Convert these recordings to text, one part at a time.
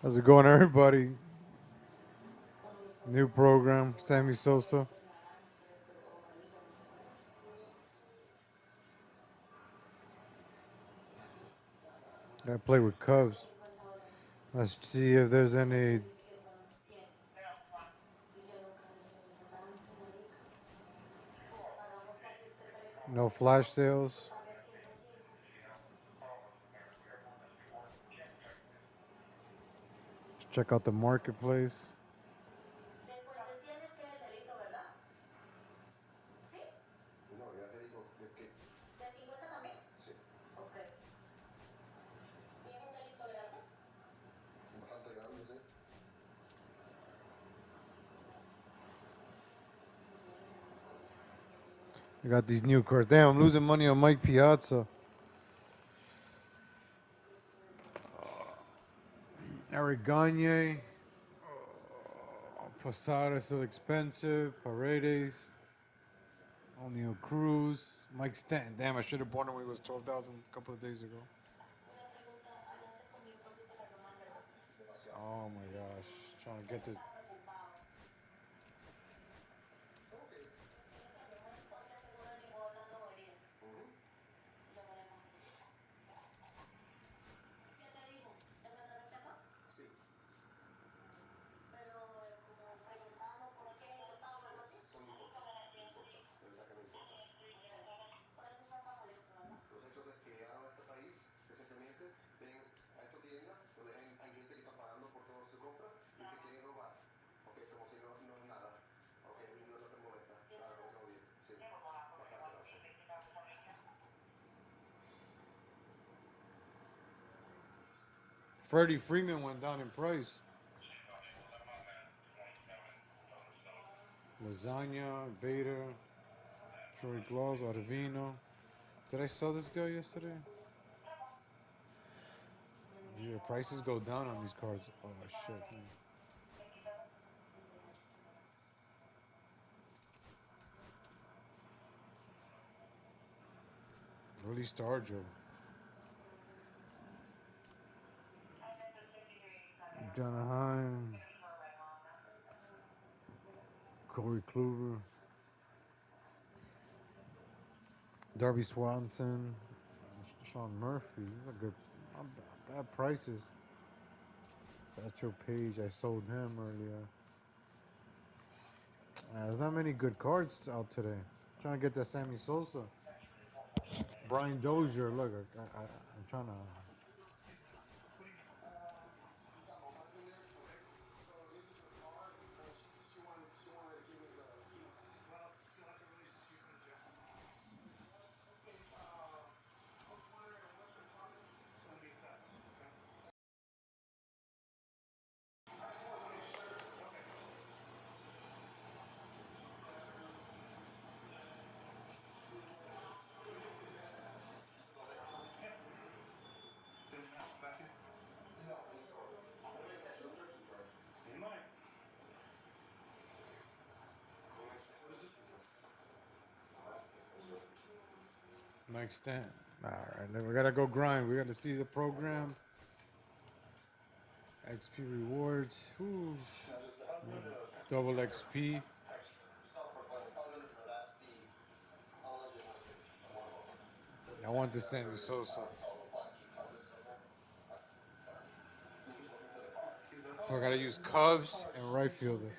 How's it going, everybody? New program, Sammy Sosa. I play with Cubs. Let's see if there's any no flash sales. Let's check out the marketplace. I got these new cards. Damn, I'm losing money on Mike Piazza. Eric Gagne. Posada still expensive. Paredes. O'Neal Cruz. Mike Stanton. Damn, I should have bought him when he was 12,000 a couple of days ago. Oh my gosh. Trying to get this. Freddie Freeman went down in price. Lasagna, Vader, Troy Claus, Arvino. Did I sell this guy yesterday? Yeah, prices go down on these cards. Oh shit. Man. Really Starjo. Janaheim. Corey Kluber. Darby Swanson. Sean Murphy. These are good. Not bad prices. Satchel Page. I sold him earlier. There's not many good cards out today. I'm trying to get that Sammy Sosa. Brian Dozier. Look, I'm trying to. Mike Stanton. Alright, then we gotta go grind. We gotta see the program. XP rewards. Ooh. Double XP. I want the Sammy Sosa. So I gotta use Cubs and right fielder.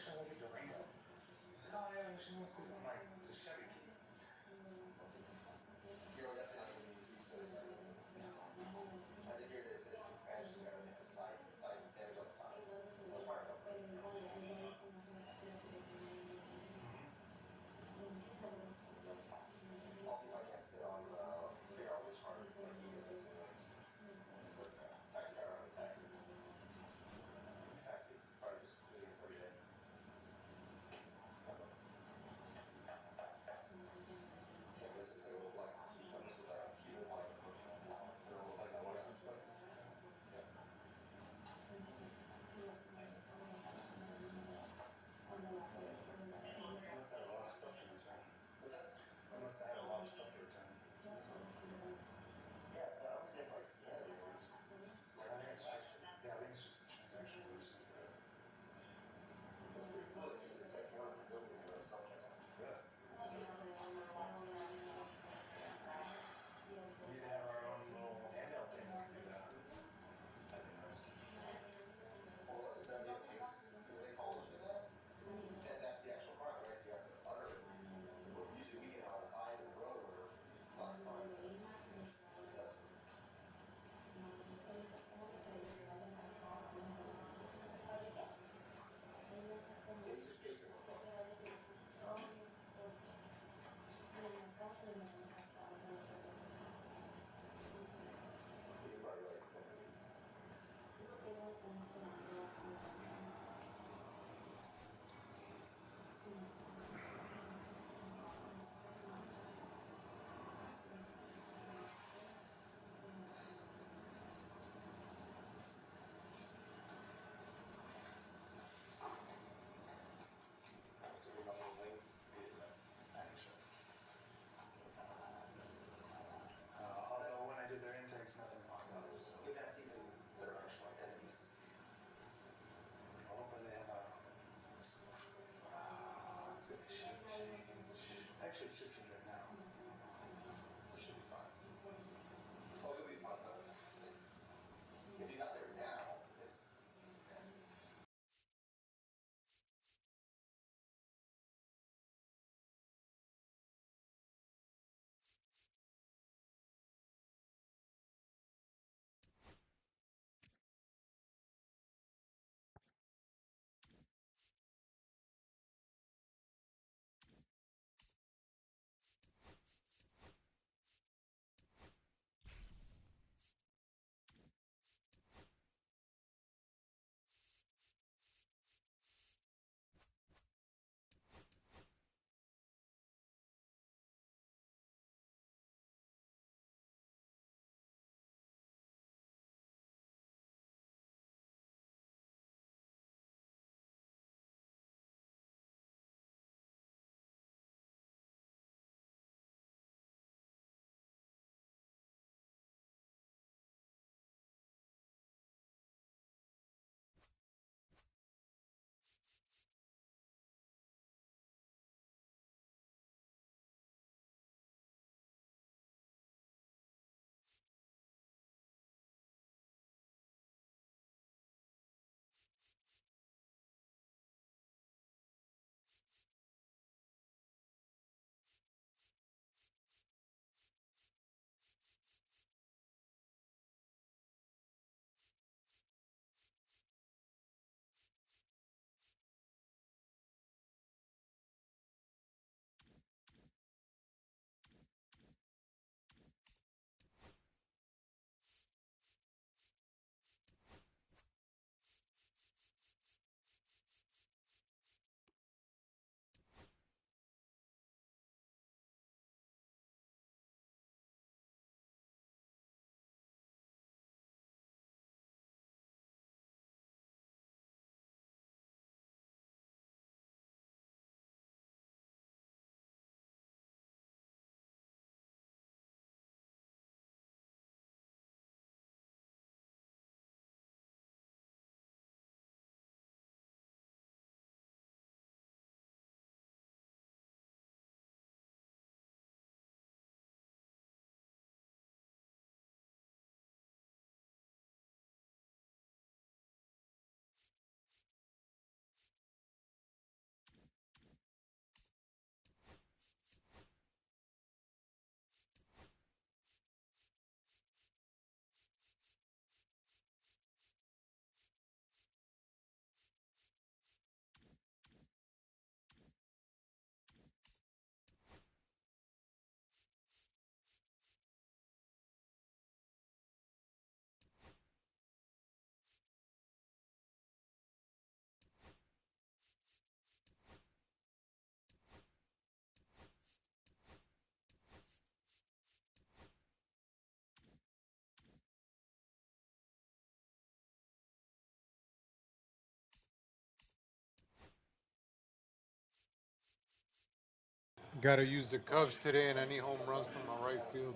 Got to use the Cubs today, and I need home runs from my right fielder.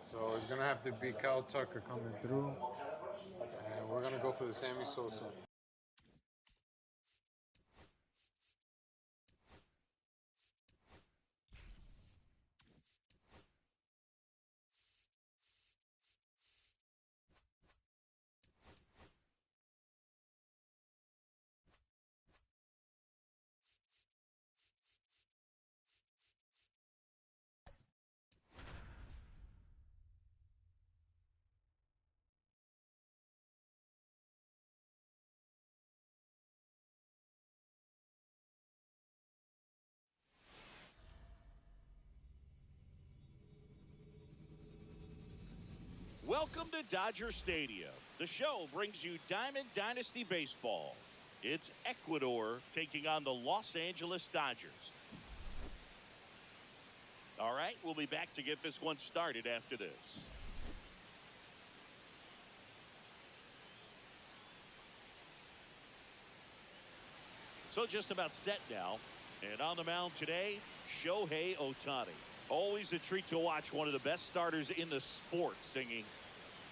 So it's gonna have to be Cal Tucker coming through, and we're gonna go for the Sammy Sosa. Welcome to Dodger Stadium. The show brings you Diamond Dynasty Baseball. It's Ecuador taking on the Los Angeles Dodgers. All right, we'll be back to get this one started after this. So just about set now. And on the mound today, Shohei Ohtani. Always a treat to watch one of the best starters in the sport singing.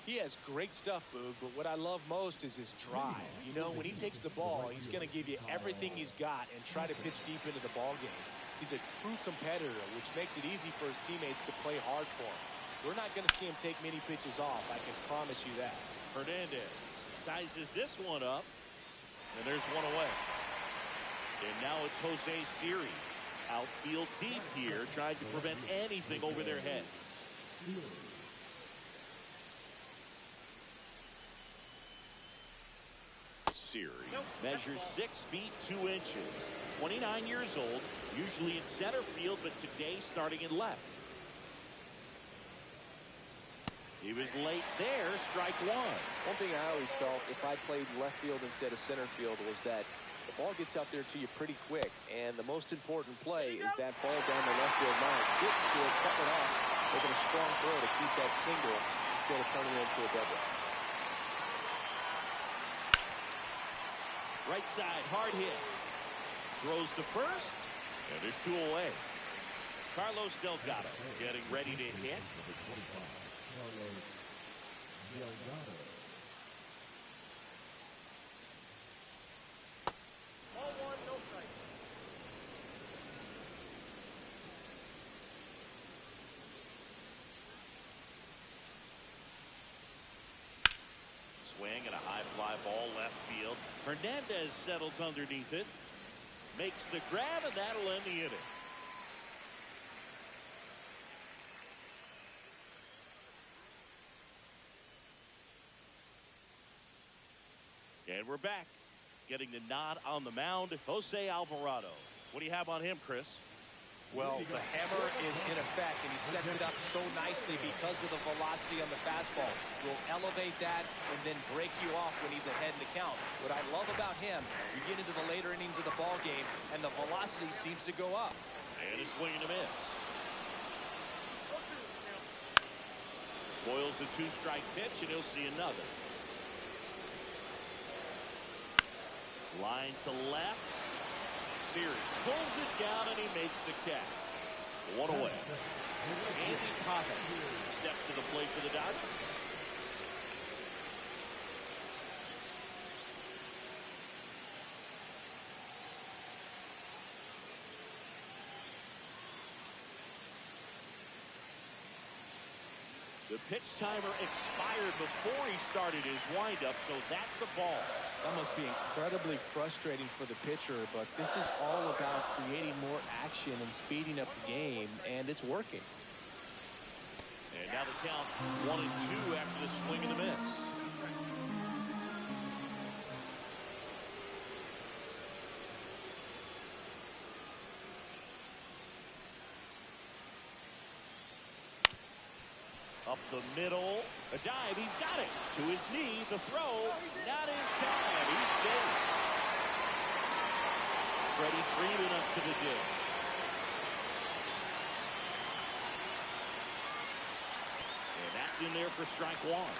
He has great stuff, Boog, but what I love most is his drive. You know, when he takes the ball, he's going to give you everything he's got and try to pitch deep into the ball game. He's a true competitor, which makes it easy for his teammates to play hard for him. We're not going to see him take many pitches off, I can promise you that. Hernandez sizes this one up, and there's one away. And now it's Jose Siri. Outfield deep here, trying to prevent anything over their heads. Siri measures 6 feet 2 inches, 29 years old, usually in center field, but today starting in left. He was late there, strike one. One thing I always felt if I played left field instead of center field was that the ball gets out there to you pretty quick, and the most important play is that ball down the left field line. Get to it, cut it off, making a strong throw to keep that single instead of turning it into a double. Right side, hard hit. Throws to first, and there's 2 away. Carlos Delgado getting ready to hit. Swing and a high fly ball left field. Hernandez settles underneath it. Makes the grab, and that'll end the inning. And we're back. Getting the nod on the mound, Jose Alvarado. What do you have on him, Chris? Well, the hammer is in effect, and he sets it up so nicely because of the velocity on the fastball. Will elevate that and then break you off when he's ahead in the count. What I love about him, you get into the later innings of the ball game, and the velocity seems to go up. And a swing and a miss. Spoils the 2-strike pitch, and he'll see another. Line to left. Siri pulls it down, and he makes the catch. 1 away. Andy Pappas steps to the plate for the Dodgers. The pitch timer expired before he started his windup, so that's a ball. That must be incredibly frustrating for the pitcher, but this is all about creating more action and speeding up the game, and it's working. And now the count 1-2 after the swing and the miss. Up the middle, a dive, he's got it. To his knee, the throw, not in time, he's safe. Freddie Freeman up to the dish. And that's in there for strike one.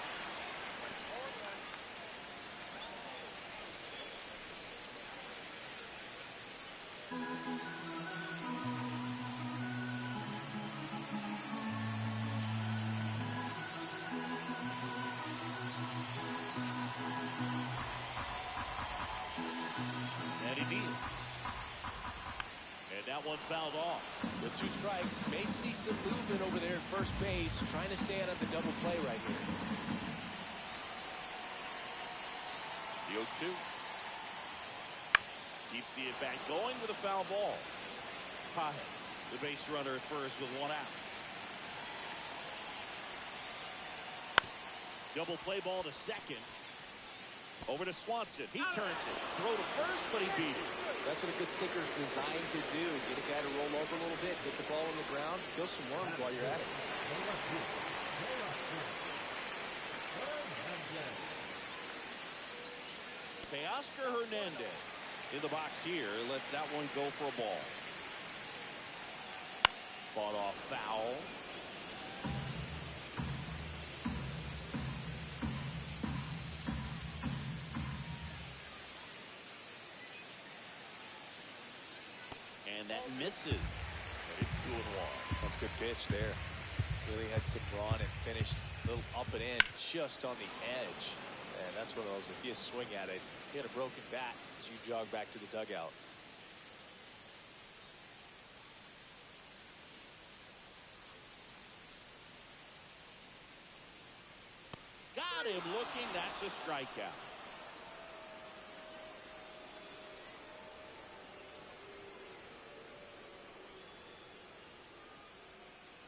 that one fouled off. The 2 strikes may see some movement over there at first base, trying to stay out of the double play right here. The 0-2. Keeps the at-bat going with a foul ball. Pajes, the base runner at first with 1 out. Double play ball to second. Over to Swanson. He turns it. Throw to first, but he beat it. That's what a good sinker's designed to do. Get a guy to roll over a little bit, get the ball on the ground, kill some worms while you're at it. Teoscar Hernandez in the box here. Lets that one go for a ball. Fought off foul. And that misses. But it's 2-1. That's a good pitch there. Really had some run and finished a little up and in, just on the edge. And that's one of those, if you swing at it, you had a broken bat as you jog back to the dugout. Got him looking. That's a strikeout.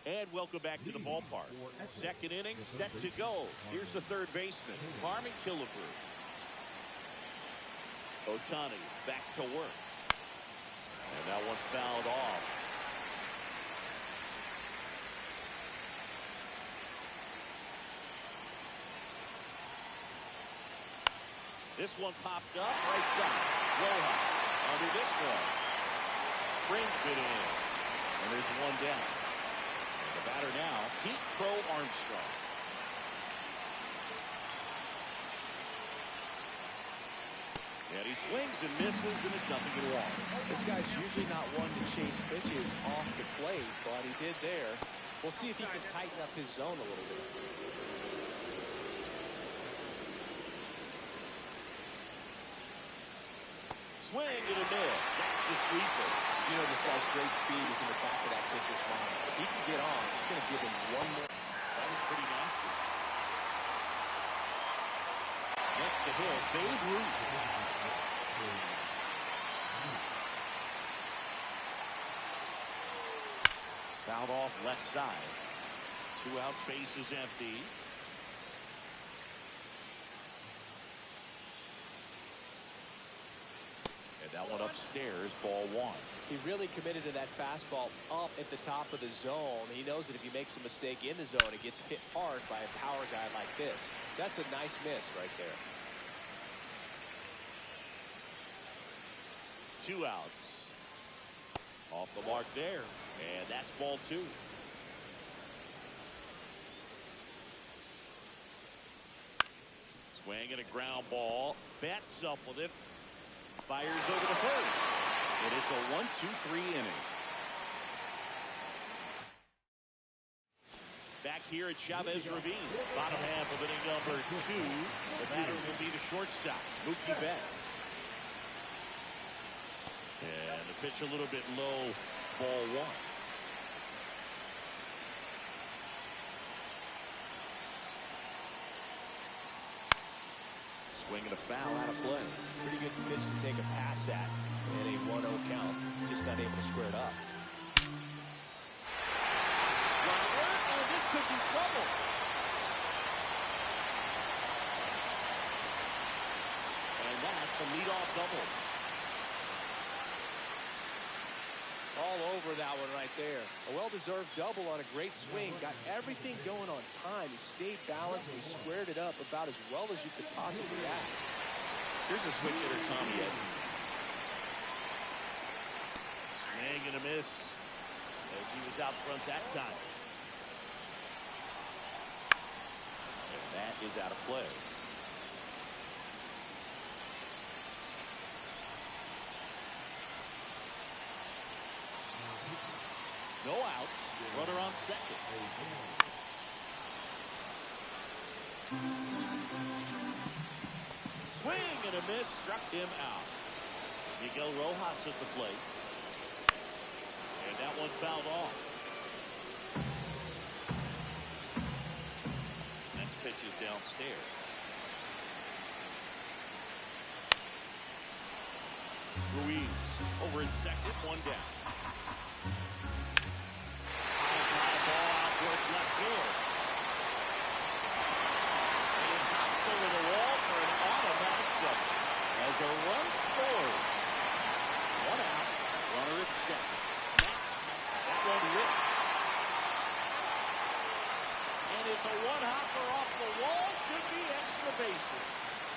And welcome back to the ballpark. Second inning set to go. Here's the third baseman, Carmen Killebrew. Ohtani back to work. And that one fouled off. This one popped up right side. Rojas under this one. Brings it in. And there's one down. The batter now, Pete Crow Armstrong. And he swings and misses, and it's 0-1. This guy's usually not one to chase pitches off the plate, but he did there. We'll see if he can tighten up his zone a little bit. Swing and a miss. That's the sweeper. You know, this guy's great speed is in the back of that pitcher's mind. If he can get on, it's going to give him one more. That was pretty nasty. Next to him, Babe Ruth. Fouled off left side. 2 outs, base is empty. That one upstairs, ball 1. He really committed to that fastball up at the top of the zone. He knows that if he makes a mistake in the zone, it gets hit hard by a power guy like this. That's a nice miss right there. 2 outs. Off the mark there. And that's ball 2. Swing and a ground ball. Bats up with it. Fires over the first. And it's a 1-2-3 inning. Back here at Chavez Ravine. Bottom half of inning number 2. The batter will be the shortstop, Mookie Betts. And the pitch a little bit low, ball 1. Swing and a foul out of play. Pretty good pitch to take a pass at in a 1-0 count. Just not able to square it up. And this could be trouble. And that's a leadoff double. All over that one right there. A well-deserved double on a great swing. Got everything going on time. He stayed balanced. He squared it up about as well as you could possibly ask. Here's a switch hitter, Tommy Edman. Swing and a miss as he was out front that time. And that is out of play. No outs. Runner on second. Swing and a miss. Struck him out. Miguel Rojas at the plate. That one fouled off. Next pitch is downstairs. Ruiz over at second, one down. High ball out towards left field. And it hops over the wall for an automatic double. As a run scores. One out, runner at second. Next, that one ripped. And it's a one-hopper off the wall. Should be extra bases.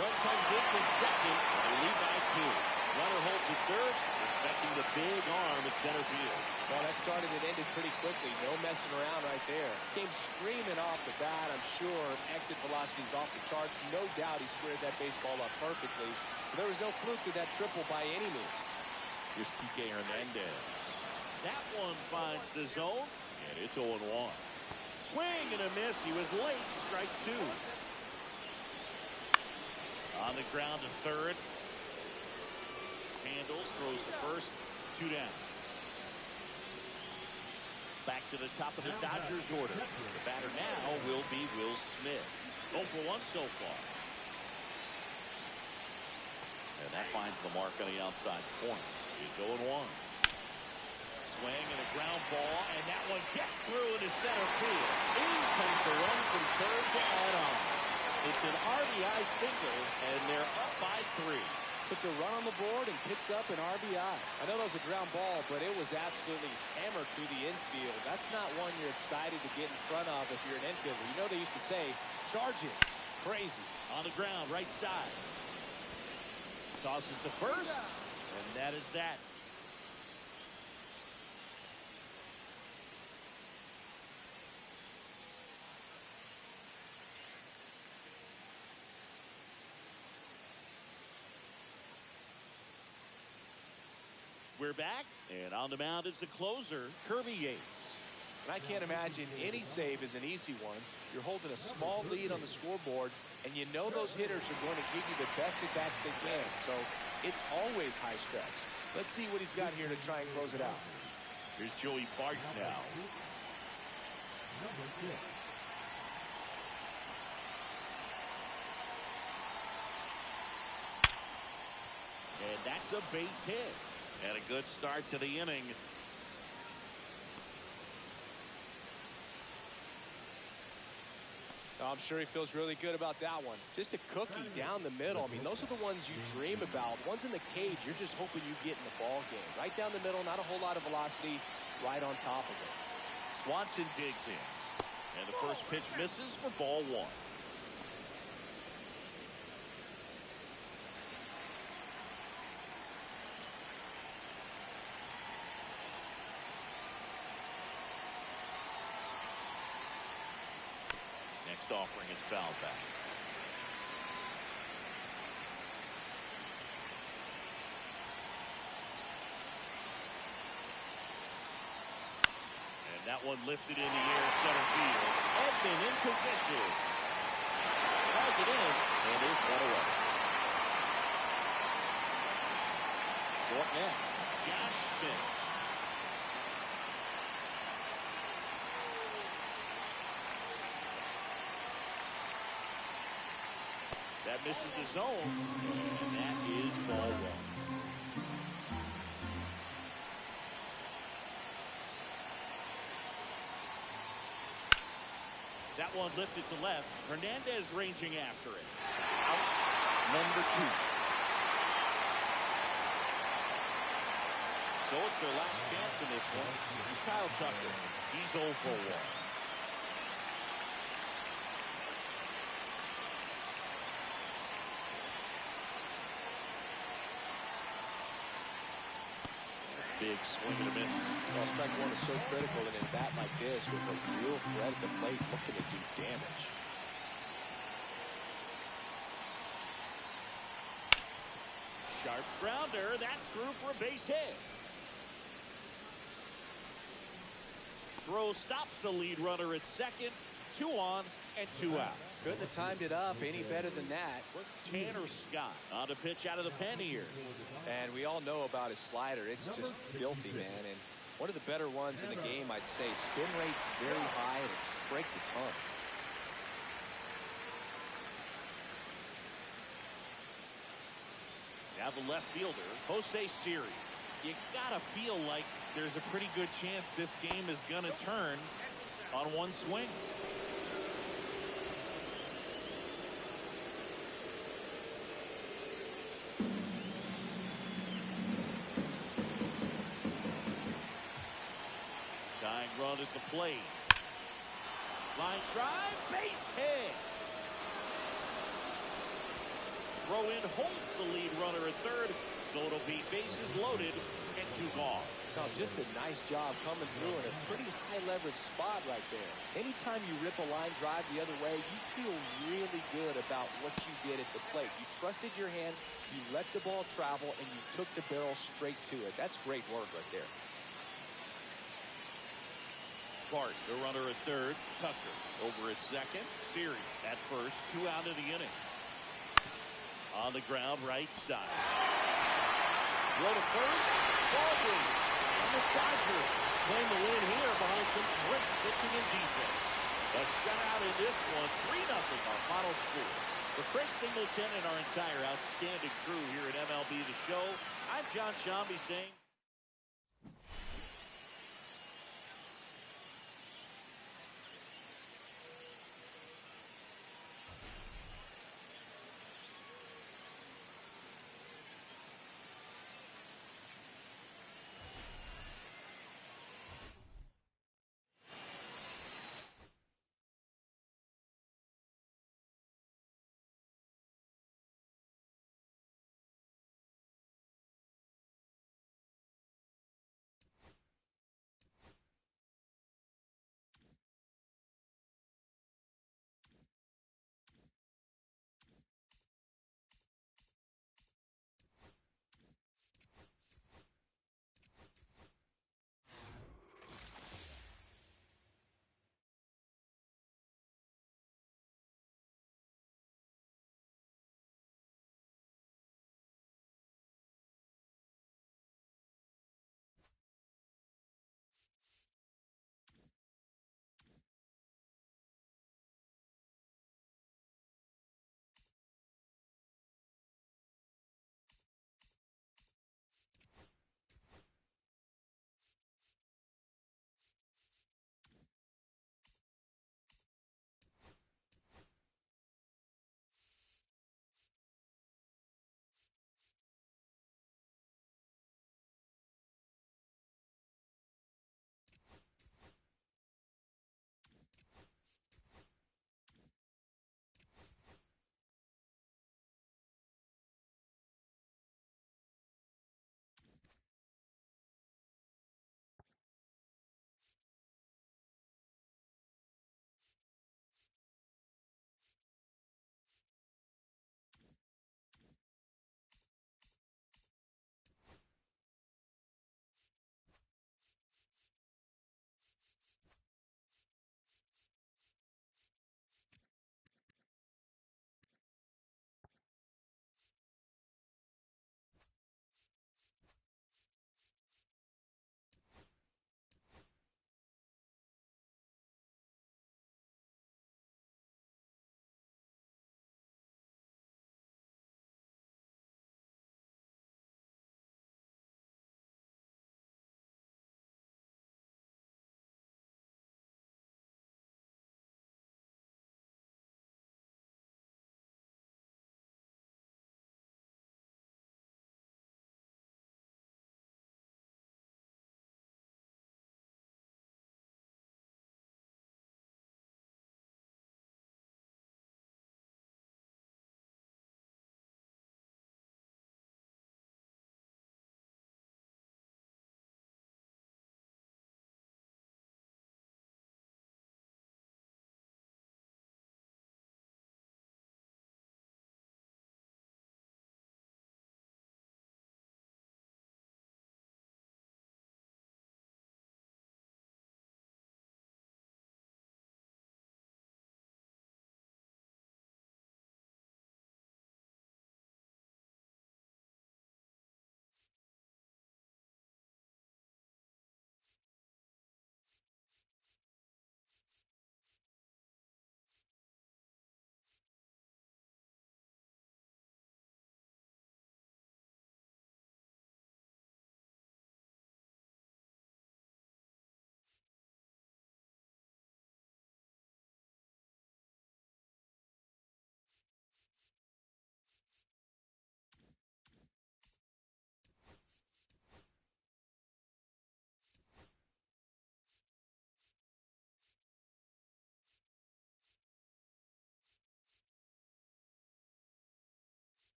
Run comes in from second. They lead by 2. Runner holds at third, expecting the big arm at center field. Well, that started and ended pretty quickly. No messing around right there. Came screaming off the bat. I'm sure exit velocity's off the charts. No doubt he squared that baseball up perfectly. So there was no fluke to that triple by any means. Here's Kike Hernandez. That one finds the zone, and it's 0-1. Swing and a miss. He was late. Strike 2. On the ground to third. Handles, throws to first, 2 down. Back to the top of the Dodgers order. The batter now will be Will Smith. 0 for 1 so far. And that finds the mark on the outside corner. It's 0-1. Swing and a ground ball, and that one gets through into center field. In comes the run from third to add on. It's an RBI single, and they're up by 3. Puts a run on the board and picks up an RBI. I know that was a ground ball, but it was absolutely hammered through the infield. That's not one you're excited to get in front of if you're an infielder. You know they used to say, charge it. Crazy. On the ground, right side. Tosses to first, and that is that. We're back, and on the mound is the closer, Kirby Yates. And I can't imagine any save is an easy one. You're holding a small lead on the scoreboard, and you know those hitters are going to give you the best at-bats they can. So it's always high stress. Let's see what he's got here to try and close it out. Here's Joey Bart now. And that's a base hit. And a good start to the inning. I'm sure he feels really good about that one. Just a cookie down the middle. I mean, those are the ones you dream about. Ones in the cage, you're just hoping you get in the ball game. Right down the middle, not a whole lot of velocity, right on top of it. Swanson digs in. And the first pitch misses for ball 1. Next offering is foul back. And that one lifted in the air, center field. Edman in position. Tries it in, and is one away. So up next, Josh Smith. That misses the zone, and that is ball 1. That one lifted to left. Hernandez ranging after it. Out number 2. So it's their last chance in this one. Here's Kyle Tucker. He's 0 for 1. Big swing and a miss. Well, strike 1 is so critical, and in a bat like this, with a real threat at the plate, looking to do damage. Sharp grounder. That's through for a base hit. Throw stops the lead runner at second. 2 on and 2 out. Couldn't have timed it up any better than that. Tanner Scott on to pitch out of the pen here. And we all know about his slider. It's just filthy, man. And One of the better ones in the game, I'd say. Spin rate's very high, and it just breaks a ton. Now the left fielder, Jose Siri. You gotta feel like there's a pretty good chance this game is gonna turn on one swing. Tying run at the plate. Line drive, base hit. Throw in holds the lead runner at third, so it'll be bases loaded and 2 gone. Now, just a nice job coming through in a pretty high leverage spot right there. Anytime you rip a line drive the other way, you feel really good about what you did at the plate. You trusted your hands, you let the ball travel, and you took the barrel straight to it. That's great work right there. Bart, the runner at third. Tucker over at second. Siri at first. 2 out of the inning. On the ground, right side. Throw to first. Ball game. And the Dodgers claim the win here behind some great pitching and defense. A shutout in this one. 3-0 our final score. For Chris Singleton and our entire outstanding crew here at MLB The Show, I'm John Shambi saying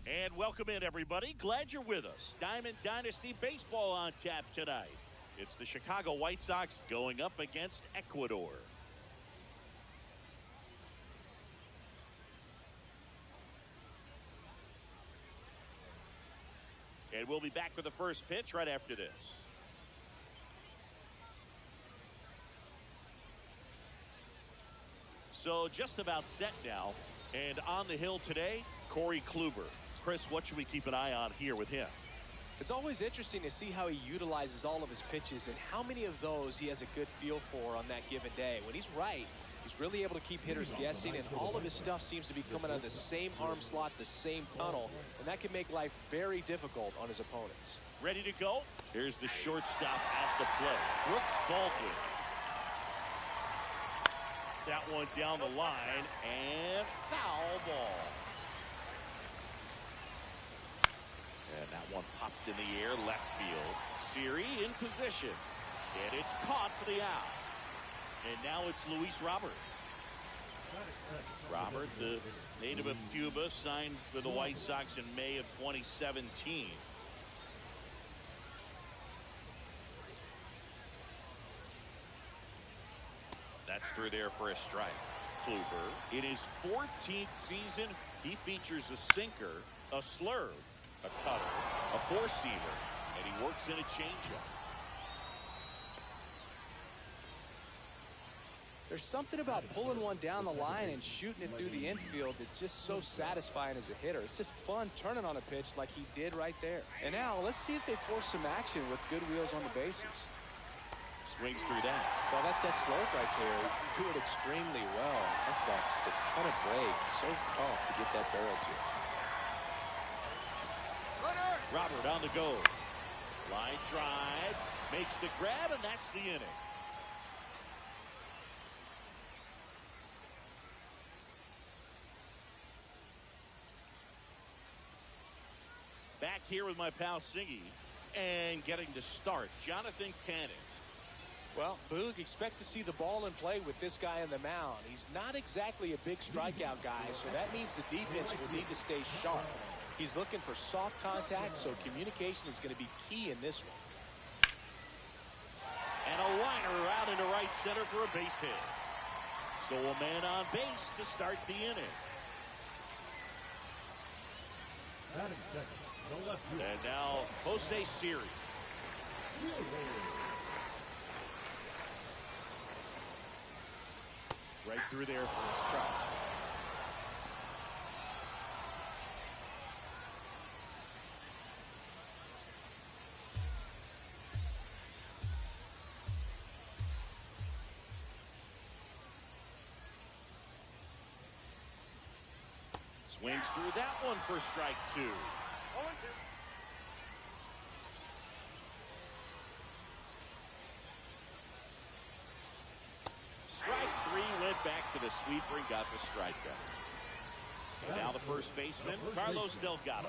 And welcome in, everybody. Glad you're with us. Diamond Dynasty Baseball on tap tonight. It's the Chicago White Sox going up against Ecuador. And we'll be back with the first pitch right after this. So just about set now. And on the hill today, Corey Kluber. Chris, what should we keep an eye on here with him? It's always interesting to see how he utilizes all of his pitches and how many of those he has a good feel for on that given day. When he's right, he's really able to keep hitters guessing, and all of his stuff seems to be coming out of the same arm slot, the same tunnel, and that can make life very difficult on his opponents. Ready to go? Here's the shortstop at the plate, Brooks Baldwin. That one down the line, and foul ball. And that one popped in the air, left field. Siri in position. And it's caught for the out. And now it's Luis Robert. Robert, the native of Cuba, signed for the White Sox in May of 2017. That's through there for a strike. Kluber, in his 14th season, he features a sinker, a slurve, a cutter, a four-seamer, and he works in a changeup. There's something about pulling one down the line and shooting it through the infield that's just so satisfying as a hitter. It's just fun turning on a pitch like he did right there. And now let's see if they force some action with good wheels on the bases. Swings through that. Well, that's that slope right there. Do it extremely well. That's got just a ton of brakes. So tough to get that barrel to. Robert on the go. Line drive. Makes the grab, and that's the inning. Back here with my pal Siggy. And getting to start, Jonathan Cannon. Well, Boog, expect to see the ball in play with this guy on the mound. He's not exactly a big strikeout guy, so that means the defense will need to stay sharp. He's looking for soft contact, so communication is going to be key in this one. And a liner out into right center for a base hit. So a man on base to start the inning. And now Jose Siri. Right through there for a strike. Swings through that one for strike two. Strike three, went back to the sweeper and got the strikeout. And now the first baseman, Carlos Delgado.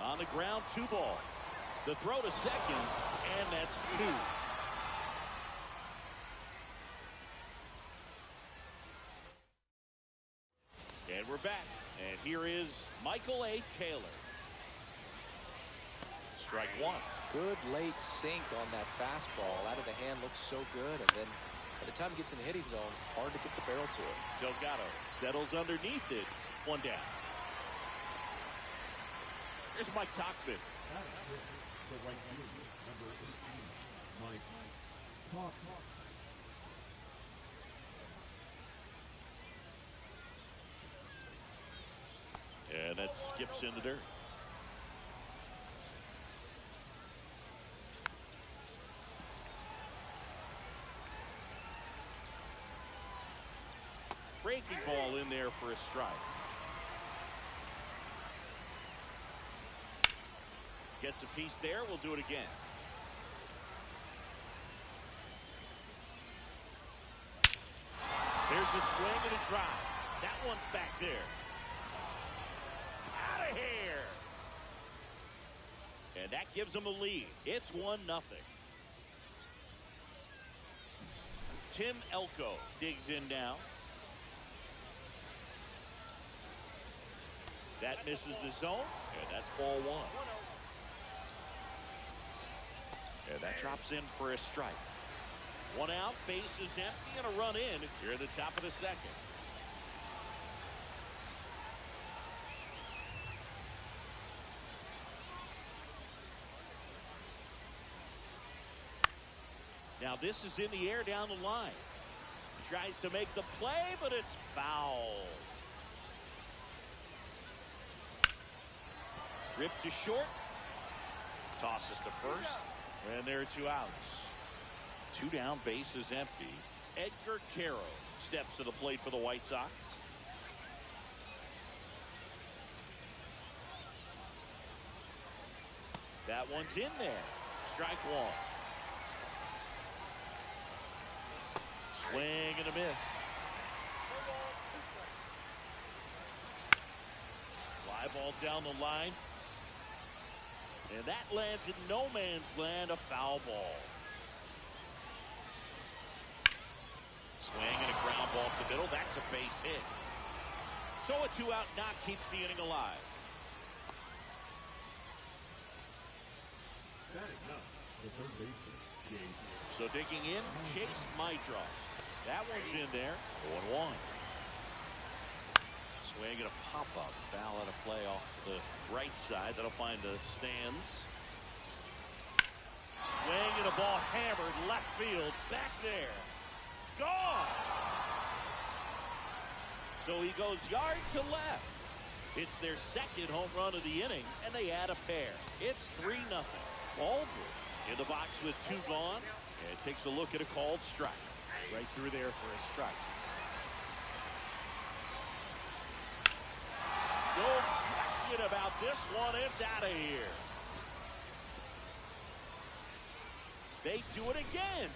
On the ground, 2 ball. The throw to second, and that's 2. And we're back. And here is Michael A. Taylor. Strike 1. Good late sink on that fastball. Out of the hand looks so good, and then by the time it gets in the hitting zone, hard to get the barrel to it. Delgado settles underneath it. 1 down. Here's Mike Tauchman. And that skips in the dirt. Breaking ball in there for a strike. Gets a piece there. We'll do it again. There's a swing and a drive. That one's back there. Out of here. And that gives them a lead. It's 1-0. Tim Elko digs in now. That misses the zone, and that's ball one. And that drops in for a strike. One out, base is empty, and a run in here at the top of the second. Now this is in the air down the line. He tries to make the play, but it's foul. Ripped to short. Tosses to first. And there are 2 outs. 2 down, base is empty. Edgar Caro steps to the plate for the White Sox. That one's in there. Strike one. Swing and a miss. Fly ball down the line. And that lands in no man's land, a foul ball. Swing and a ground ball up the middle. That's a base hit. So a 2-out knock keeps the inning alive. So digging in, Chase Maidra. That one's in there. 0-1. Swing and a pop-up. Foul out of play off to the right side. That'll find the stands. Swing and a ball hammered left field. Back there. Gone. So he goes yard to left. It's their second home run of the inning, and they add a pair. It's 3-0. Aldridge in the box with 2 gone. And takes a look at a called strike. Right through there for a strike. No question about this one. It's out of here. They do it again.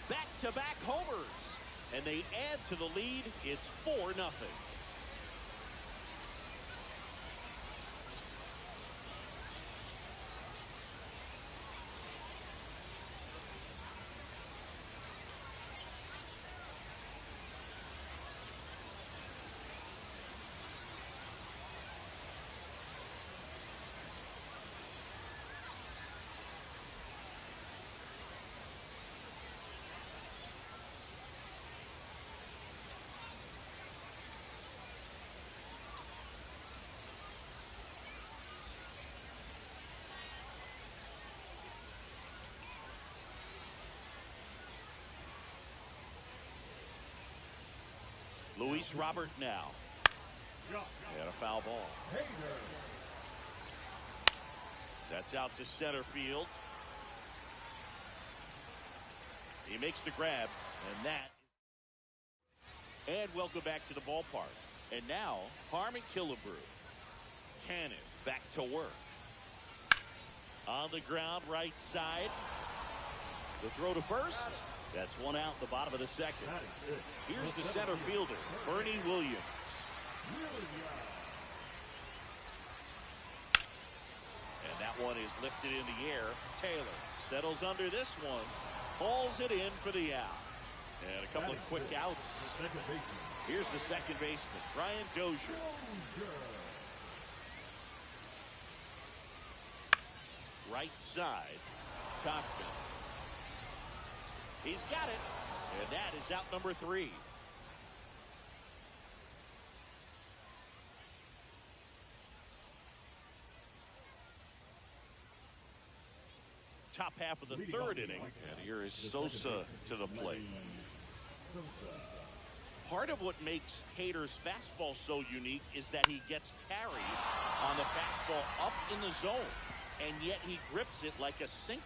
Back-to-back homers. And they add to the lead. It's 4-0. Luis Robert now. And a foul ball. That's out to center field. He makes the grab, and that. And welcome back to the ballpark. And now, Harmon Killebrew. Cannon back to work. On the ground, right side. The throw to first. That's 1 out, the bottom of the second. Here's the center fielder, Bernie Williams. And that one is lifted in the air. Taylor settles under this one. Hauls it in for the out. And a couple of quick outs. Here's the second baseman, Brian Dozier. Right side, Stockton. He's got it, and that is out number 3. Top half of the third inning, and here is Sosa to the plate. Part of what makes Hader's fastball so unique is that he gets carried on the fastball up in the zone, and yet he grips it like a sinker.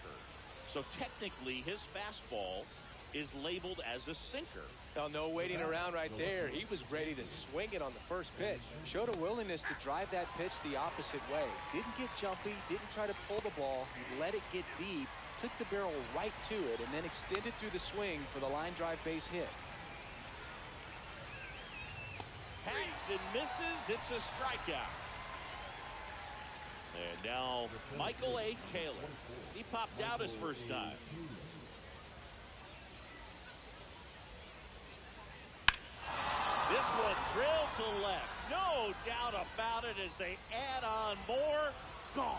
So technically, his fastball is labeled as a sinker. Well, no waiting around right there. He was ready to swing it on the first pitch. Showed a willingness to drive that pitch the opposite way. Didn't get jumpy, didn't try to pull the ball. He let it get deep, took the barrel right to it, and then extended through the swing for the line drive base hit. Hacks and misses. It's a strikeout. And now Michael A. Taylor. He popped out his first time. This one drilled to left. No doubt about it as they add on more. Gone.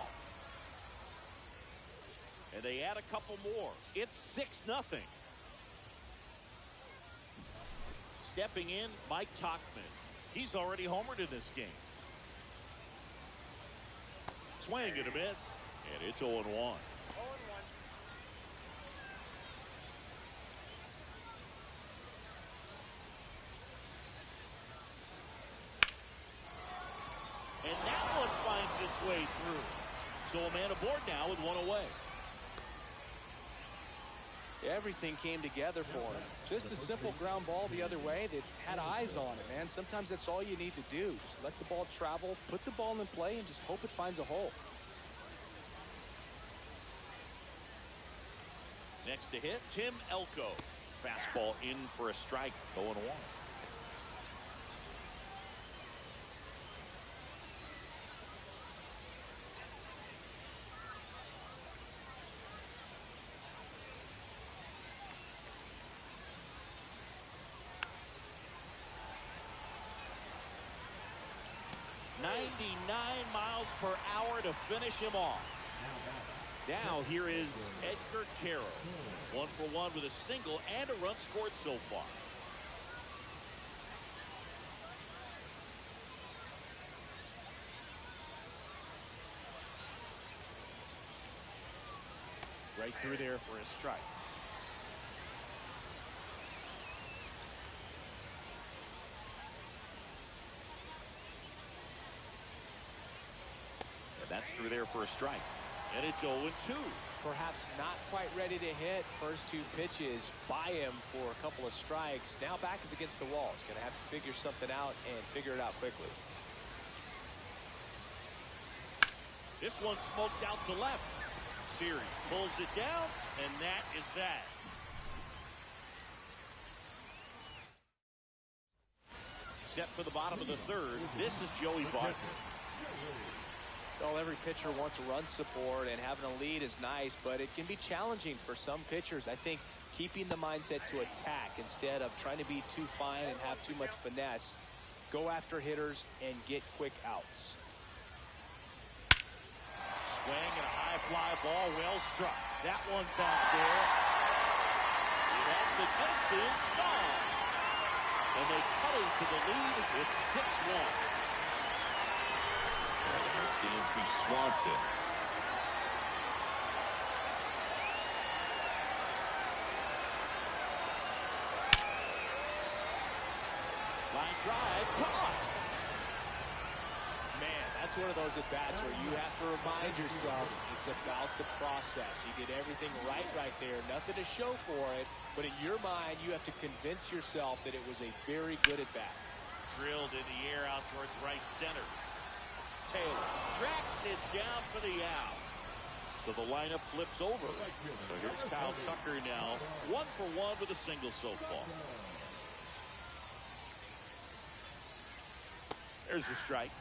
And they add a couple more. It's 6-0. Stepping in, Mike Tauchman. He's already homered in this game. Swing and a miss. And it's 0-1. And that one finds its way through. So a man aboard now with one away. Everything came together for him. Just a simple ground ball the other way that had eyes on it, man. Sometimes that's all you need to do. Just let the ball travel, put the ball in play, and just hope it finds a hole. Next to hit, Tim Elko. Fastball in for a strike, 0-1. Miles per hour to finish him off. Now here is Edgar Carroll. 1 for 1 with a single and a run scored so far. Right through there for a strike. That's through there for a strike. And it's 0-2. Perhaps not quite ready to hit. First 2 pitches by him for a couple of strikes. Now back is against the wall. He's going to have to figure something out and figure it out quickly. This one smoked out to left. Siri pulls it down, and that is that. Set for the bottom of the 3rd. This is Joey Barton. Well, every pitcher wants run support, and having a lead is nice, but it can be challenging for some pitchers. I think keeping the mindset to attack instead of trying to be too fine and have too much finesse. Go after hitters and get quick outs. Swing and a high fly ball, well struck. That one back there. It has the distance, gone. And they cut into the lead. It's 6-1. Dansby Swanson. Line drive, caught. Man, that's one of those at-bats where you have to remind yourself it's about the process. He did everything right there. Nothing to show for it, but in your mind, you have to convince yourself that it was a very good at-bat. Drilled in the air out towards right center. Taylor tracks it down for the out. So the lineup flips over. So here's Kyle Tucker now. 1 for 1 with a single so far. There's the strike.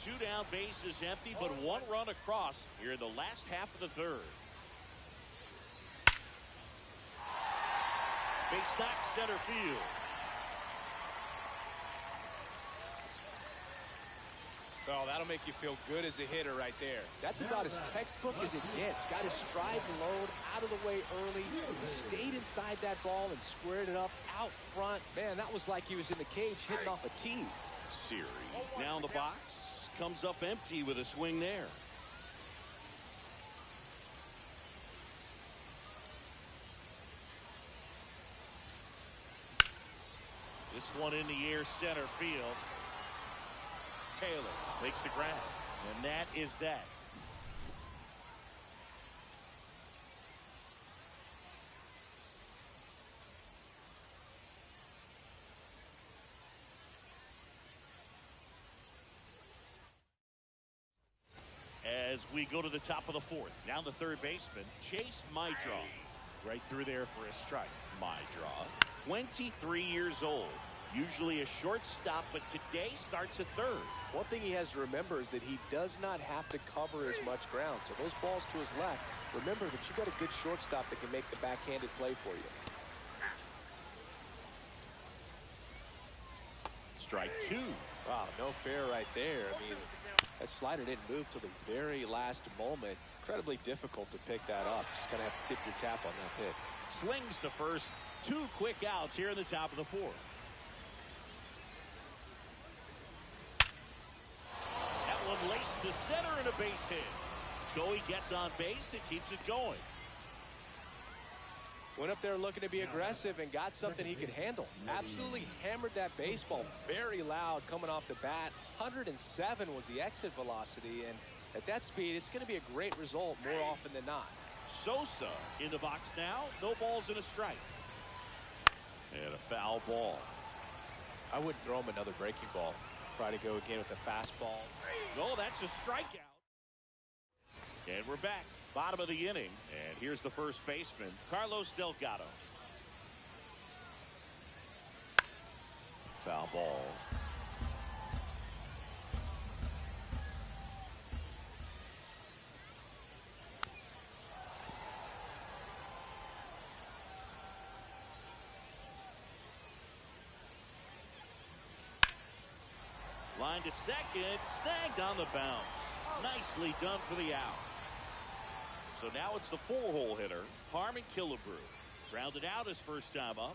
2 down, bases empty, but 1 run across here in the last half of the 3rd. Base knock center field. Oh, that'll make you feel good as a hitter right there. That's about as textbook as it gets. Got his stride and load out of the way early. Stayed inside that ball and squared it up out front. Man, that was like he was in the cage hitting off a tee. Siri now in the box. Comes up empty with a swing there. This one in the air center field. Taylor makes the grab, and that is that. As we go to the top of the 4th, now the 3rd baseman, Chase Maidra. Right through there for a strike. Maidra, 23 years old. Usually a shortstop, but today starts at 3rd. One thing he has to remember is that he does not have to cover as much ground. So those balls to his left, remember that you got a good shortstop that can make the backhanded play for you. Strike 2. Wow, no fair right there. I mean, that slider didn't move till the very last moment. Incredibly difficult to pick that up. Just going to have to tip your cap on that pick. Slings to first. 2 quick outs here in the top of the 4th. That one laced to center and a base hit. Joey gets on base and keeps it going. Went up there looking to be aggressive and got something he could handle. Absolutely hammered that baseball. Very loud coming off the bat. 107 was the exit velocity, and at that speed, it's going to be a great result more often than not. Sosa in the box now. No balls and a strike. And a foul ball. I wouldn't throw him another breaking ball. Try to go again with a fastball. Oh, that's a strikeout. And we're back. Bottom of the inning. And here's the first baseman, Carlos Delgado. Foul ball. Line to second, snagged on the bounce. Nicely done for the out. So now it's the 4-hole hitter, Harmon Killebrew. Grounded out his first time up.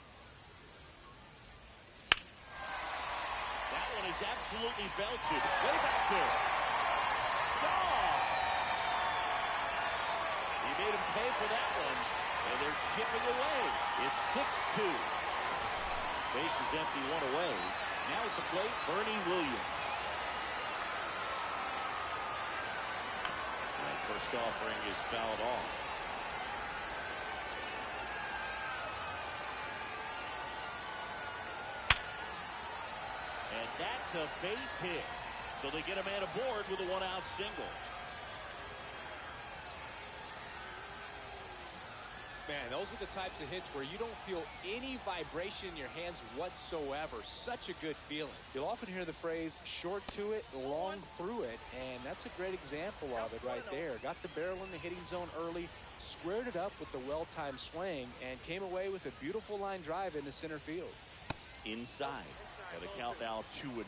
That one is absolutely belted. Way back there. Gone! He made him pay for that one. And they're chipping away. It's 6-2. Base is empty, 1 away. Now at the plate, Bernie Williams. That first offering is fouled off. And that's a base hit. So they get a man aboard with a 1-out single. Man, those are the types of hits where you don't feel any vibration in your hands whatsoever. Such a good feeling. You'll often hear the phrase, short to it, long through it, and that's a great example of it right there. Got the barrel in the hitting zone early, squared it up with the well-timed swing, and came away with a beautiful line drive into center field. Inside. And the count now 2-0.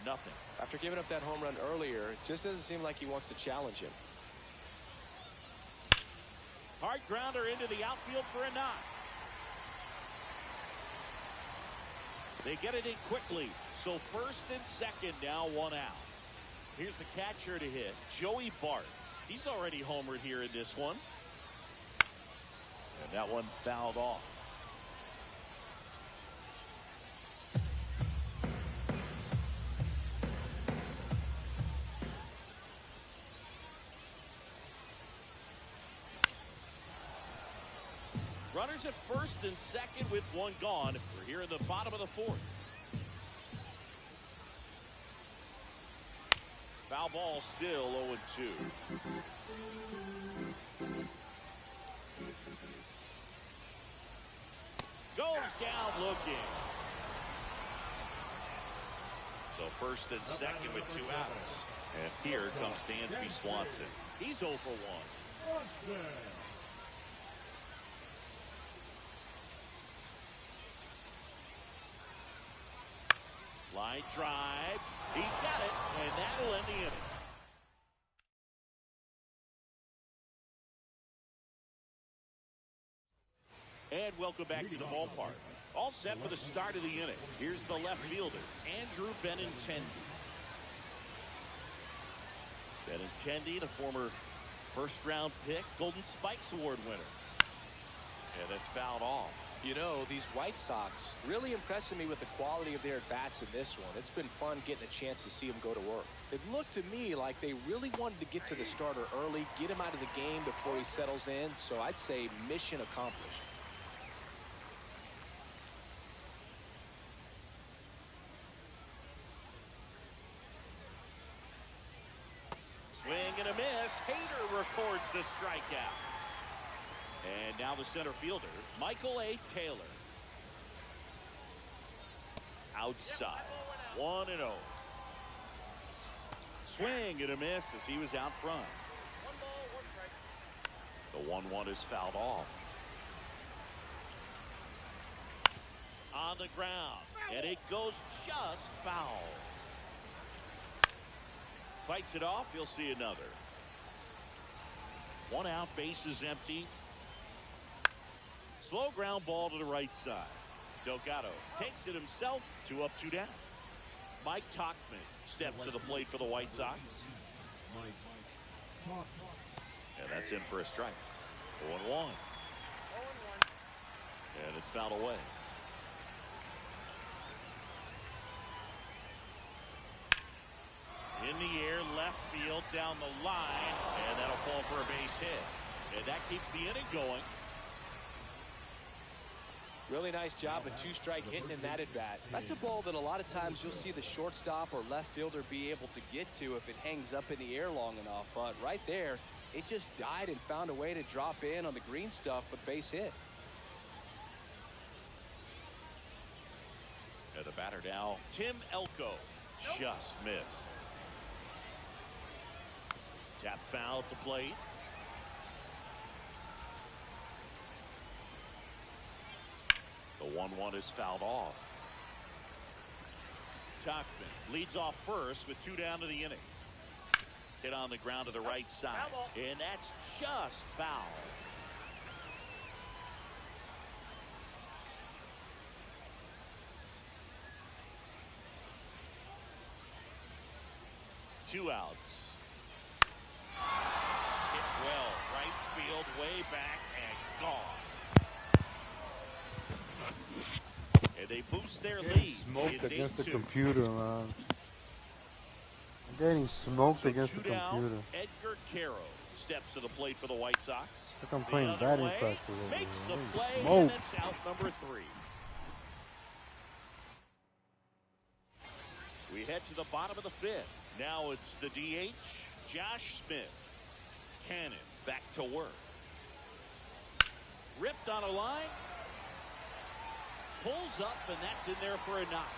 After giving up that home run earlier, it just doesn't seem like he wants to challenge him. Hard grounder into the outfield for a knock. They get it in quickly. So first and second now 1 out. Here's the catcher to hit, Joey Bart. He's already homered here in this one. And that one fouled off. Runners at first and second with 1 gone. We're here in the bottom of the 4th. Foul ball still 0-2. Goes down looking. So first and second with 2 outs. And here comes Dansby Swanson. He's 0 for 1. Line drive. He's got it, and that'll end the inning. And welcome back to the ballpark. All set for the start of the inning. Here's the left fielder, Andrew Benintendi. Benintendi, the former first-round pick, Golden Spikes Award winner. And that's fouled off. You know, these White Sox really impressing me with the quality of their at-bats in this one. It's been fun getting a chance to see them go to work. It looked to me like they really wanted to get to the starter early, get him out of the game before he settles in. So I'd say mission accomplished. Swing and a miss. Hader records the strikeout. And now the center fielder, Michael A. Taylor. Outside. 1-0. Swing and a miss as he was out front. The 1-1 is fouled off. On the ground. And it goes just foul. Fights it off. He'll see another. 1 out, base is empty. Slow ground ball to the right side. Delgado takes it himself. 2 up, 2 down. Mike Tauchman steps to the plate for the White Sox. And that's in for a strike. 0-1. And it's fouled away. In the air, left field, down the line, and that'll fall for a base hit. And that keeps the inning going. Really nice job, a 2-strike hitting in that at bat. That's a ball that a lot of times you'll see the shortstop or left fielder be able to get to if it hangs up in the air long enough. But right there, it just died and found a way to drop in on the green stuff for the base hit. And the batter now, Tim Elko, just missed. Tap foul at the plate. The 1-1 is fouled off. Tauchman leads off first with 2 down to the inning. Hit on the ground to the right side. And that's just foul. Two outs. Hit well, right field, way back, and gone. And they boost their lead. Smoked It's against the 8-2. computer, man. I'm getting smoked against the Two down, computer. Edgar Caro steps to the plate for the White Sox. Like I'm The playing other batting way, practice over makes here. the play, and Smoked. it's out number 3. We head to the bottom of the 5th. Now it's the DH, Josh Smith. Cannon back to work. Ripped on a line. Pulls up, and that's in there for a knock.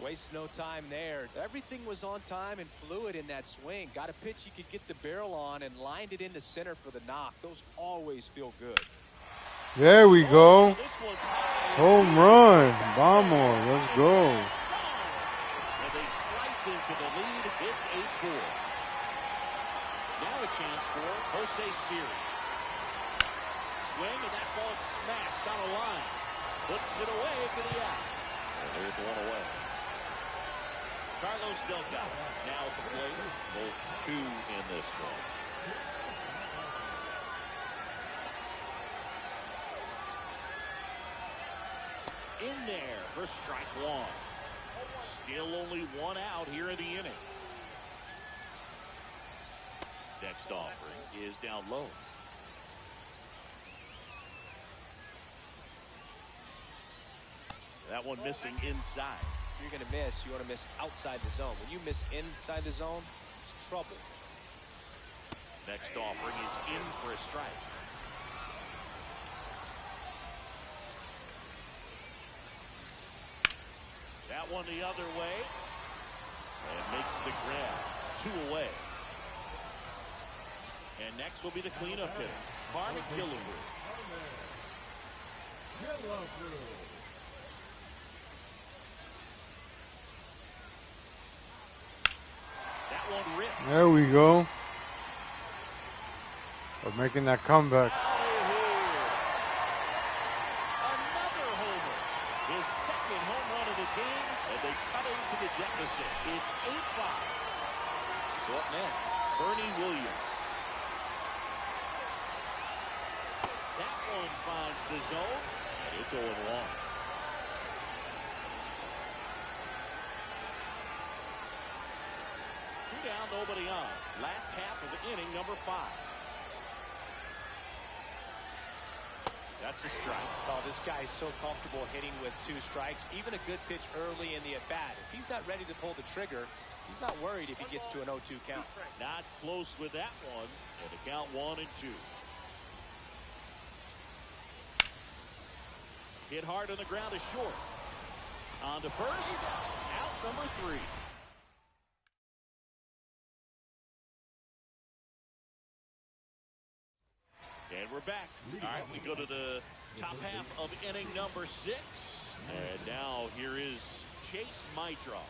Waste no time there. Everything was on time and fluid in that swing. Got a pitch you could get the barrel on and lined it into center for the knock. Those always feel good. There we go. This one's high. Home run. Vamos. Let's go. And they slice into the lead. It's 8-4. Now a chance for Jose Siri. Swing, and that ball smashed on a line. Puts it away for the out. And there's one away. Carlos Delgado now at the plate. Both 2 in this one. In there for strike 1. Still only 1 out here in the inning. Next offering is down low. That one missing inside. If you're going to miss, you want to miss outside the zone. When you miss inside the zone, it's trouble. Next offering is in for a strike. That one the other way. And makes the grab. 2 away. And next will be the cleanup hitter, Carmen Killebrew. That one ripped. There we go. We're making that comeback. Another homer. His second home run of the game, and they cut into the deficit. It's 8-5. So up next, Bernie Williams. That one finds the zone, and it's 0-1. Two down, nobody on. Last half of the inning, number 5. That's a strike. Oh, this guy's so comfortable hitting with 2 strikes. Even a good pitch early in the at-bat. If he's not ready to pull the trigger, he's not worried if he gets to an 0-2 count. Not close with that one. And the count 1 and 2. Hit hard on the ground is short. On to first. Out number 3. And we're back. All right, we go to the top half of inning number 6. And now here is Chase Mitra.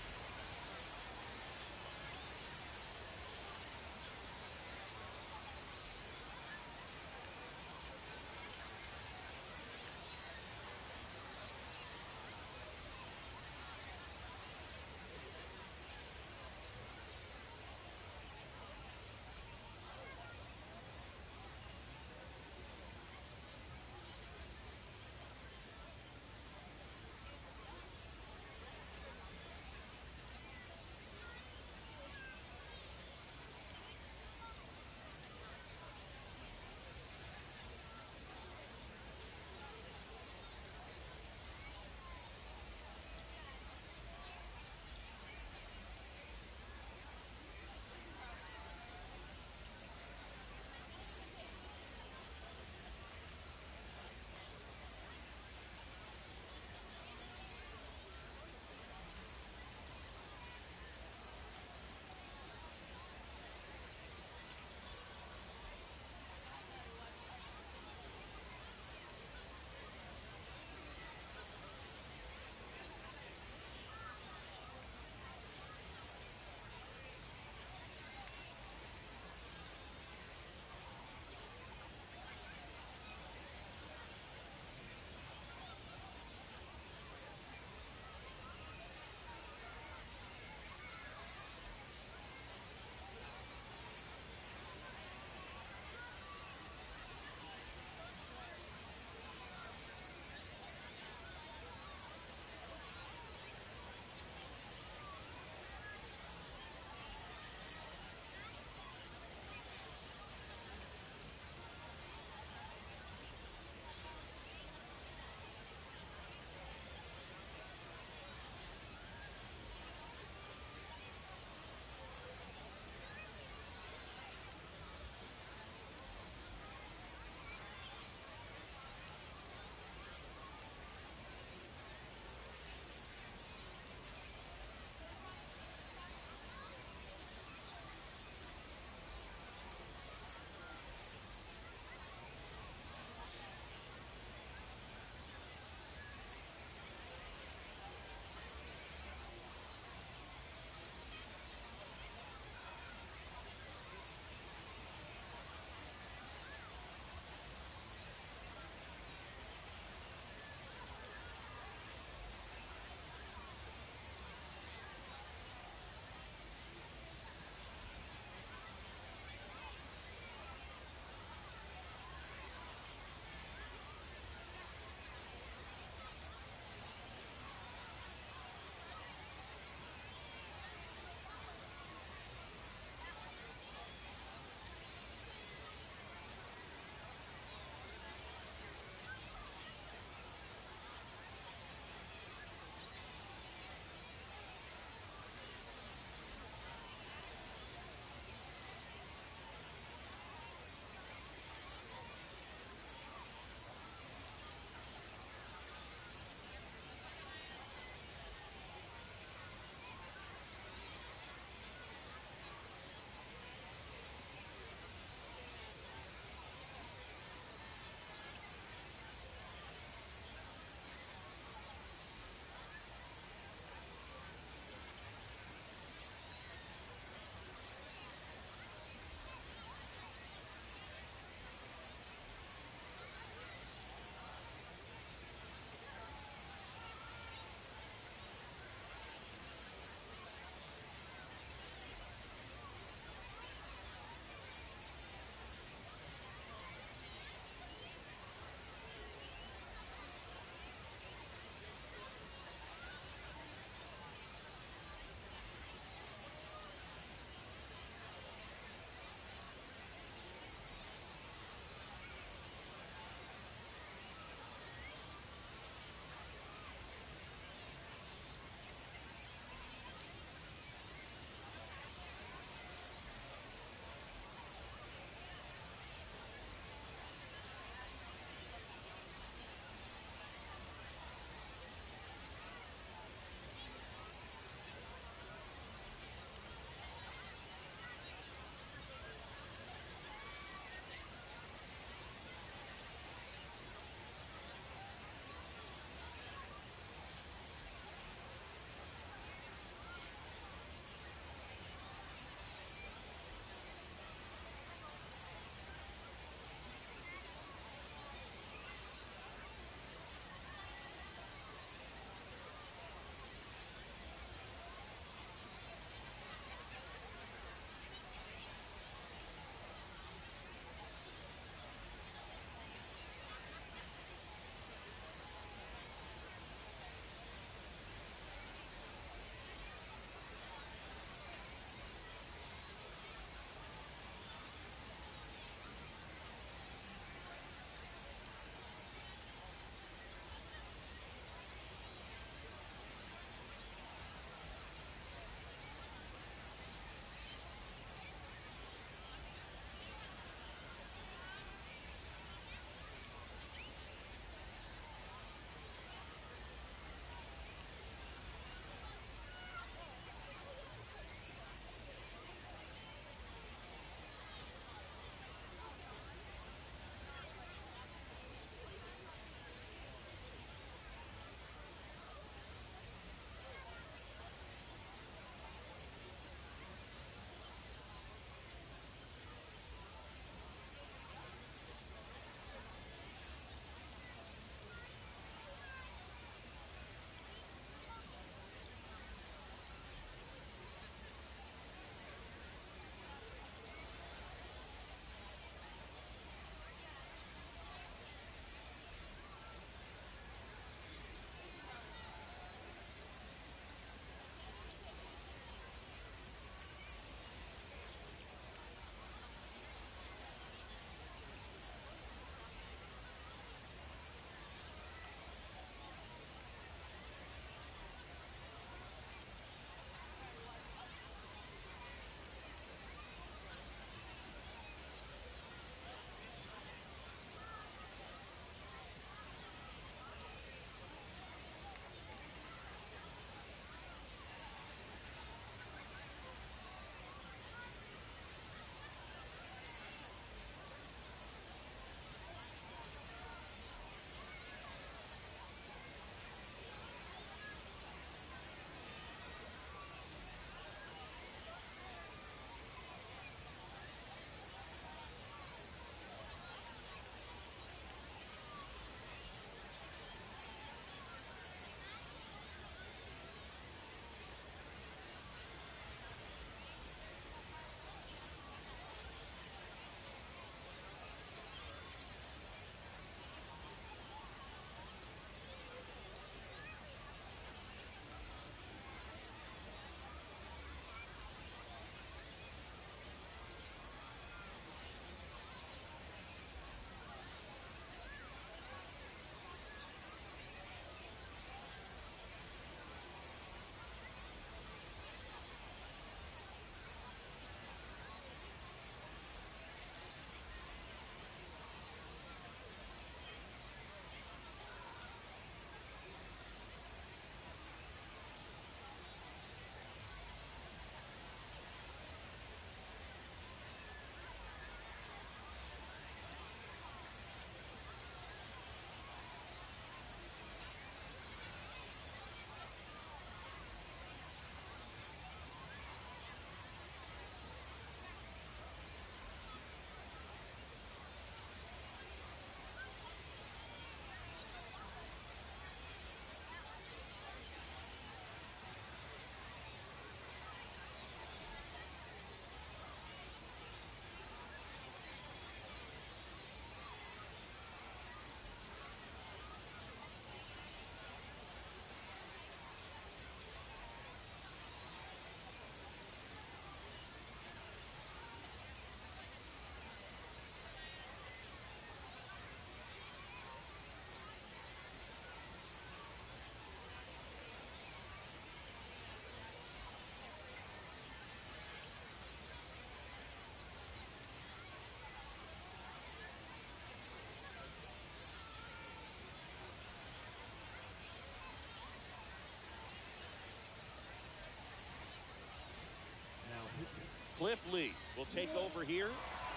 Cliff Lee will take over here.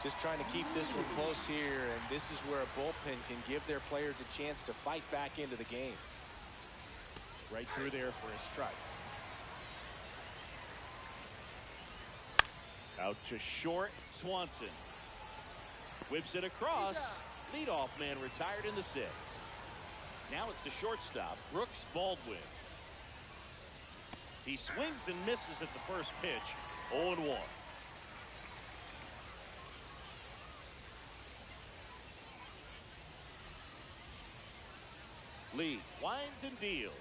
Just trying to keep this one close here, and this is where a bullpen can give their players a chance to fight back into the game. Right through there for a strike. Out to short, Swanson. Whips it across. Leadoff man retired in the 6th. Now it's the shortstop, Brooks Baldwin. He swings and misses at the first pitch, 0-1. Lee winds and deals.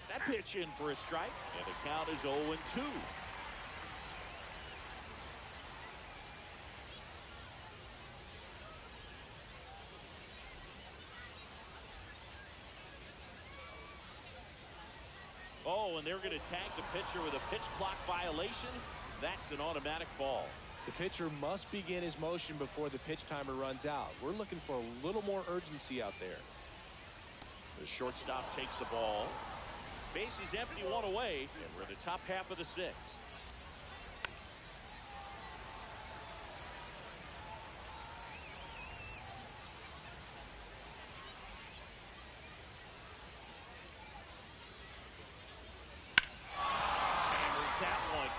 That pitch in for a strike, and the count is 0-2. Oh, and they're going to tag the pitcher with a pitch clock violation. That's an automatic ball. The pitcher must begin his motion before the pitch timer runs out. We're looking for a little more urgency out there. The shortstop takes the ball. Base is empty, 1 away, and we're in the top half of the 6th.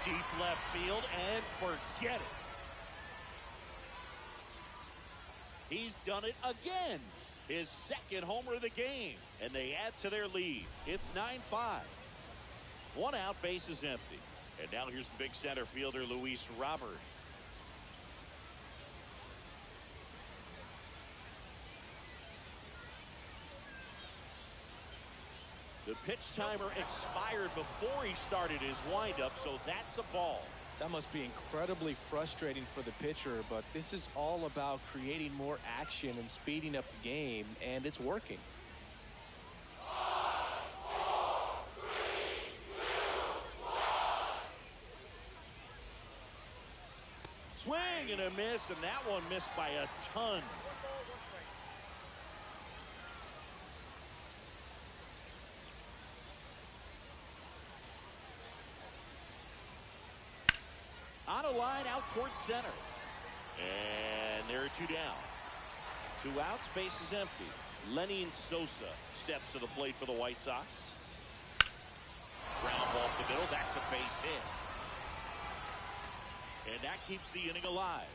Deep left field, and forget it. He's done it again. His 2nd homer of the game, and they add to their lead. It's 9-5. 1 out, base is empty. And now here's the big center fielder, Luis Robert. The pitch timer expired before he started his windup, so that's a ball. That must be incredibly frustrating for the pitcher, but this is all about creating more action and speeding up the game, and it's working. 5, 4, 3, 2, 1. Swing and a miss, and that one missed by a ton. On a line out towards center. And there are 2 down. 2 outs, base is empty. Lenny Sosa steps to the plate for the White Sox. Ground ball up the middle. That's a base hit. And that keeps the inning alive.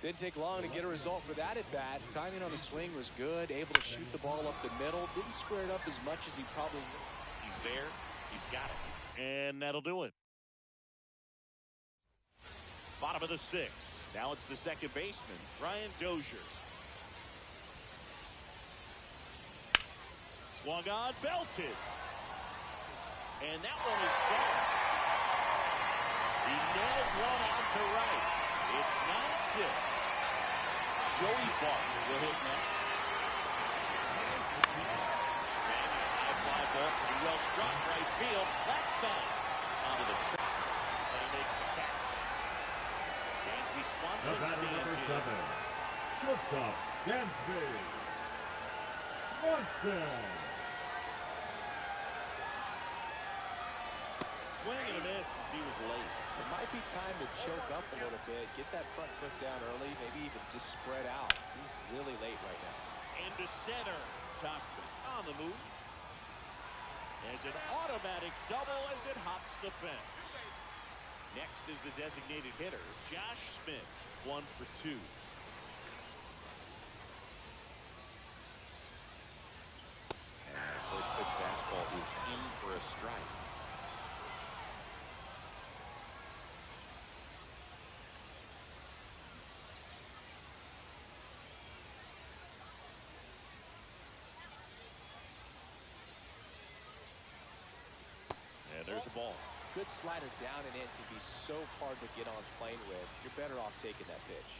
Didn't take long to get a result for that at bat. Timing on the swing was good. Able to shoot the ball up the middle. Didn't square it up as much as he probably would. He's there. He's got it. And that'll do it. Bottom of the 6th. Now it's the 2nd baseman, Brian Dozier. Swung on, belted. And that one is gone. He nails one out to right. It's 9-6. Joey Barton will hit next. Sammy, high fly ball, pretty well struck right field. That's back onto the track. And he makes the catch. The batter number 7, shortstop, Dansby Swanson. Swing and a miss as he was late. It might be time to choke up a little bit, get that front foot down early, maybe even just spread out. He's really late right now. Into center. Thompson on the move. And an automatic double as it hops the fence. Next is the designated hitter, Josh Smith, 1 for 2. And first pitch fastball is in for a strike. And there's a ball. Good slider down and in can be so hard to get on plane with. You're better off taking that pitch.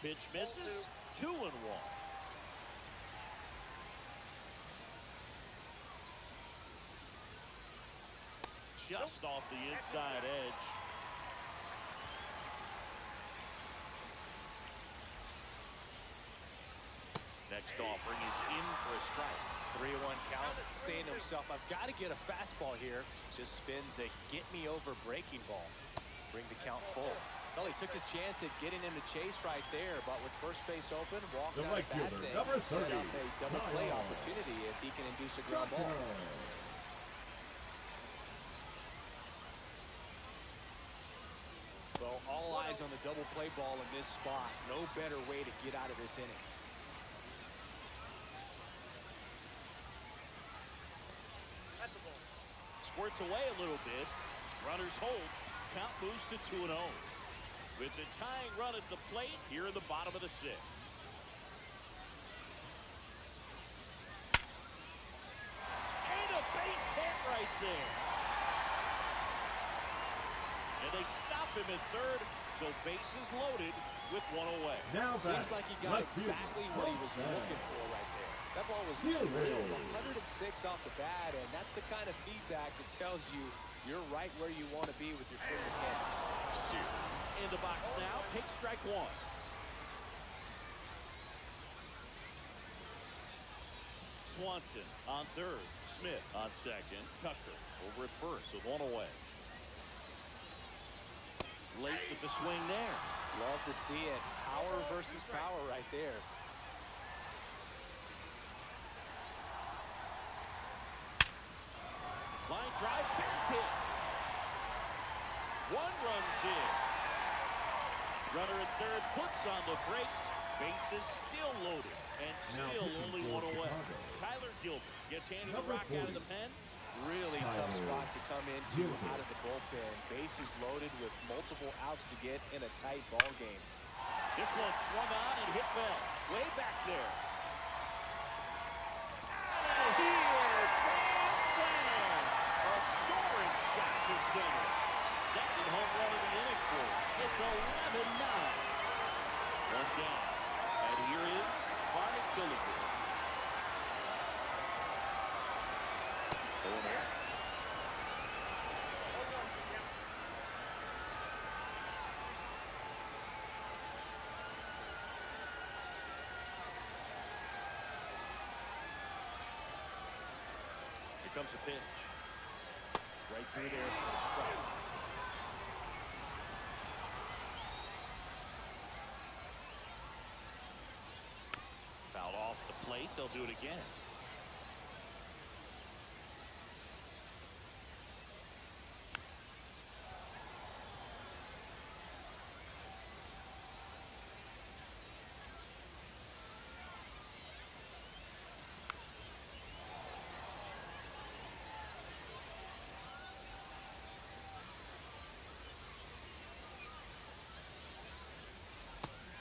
Pitch misses. 2-1. Just off the inside edge. Next offering is in for a strike. 3-1 count, saying to himself, I've got to get a fastball here. Just spins a get-me-over breaking ball. Bring the count full. Well, he took his chance at getting him to chase right there, but with first base open, walked out of that thing. Number 30, set up a double play opportunity if he can induce a ground ball. Well, all eyes on the double play ball in this spot. No better way to get out of this inning. Squirts away a little bit. Runners hold. Count moves to 2-0. With the tying run at the plate here in the bottom of the 6th. And a base hit right there. And they stop him at third, so bases loaded with 1 away. Now seems like he got exactly what he was looking for right there. That ball was drilled 106 off the bat, and that's the kind of feedback that tells you you're right where you want to be with your swing mechanics. In the box now, take strike 1. Swanson on third. Smith on second. Tucker over at first with 1 away. Late with the swing there. Love to see it. Power versus power right there. Line drive, base hit. 1 run's in. Runner at third puts on the brakes. Bases still loaded and still only 1 away. Tyler Gilbert gets handed the rock out of the pen. Really tough spot to come into out of the bullpen. Bases loaded with multiple outs to get in a tight ball game. This one swung on and hit well. Way back there. Out of here. Bam, bam. A soaring shot to center. Second home run of the inning for him. It's 11-9. 1 down. And here is Barney Gilligan. Here comes a pitch. Right through there for a strike. Fouled off the plate. They'll do it again.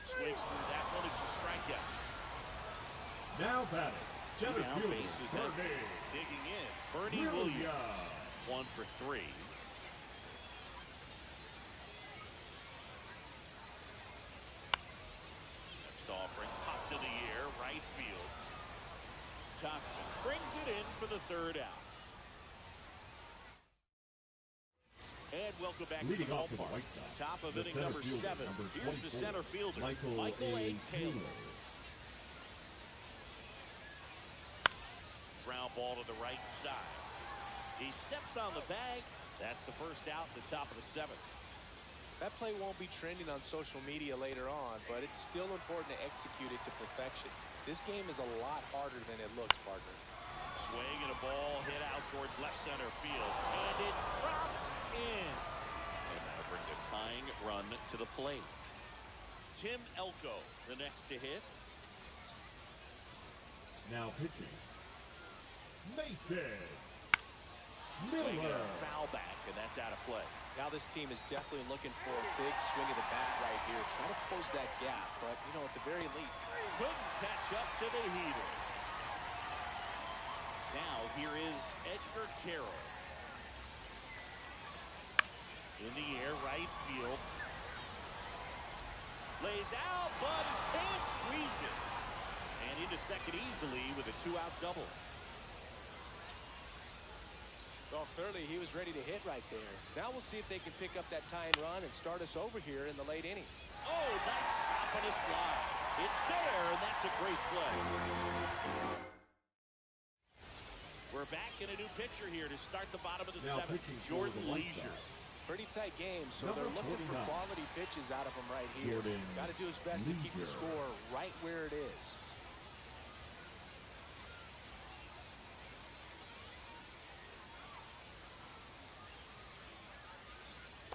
Swings through that one. It's a strikeout. Now batting, center Down fielder, bases Bernie. digging in. Bernie Williams. 1 for 3. Next offering, popped to the air, right field. Thompson brings it in for the 3rd out. And welcome back to the ballpark. Top of inning number 7. Here's the center fielder, Michael A. Taylor. Ground ball to the right side. He steps on the bag. That's the first out at the top of the 7th. That play won't be trending on social media later on, but it's still important to execute it to perfection. This game is a lot harder than it looks, partner. Swing and a ball hit out towards left center field. And it drops in. And that'll bring the tying run to the plate. Tim Elko, the next to hit. Now pitching, Nathan Swing and Miller. a foul back, and that's out of play. Now this team is definitely looking for a big swing of the bat right here. Try to close that gap, but, you know, at the very least. Couldn't catch up to the heater. Now here is Edgar Carroll. In the air, right field. Lays out, but he can't squeeze it. And into second easily with a 2-out double. Well, clearly he was ready to hit right there. Now we'll see if they can pick up that tying run and start us over here in the late innings. Oh, nice stop on a slide. It's there, and that's a great play. We're back in a new pitcher here to start the bottom of the Now seventh. pitching for Jordan the White Leisure. Sox. Pretty tight game, so Number they're looking for 49. quality pitches out of him right here. Jordan Got to do his best to keep the Leisure. score right where it is.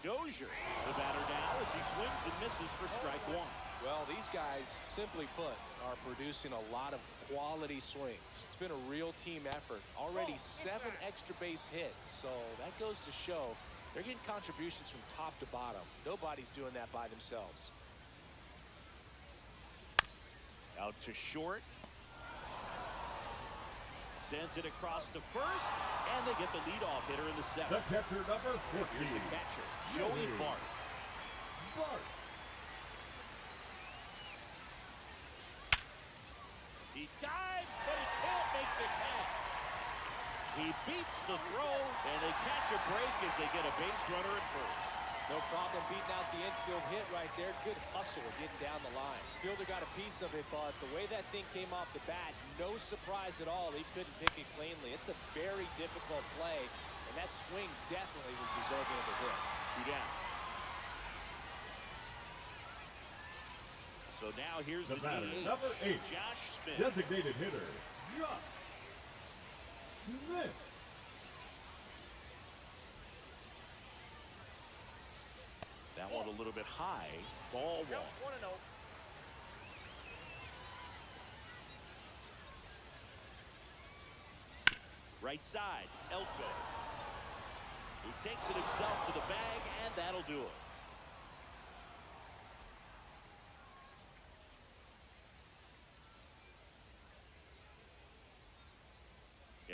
Dozier, the batter now as he swings and misses for strike one. Well, these guys, simply put, are producing a lot of quality swings. It's been a real team effort. Already 7 extra base hits, so that goes to show they're getting contributions from top to bottom. Nobody's doing that by themselves. Out to short. Sends it across to first, and they get the leadoff hitter in the The seventh. catcher, number 50. Here's the catcher, Joey Bart. Bart. He dives, but he can't make the catch. He beats the throw, and they catch a break as they get a base runner at first. No problem beating out the infield hit right there. Good hustle getting down the line. Fielder got a piece of it, but the way that thing came off the bat, no surprise at all. He couldn't pick it cleanly. It's a very difficult play, and that swing definitely was deserving of a hit. 2 down. So now here's The the batter, DH, number 8. Josh Smith. Designated hitter, Josh Smith. That one a little bit high. Ball one. Right side, Elko. He takes it himself to the bag, and that'll do it.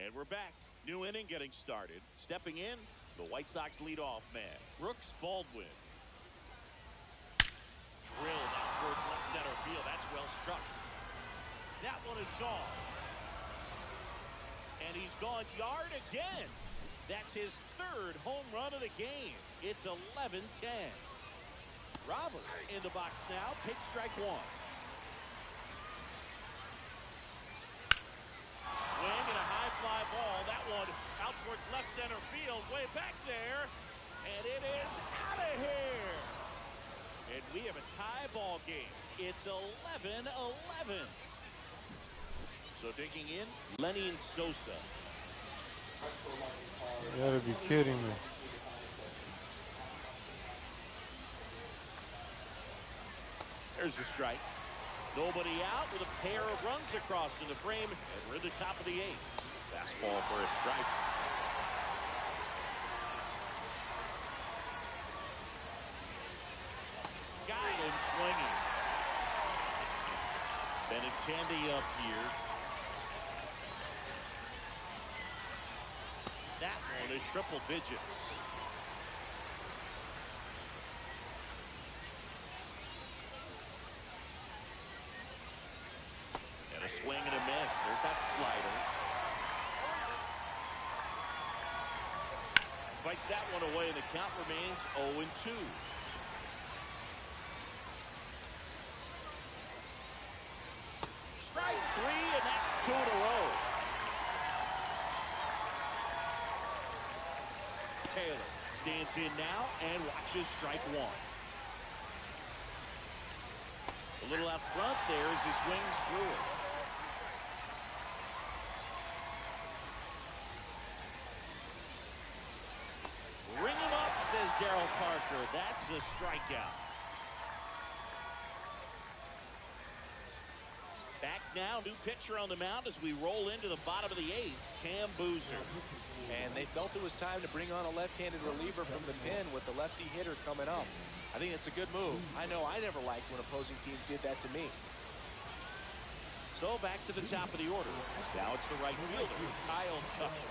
And we're back. New inning getting started. Stepping in, the White Sox leadoff man, Brooks Baldwin. Drilled out towards left center field. That's well struck. That one is gone. And he's gone yard again. That's his 3rd home run of the game. It's 11-10. Robert in the box now. Take strike one. Swing and a high fly ball. That one out towards left center field. Way back there. And it is out of here. And we have a tie ball game. It's 11-11. So digging in, Lenny and Sosa. You gotta be kidding me. There's the strike. Nobody out with a pair of runs across in the frame, and we're at the top of the 8th. Fastball for a strike. Got him swinging. Benintendi up here. That one is triple digits. And a swing and a miss. There's that slider. Fights that one away, and the count remains 0-2. Strike 3, and that's 2 in a row. Taylor stands in now and watches strike 1. A little out front there as he swings through it. Ring him up, says Darryl Parker. That's a strikeout. Back now, new pitcher on the mound as we roll into the bottom of the 8th, Cam Boozer. And they felt it was time to bring on a left-handed reliever from the pen with the lefty hitter coming up. I think it's a good move. I know I never liked when opposing teams did that to me. So back to the top of the order. Now it's the right fielder, Kyle Tucker.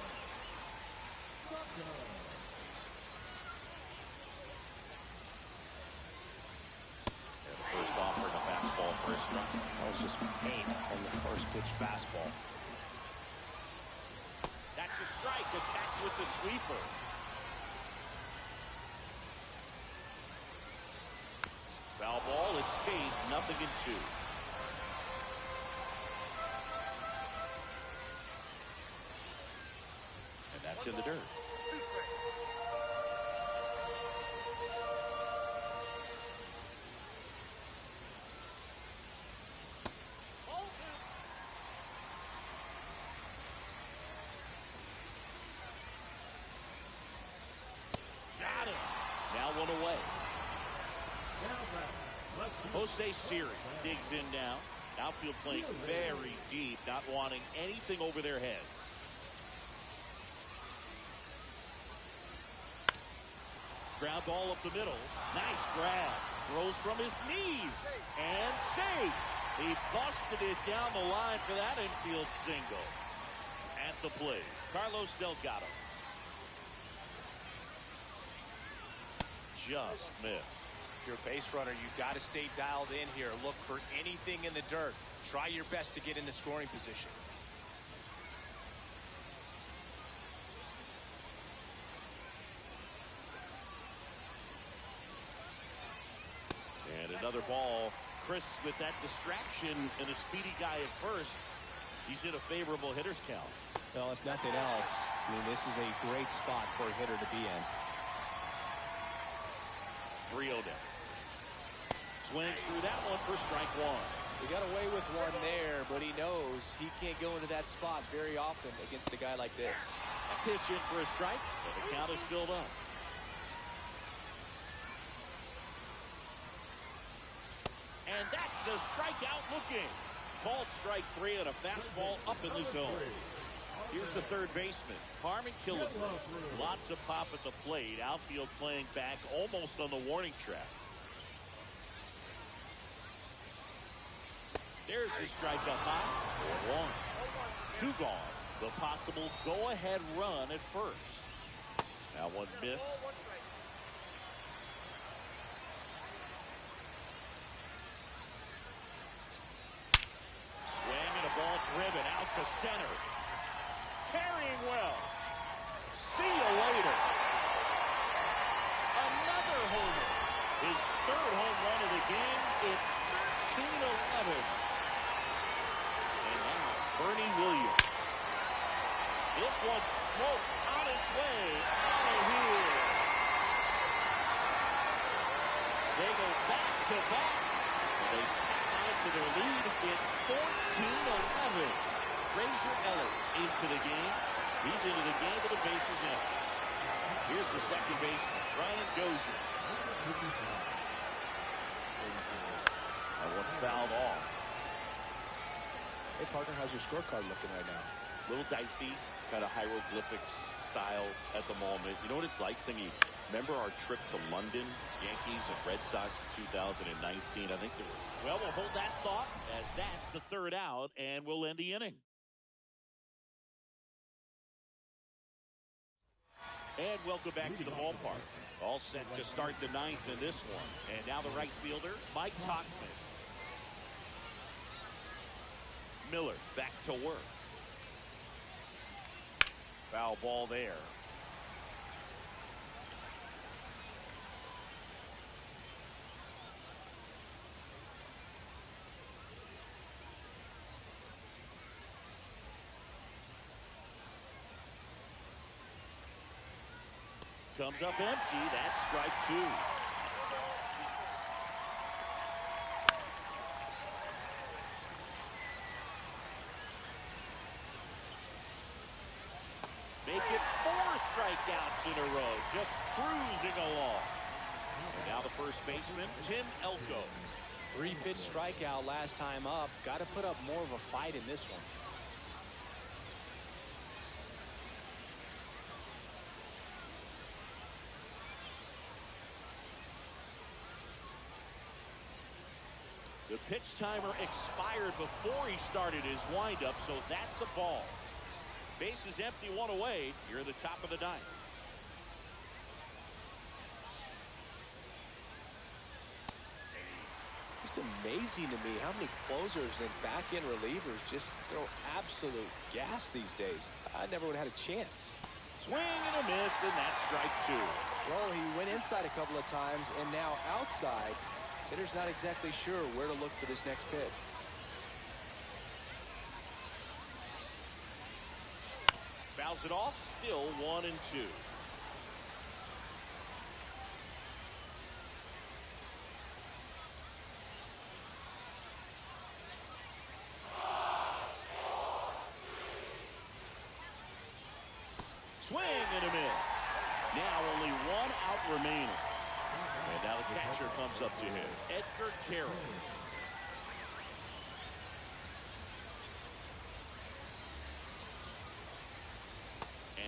And the first offering a fastball for a strike. That was just paint on the first pitch fastball. That's a strike, attacked with the sweeper. Foul ball, it stays 0-2. gets in the dirt. Got him. Now one away. Jose Siri digs in now. Outfield playing very deep, not wanting anything over their heads. Ground ball up the middle. Nice grab. Throws from his knees. And safe. He busted it down the line for that infield single. At the plate, Carlos Delgado. Just missed. If you're a base runner, you've got to stay dialed in here. Look for anything in the dirt. Try your best to get into scoring position. And another ball. Chris with that distraction and a speedy guy at first. He's in a favorable hitter's count. Well, if nothing else, I mean, this is a great spot for a hitter to be in. 3-0 down. Swings through that one for strike one. He got away with one there, but he knows he can't go into that spot very often against a guy like this. A pitch in for a strike, and the count is filled up. And that's a strikeout looking. Called strike three and a fastball up in the zone. Here's the third baseman, Harmon Killebrew. Lots of pop at the plate. Outfield playing back almost on the warning track. There's the strikeout high. 1. 2 gone. The possible go-ahead run at first. Now one miss. Swing and a ball driven out to center. Carrying well. See you later. Another homer. His third home run of the game. It's 13-11. And now Bernie Williams. This one's smoked on its way out of here. They go back to back. They tack on to their lead. It's 14-11. Frazier Ellis into the game. He's into the game with the bases empty. Here's the second baseman, Brian Dozier. That one fouled off. Hey, partner, how's your scorecard looking right now? Little dicey, kind of hieroglyphics style at the moment. You know what it's like, Sammy? Remember our trip to London, Yankees and Red Sox in 2019? I think there were. Well, we'll hold that thought as that's the third out, and we'll end the inning. And welcome back to the ballpark. All set to start the ninth in this one. And now the right fielder, Mike Tauchman. Miller back to work. Foul ball there. Comes up empty. That's strike two. Make it 4 strikeouts in a row. Just cruising along. And now the first baseman, Tim Elko. 3-pitch strikeout last time up. Got to put up more of a fight in this one. The pitch timer expired before he started his windup, so that's a ball. Base is empty, one away. You're at the top of the ninth. Just amazing to me how many closers and back-end relievers just throw absolute gas these days. I never would have had a chance. Swing and a miss, and that's strike two. Well, he went inside a couple of times, and now outside. Hitter's not exactly sure where to look for this next pitch. Foul fouls it off. Still 1-2. Swing and a miss. Now only 1 out remaining. And now the catcher comes up to him, Edgar Carroll.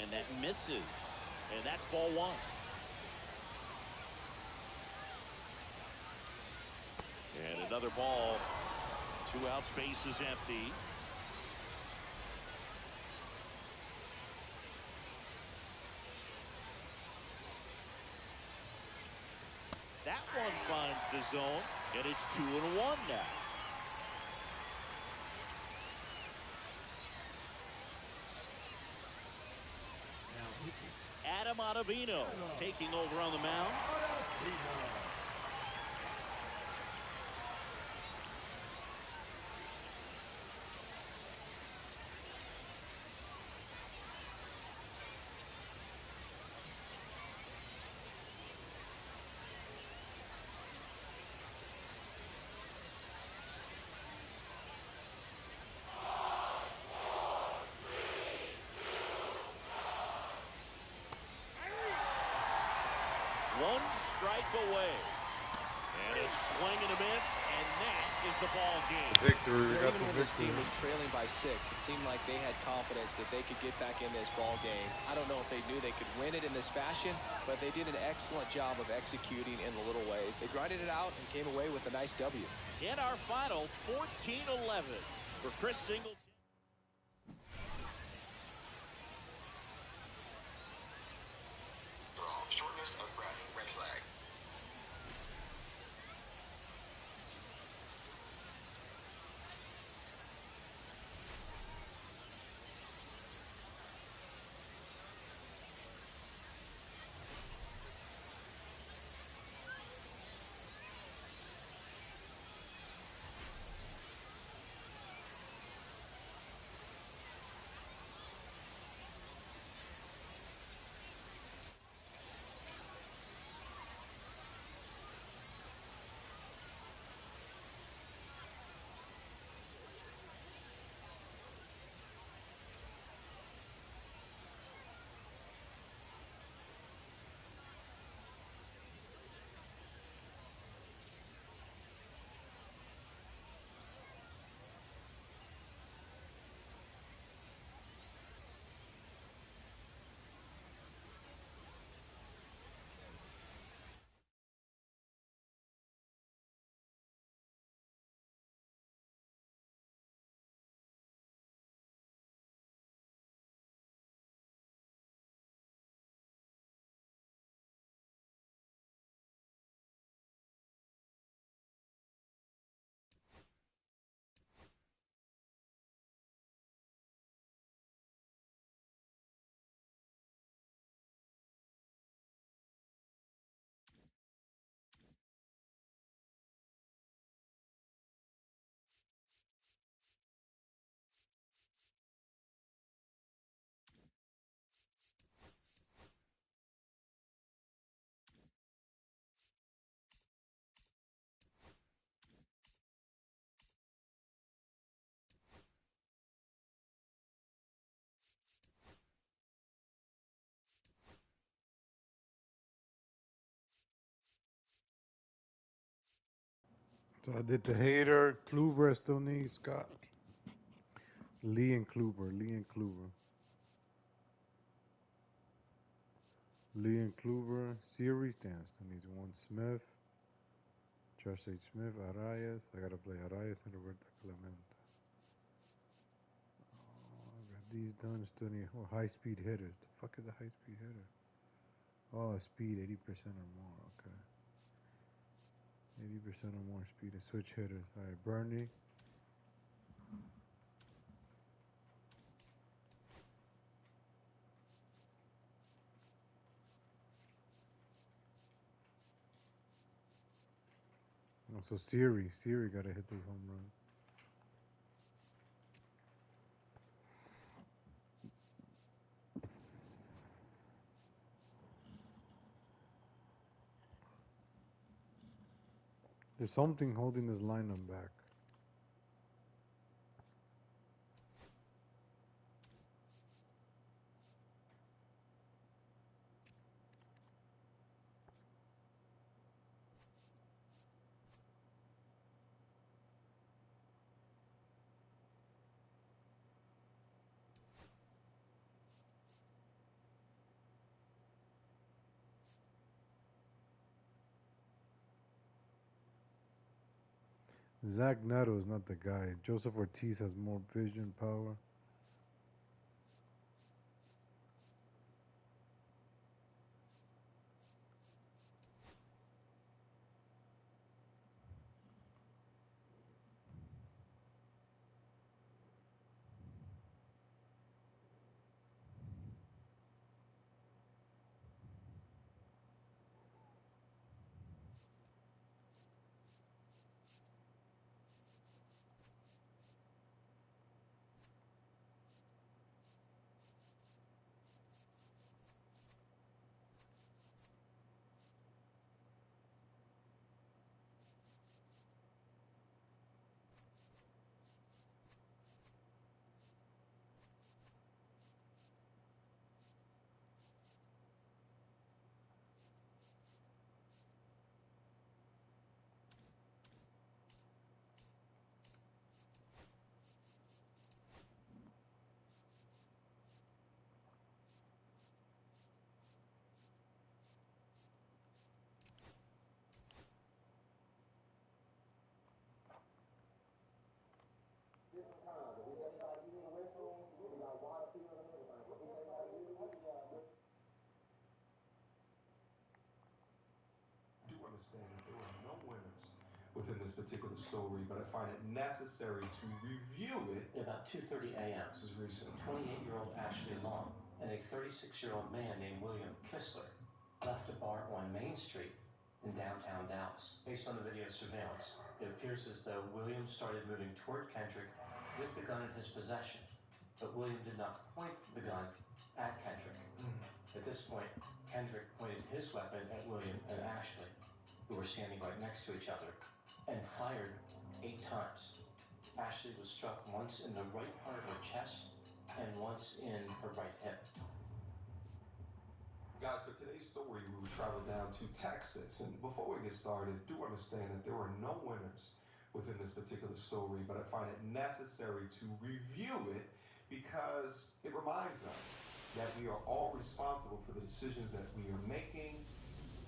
And that misses. And that's ball 1. And another ball. 2 outs, base is empty. That one finds the zone, and it's 2-1 now. Adam Ottavino taking over on the mound. One strike away. And a swing and a miss, and that is the ball game. Victory. We got Even the when this victory. team was trailing by 6, it seemed like they had confidence that they could get back in this ball game. I don't know if they knew they could win it in this fashion, but they did an excellent job of executing in the little ways. They grinded it out and came away with a nice W. In our final, 14-11 for Chris Singleton. Shortness of breath, red flag. So I did the Hater, Kluber. I still need Scott. Lee and Kluber. Lee and Kluber. Lee and Kluber series. Damn, still needs 1 Smith. Josh H. Smith, Arias. I gotta play Arias and Roberto Clemente. Oh, I got these done. Still need high-speed hitters. The fuck is a high-speed hitter? Oh, speed 80% or more. Okay. 80% or more speed and switch hitters. All right, Bernie. Oh, so Siri gotta hit this home run. There's something holding this lineup back. Zach Neto is not the guy. Joseph Ortiz has more vision power. Understand that there were no winners within this particular story, but I find it necessary to review it. About 2:30 a.m. This is recent. 28-year-old Ashley Long and a 36-year-old man named William Kistler left a bar on Main Street in downtown Dallas. Based on the video surveillance, it appears as though William started moving toward Kendrick with the gun in his possession, but William did not point the gun at Kendrick. At this point, Kendrick pointed his weapon at William and Ashley, who were standing right next to each other, and fired 8 times. Ashley was struck once in the right part of her chest and once in her right hip. Guys, for today's story, we will travel down to Texas. And before we get started, do understand that there were no winners within this particular story, but I find it necessary to review it because it reminds us that we are all responsible for the decisions that we are making.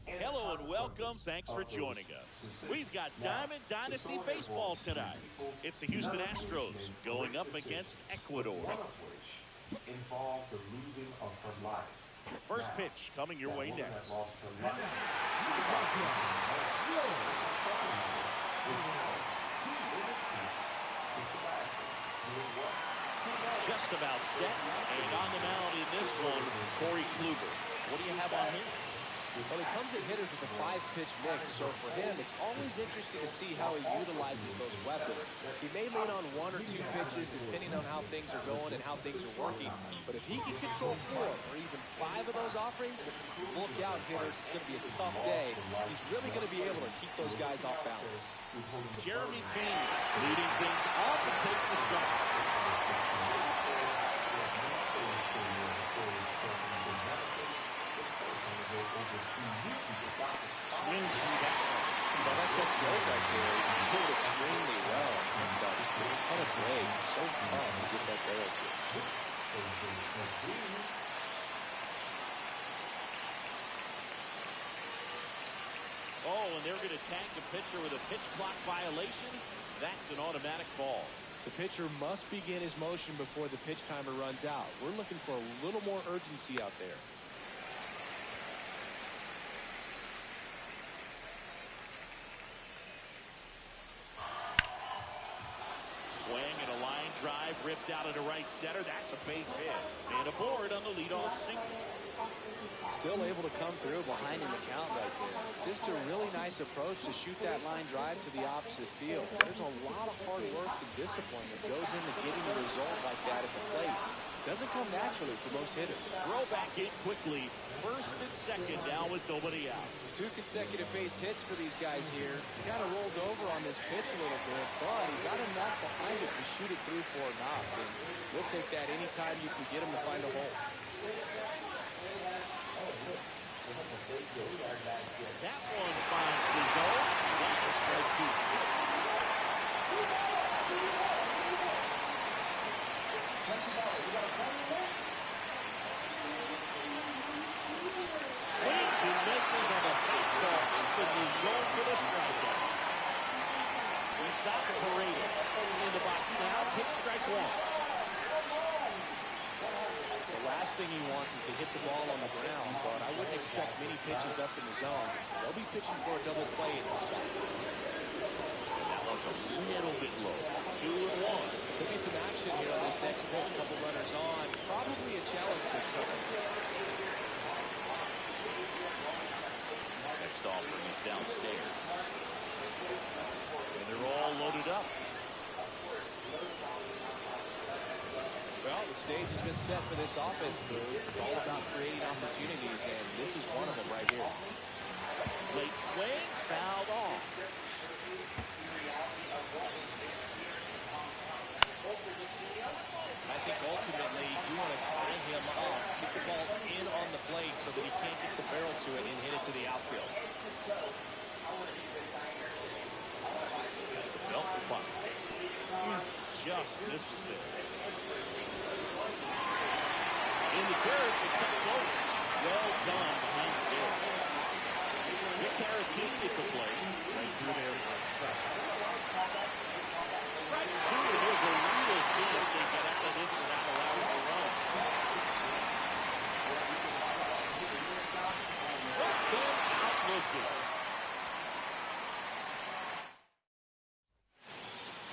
Hello and welcome. Thanks for joining us. We've got Diamond Dynasty Baseball tonight. It's the Houston Astros going up against Ecuador. One of which involved the losing of her life. First pitch coming your way next. Just about set, and on the mound in this one, Corey Kluber. What do you have on him? Well, he comes at hitters with a 5-pitch mix, so for him, it's always interesting to see how he utilizes those weapons. He may lean on 1 or 2 pitches, depending on how things are going and how things are working. But if he can control 4 or even 5 of those offerings, look out, hitters. It's going to be a tough day. He's really going to be able to keep those guys off balance. Jeremy Payne leading things off and takes the start. Swings through that. Well, that's that slow right there. He did it extremely well. And a ton of grade. So tough to get that barrel to. Oh, and they're going to tag the pitcher with a pitch clock violation. That's an automatic ball. The pitcher must begin his motion before the pitch timer runs out. We're looking for a little more urgency out there. Swing and a line drive ripped out into right center. That's a base hit. And aboard on the leadoff single. Still able to come through behind in the count right there. Just a really nice approach to shoot that line drive to the opposite field. There's a lot of hard work and discipline that goes into getting a result like that at the plate. Doesn't come naturally for most hitters. Throw back in quickly. First and second now with nobody out. 2 consecutive base hits for these guys here. Kind of rolled over on this pitch a little bit, but he got enough behind it to shoot it through for a knock. And we'll take that anytime you can get him to find a hole. That one finds the zone. That is strike 2. Swings and misses on the baseball up in the zone for the strikeout. We saw Paredes in the box now. Takes strike 1. The last thing he wants is to hit the ball on the ground, but I wouldn't expect many pitches up in the zone. They'll be pitching for a double play in the spot. That one's a little bit low. 2-1. Could be some action here on this next pitch. Couple runners on. Probably a challenge pitch coming. Next offering is downstairs. And they're all loaded up. Well, the stage has been set for this offense move. It's all about creating opportunities, and this is one of them right here. Late swing, fouled off. I think ultimately you want to tie him up, get the ball in on the plate so that he can't get the barrel to it and hit it to the outfield. Belt fun. Just misses there. In the dirt, it comes close. Well done behind the dirt. Nick Caratini at the plate. Right through there for a strike. Strike 2, and here's a real chance they get out of this without allowing a run. Struck him out looking.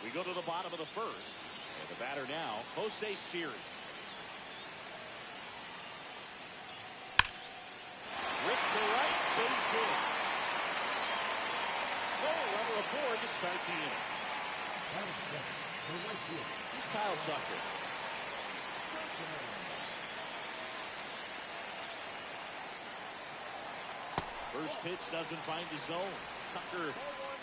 We go to the bottom of the first. And the batter now, Jose Siri. With the right, base hit. So, runner aboard to start the inning. Here's Kyle Tucker. First pitch doesn't find the zone. Tucker,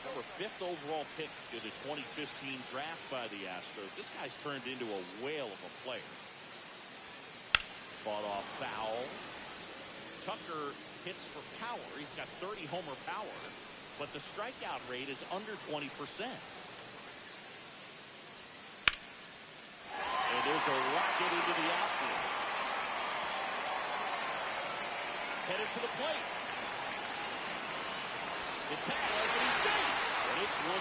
number 5th overall pick in the 2015 draft by the Astros. This guy's turned into a whale of a player. Fought off foul. Tucker hits for power. He's got 30 homer power, but the strikeout rate is under 20%. And there's a rocket into the outfield. Headed to the plate. The tag, and he's safe. And it's 1-0.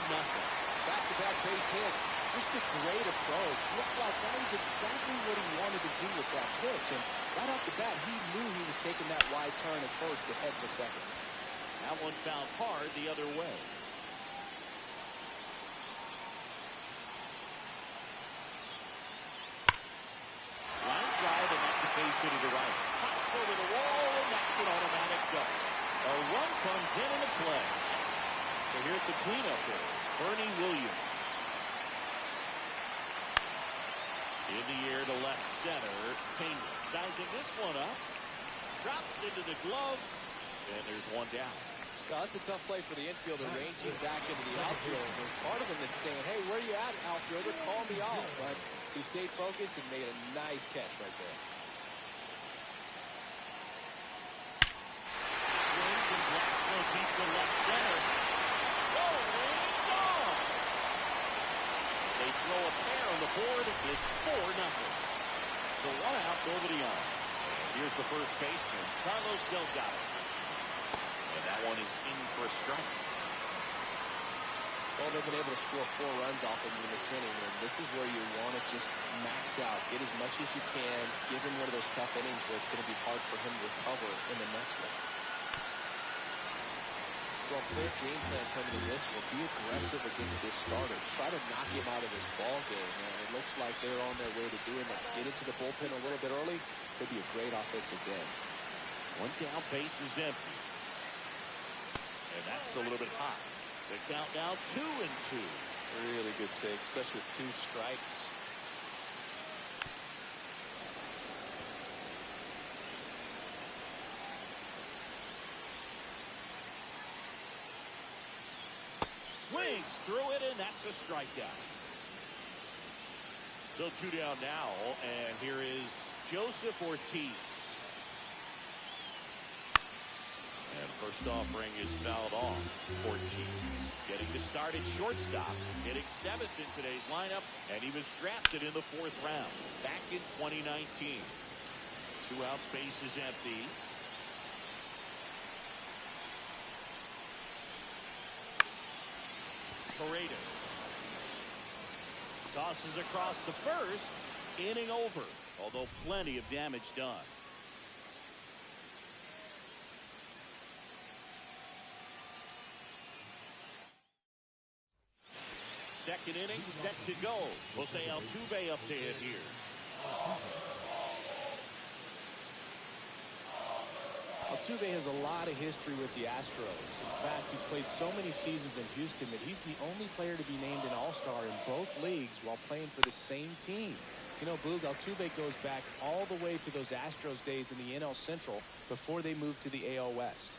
Back-to-back base hits. Just a great approach. Looked like that was exactly what he wanted to do with that pitch. And right off the bat, he knew he was taking that wide turn at first to head for second. That one found hard the other way. Line drive, and that's a base hit to the right. Pops over the wall, and that's an automatic go. A run comes into play. So here's the cleanup here. Bernie Williams. In the air to left center. Payne sizing this one up. Drops into the glove. And there's one down. Well, that's a tough play for the infielder, ranging back into the outfield. There's part of him that's saying, hey, where are you at, outfielder? Call me off. But he stayed focused and made a nice catch right there. Swings and blocks one deep to left center. Rolling gone. They throw a pair on the board. It's 4-0. So 1 out, nobody on. Here's the first baseman, Carlos Delgado. And that one is in for a strike. Well, they've been able to score 4 runs off him in this inning, and this is where you want to just max out, get as much as you can, give him one of those tough innings where it's going to be hard for him to recover in the next one. Well, their game plan coming to this will be aggressive against this starter. Try to knock him out of this ball game, and it looks like they're on their way to doing that. Get into the bullpen a little bit early, could be a great offensive day. One down, base is empty. And that's a little bit hot. The count now 2-2. Really good take, especially with 2 strikes. Swings through it, and that's a strikeout. So 2 down now, and here is Joseph Ortiz. And first offering is fouled off. Ortiz getting to start at shortstop, hitting 7th in today's lineup, and he was drafted in the 4th round back in 2019. 2 outs, base is empty. Paredes tosses across the first. Inning over, although plenty of damage done. Second inning set to go. Jose Altuve up to hit here. Altuve has a lot of history with the Astros. In fact, he's played so many seasons in Houston that he's the only player to be named an All-Star in both leagues while playing for the same team. You know, Boog, Altuve goes back all the way to those Astros days in the NL Central before they moved to the AL West.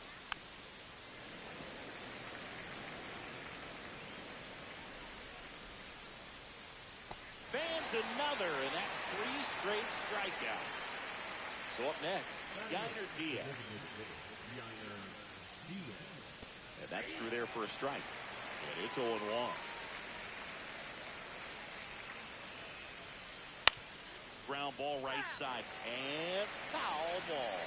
Fans another, and that's 3 straight strikeouts. So up next, Yainer Diaz. And that's through there for a strike. And it's 0-1. Ground ball right side, and foul ball.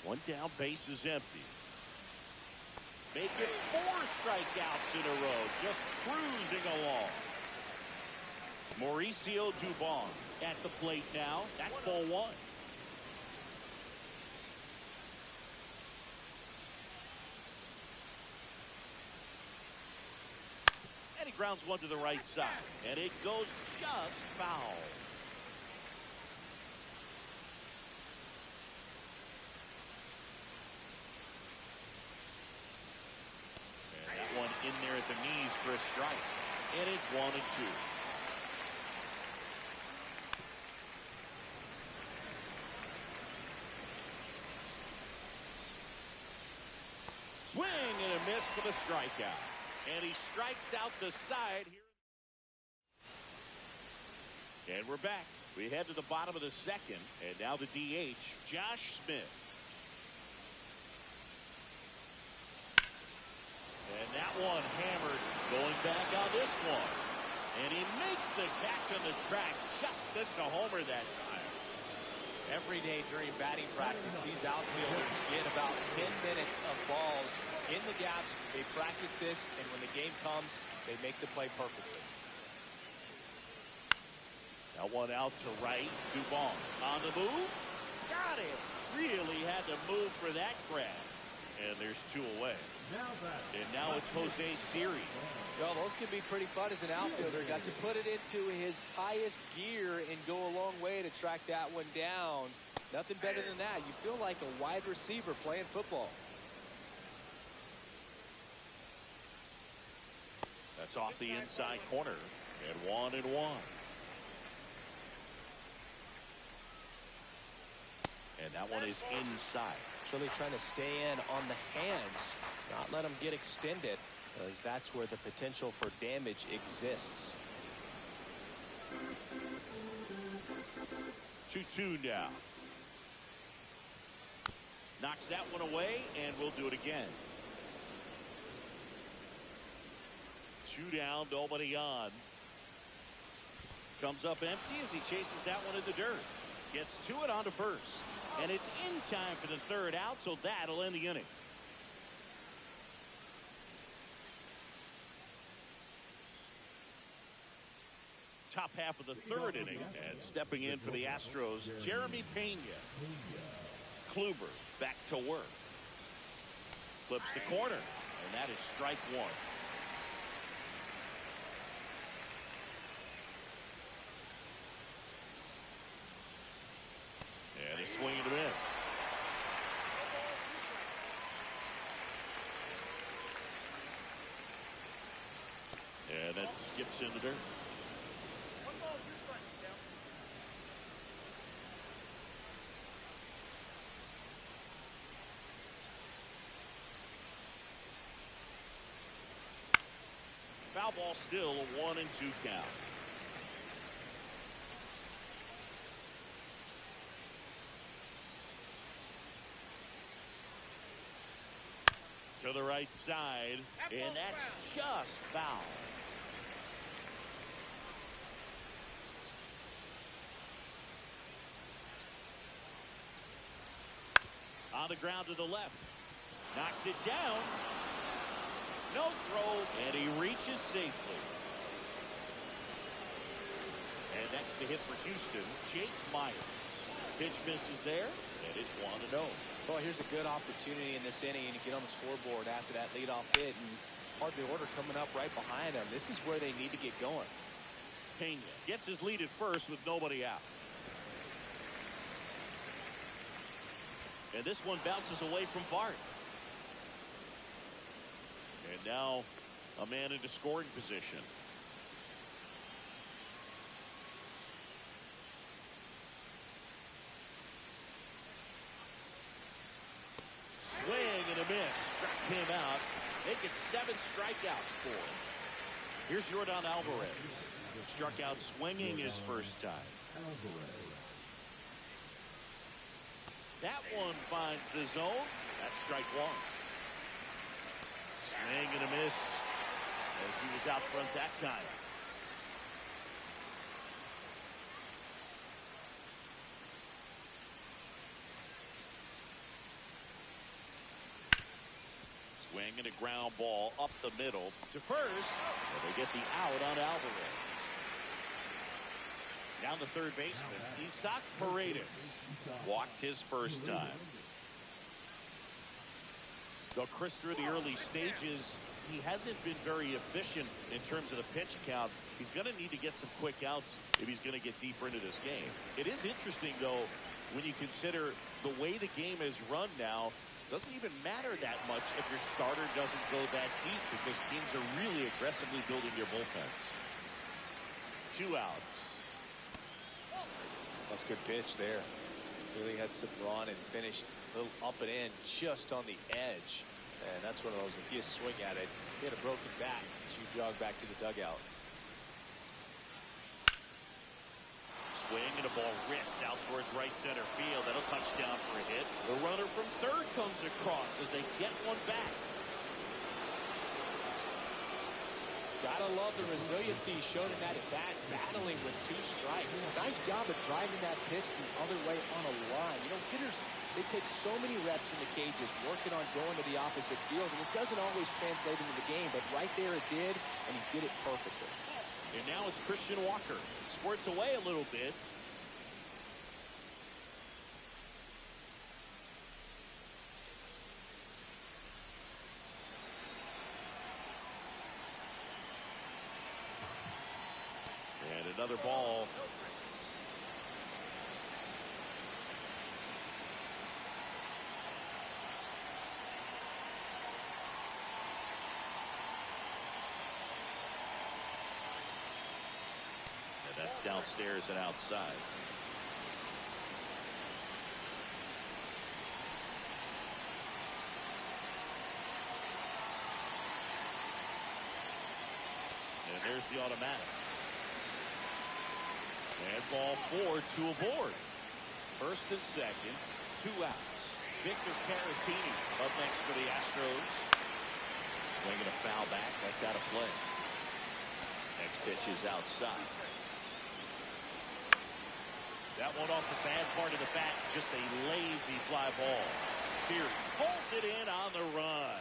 One down, base is empty. Make it 4 strikeouts in a row, just cruising along. Mauricio Dubon at the plate now. That's ball 1. And he grounds one to the right side, and it goes just foul. In there at the knees for a strike, and it's 1-2. Swing and a miss for the strikeout, and he strikes out the side here. And we're back. We head to the bottom of the 2nd, and now the DH, Josh Smith. And that one hammered, going back on this one. And he makes the catch on the track, just missed a homer that time. Every day during batting practice, these outfielders get about 10 minutes of balls in the gaps. They practice this, and when the game comes, they make the play perfectly. That one out to right. Dubon on the move. Got it. Really had to move for that grab. And there's 2 away. And now it's Jose Siri. Well, those can be pretty fun as an outfielder. Got to put it into his highest gear and go a long way to track that one down. Nothing better than that. You feel like a wide receiver playing football. That's off the inside corner. And 1-1. And that one is inside. Really trying to stay in on the hands, not let them get extended, as that's where the potential for damage exists. 2-2 now. Knocks that one away, and we'll do it again. 2 down, nobody on. Comes up empty as he chases that one in the dirt. Gets to it onto first. And it's in time for the 3rd out, so that'll end the inning. Top half of the 3rd inning, and stepping in for the Astros, Jeremy Pena. Kluber back to work. Flips the corner, and that is strike 1. And a swing and a miss. And that skips in the dirt. Foul ball still a 1-2 count. To the right side, and that's just foul. On the ground to the left. Knocks it down. No throw, and he reaches safely. And next to hit for Houston, Jake Myers. Pitch misses there, and it's 1-0. Well, here's a good opportunity in this inning to get on the scoreboard after that leadoff hit, and part of the order coming up right behind them. This is where they need to get going. Pena gets his lead at first with nobody out. And this one bounces away from Bart. And now a man into scoring position. Swing and a miss. Struck him out. Make it 7 strikeouts for him. Here's Yordan Alvarez. Struck out swinging his first time. That one finds the zone. That's strike 1. Swing and a miss as he was out front that time. Swing and a ground ball up the middle to first. And they get the out on Alvarez. Down the third baseman, Isaac Paredes. Walked his first time. Though Chris, through the early stages, he hasn't been very efficient in terms of the pitch count. He's going to need to get some quick outs if he's going to get deeper into this game. It is interesting, though, when you consider the way the game is run now. Doesn't even matter that much if your starter doesn't go that deep because teams are really aggressively building their bullpens. 2 outs. That's a good pitch there. Really had some run and finished a little up and in just on the edge. And that's one of those, if you swing at it, you hit a broken bat, so you jog back to the dugout. Swing and a ball ripped out towards right center field. That'll touch down for a hit. The runner from third comes across as they get one back. Gotta love the resiliency he showed in that at bat, battling with 2 strikes. Nice job of driving that pitch the other way on a line. You know, hitters, they take so many reps in the cages, working on going to the opposite field, and it doesn't always translate into the game, but right there it did, and he did it perfectly. And now it's Christian Walker. Squirts away a little bit. And another ball. That's downstairs and outside. And there's the automatic. And ball 4, 2 aboard. First and second, 2 outs. Victor Caratini up next for the Astros. Swinging a foul back. That's out of play. Next pitch is outside. That one off the bad part of the bat, just a lazy fly ball. Series pulls it in on the run.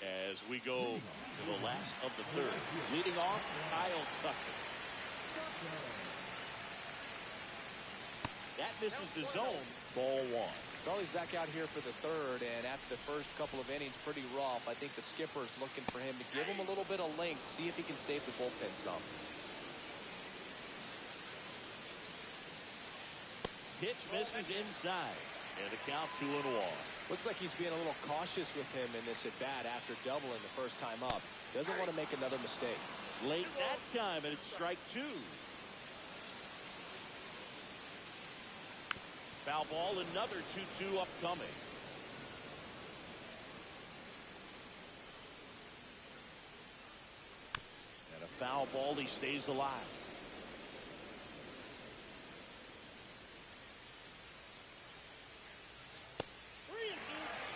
As we go to the last of the third. Leading off, Kyle Tucker. That misses the zone. Ball 1. Charlie's back out here for the third, and after the first couple of innings, pretty rough. I think the skipper's looking for him to give him a little bit of length, see if he can save the bullpen some. Pitch misses inside, and the count 2-1. Looks like he's being a little cautious with him in this at-bat after doubling the first time up. Doesn't want to make another mistake. Late that time, and it's strike 2. Foul ball, another 2-2 upcoming. And a foul ball, he stays alive.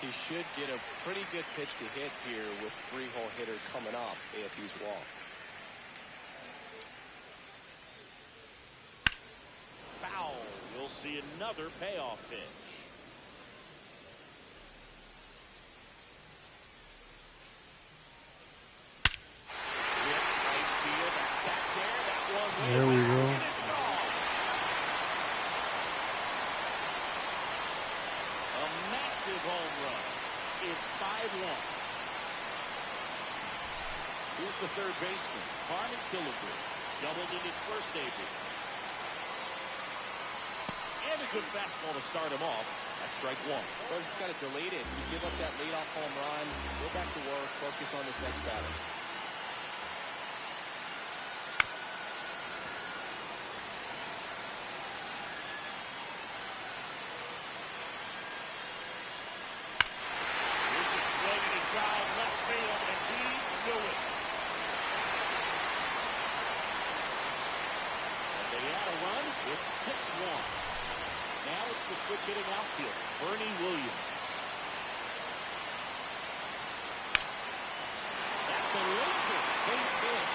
He should get a pretty good pitch to hit here with 3-hole hitter coming up if he's walked. Foul. We'll see another payoff pitch. Right field. That's back there. That one way There we back, go. and it's gone. A massive home run. It's 5-1. Here's the third baseman, Harmon Killebrew. Doubled in his first debut. And a good fastball to start him off. That's strike one. Well, he's got to delete it. You give up that leadoff home run, go back to work, focus on this next batter. Here's a swing and a drive left field, and he knew it. And they add a run. It's 6-1. Now it's the switch hitting outfield, Bernie Williams. That's a laser base hit.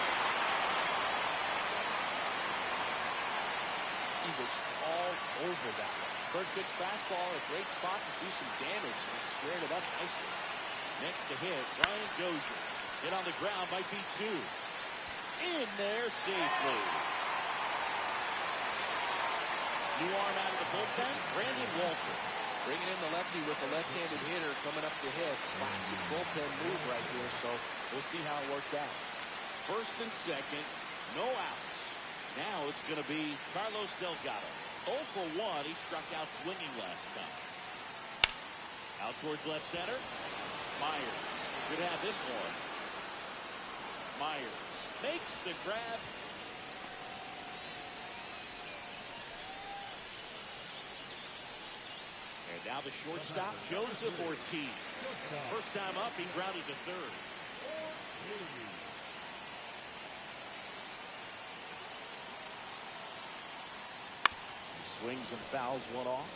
He was all over that one. First pitch fastball, a great spot to do some damage and squared it up nicely. Next to hit, Brian Dozier. Hit on the ground by B2. In there safely. New arm out of the bullpen, Brandon Walter. Bringing in the lefty with the left-handed hitter coming up to hit. Classic bullpen move right here, so we'll see how it works out. First and second, no outs. Now it's going to be Carlos Delgado. 0 for 1. He struck out swinging last time. Out towards left center. Myers could have this one. Myers makes the grab. And now the shortstop, Joseph Ortiz. First time up, he grounded to third. He swings and fouls one off.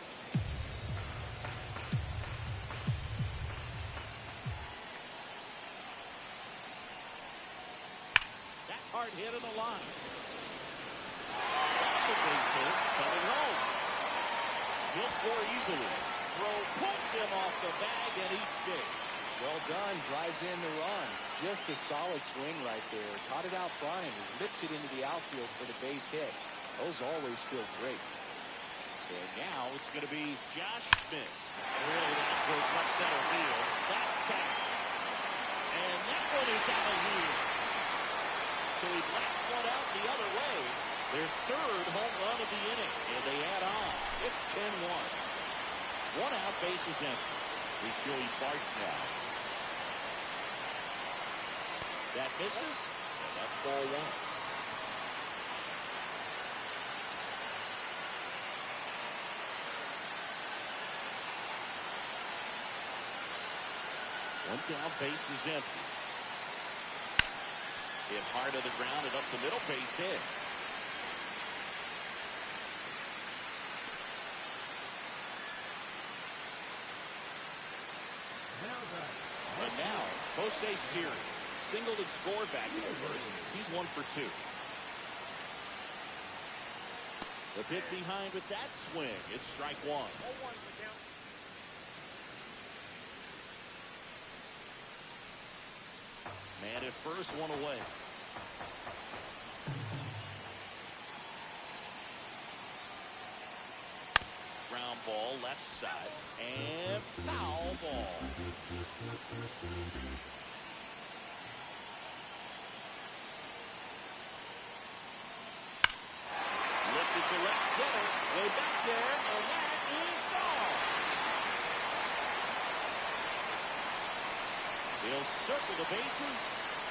That's hard hit on the line. That's a base hit, coming home. He'll score easily. Throw puts him off the bag, and he's safe. Well done. Drives in the run. Just a solid swing right there. Caught it out front and lifted into the outfield for the base hit. Those always feel great. And now it's going to be Josh Smith. Drilled out towards left center field. That's tagged. And that one is out of here. So he blasts one out the other way. Their third home run of the inning. And they add on. It's 10-1. One out, base is empty. Here's Joey Bart now. That misses. And that's ball one. One down, base is empty. Hit hard to the ground and up the middle, base hit. And now, Jose Siri singled and scored back in the first. He's 1 for 2. The pit behind with that swing. It's strike one. Man at first, one away. Ground ball, left side, and foul ball. Lifted to left center, way back there, and that is gone. They'll circle the bases,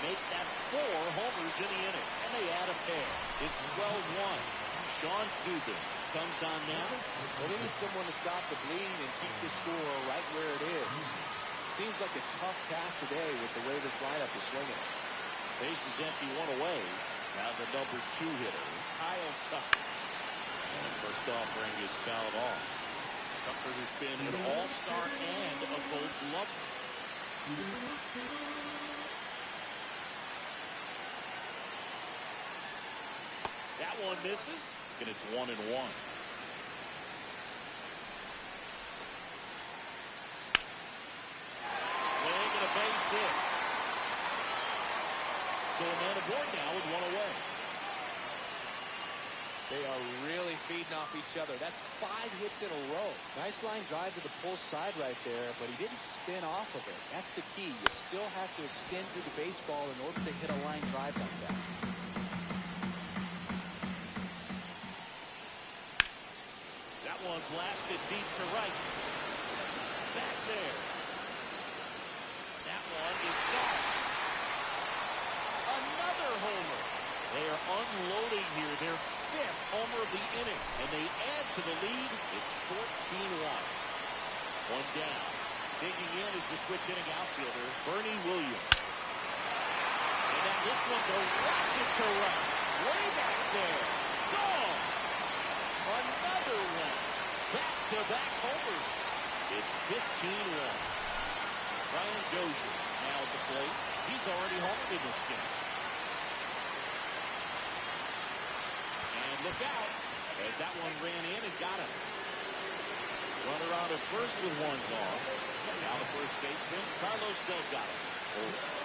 make that 4 homers in the inning, and they add a pair. It's 12-1. Sean Dubin comes on now. Well, they need someone to stop the bleeding and keep the score right where it is. Seems like a tough task today with the way this lineup is swinging. Base is empty, one away. Now the number 2 hitter, Kyle Tucker. And first offering is fouled off. Tucker has been an all-star and a Gold Glove. That one misses, and it's 1-1. Swing and a base hit. So a man aboard now with 1 away. They are really feeding off each other. That's 5 hits in a row. Nice line drive to the pull side right there, but he didn't spin off of it. That's the key. You still have to extend through the baseball in order to hit a line drive like that. That one blasted deep to right. Back there. That one is gone. Another homer. They are unloading here. Their 5th homer of the inning, and they add to the lead. It's 14-1. One down. Digging in is the switch hitting outfielder, Bernie Williams. And now this one's a rocket to right. Way back there. Gone. Another one. Back-to-back homers. It's 15-1. Brian Dozier now at the plate. He's already homered in this game. And look out, as that one ran in and got him. Runner on at first with 1 gone. Now the first baseman, Carlos Delgado.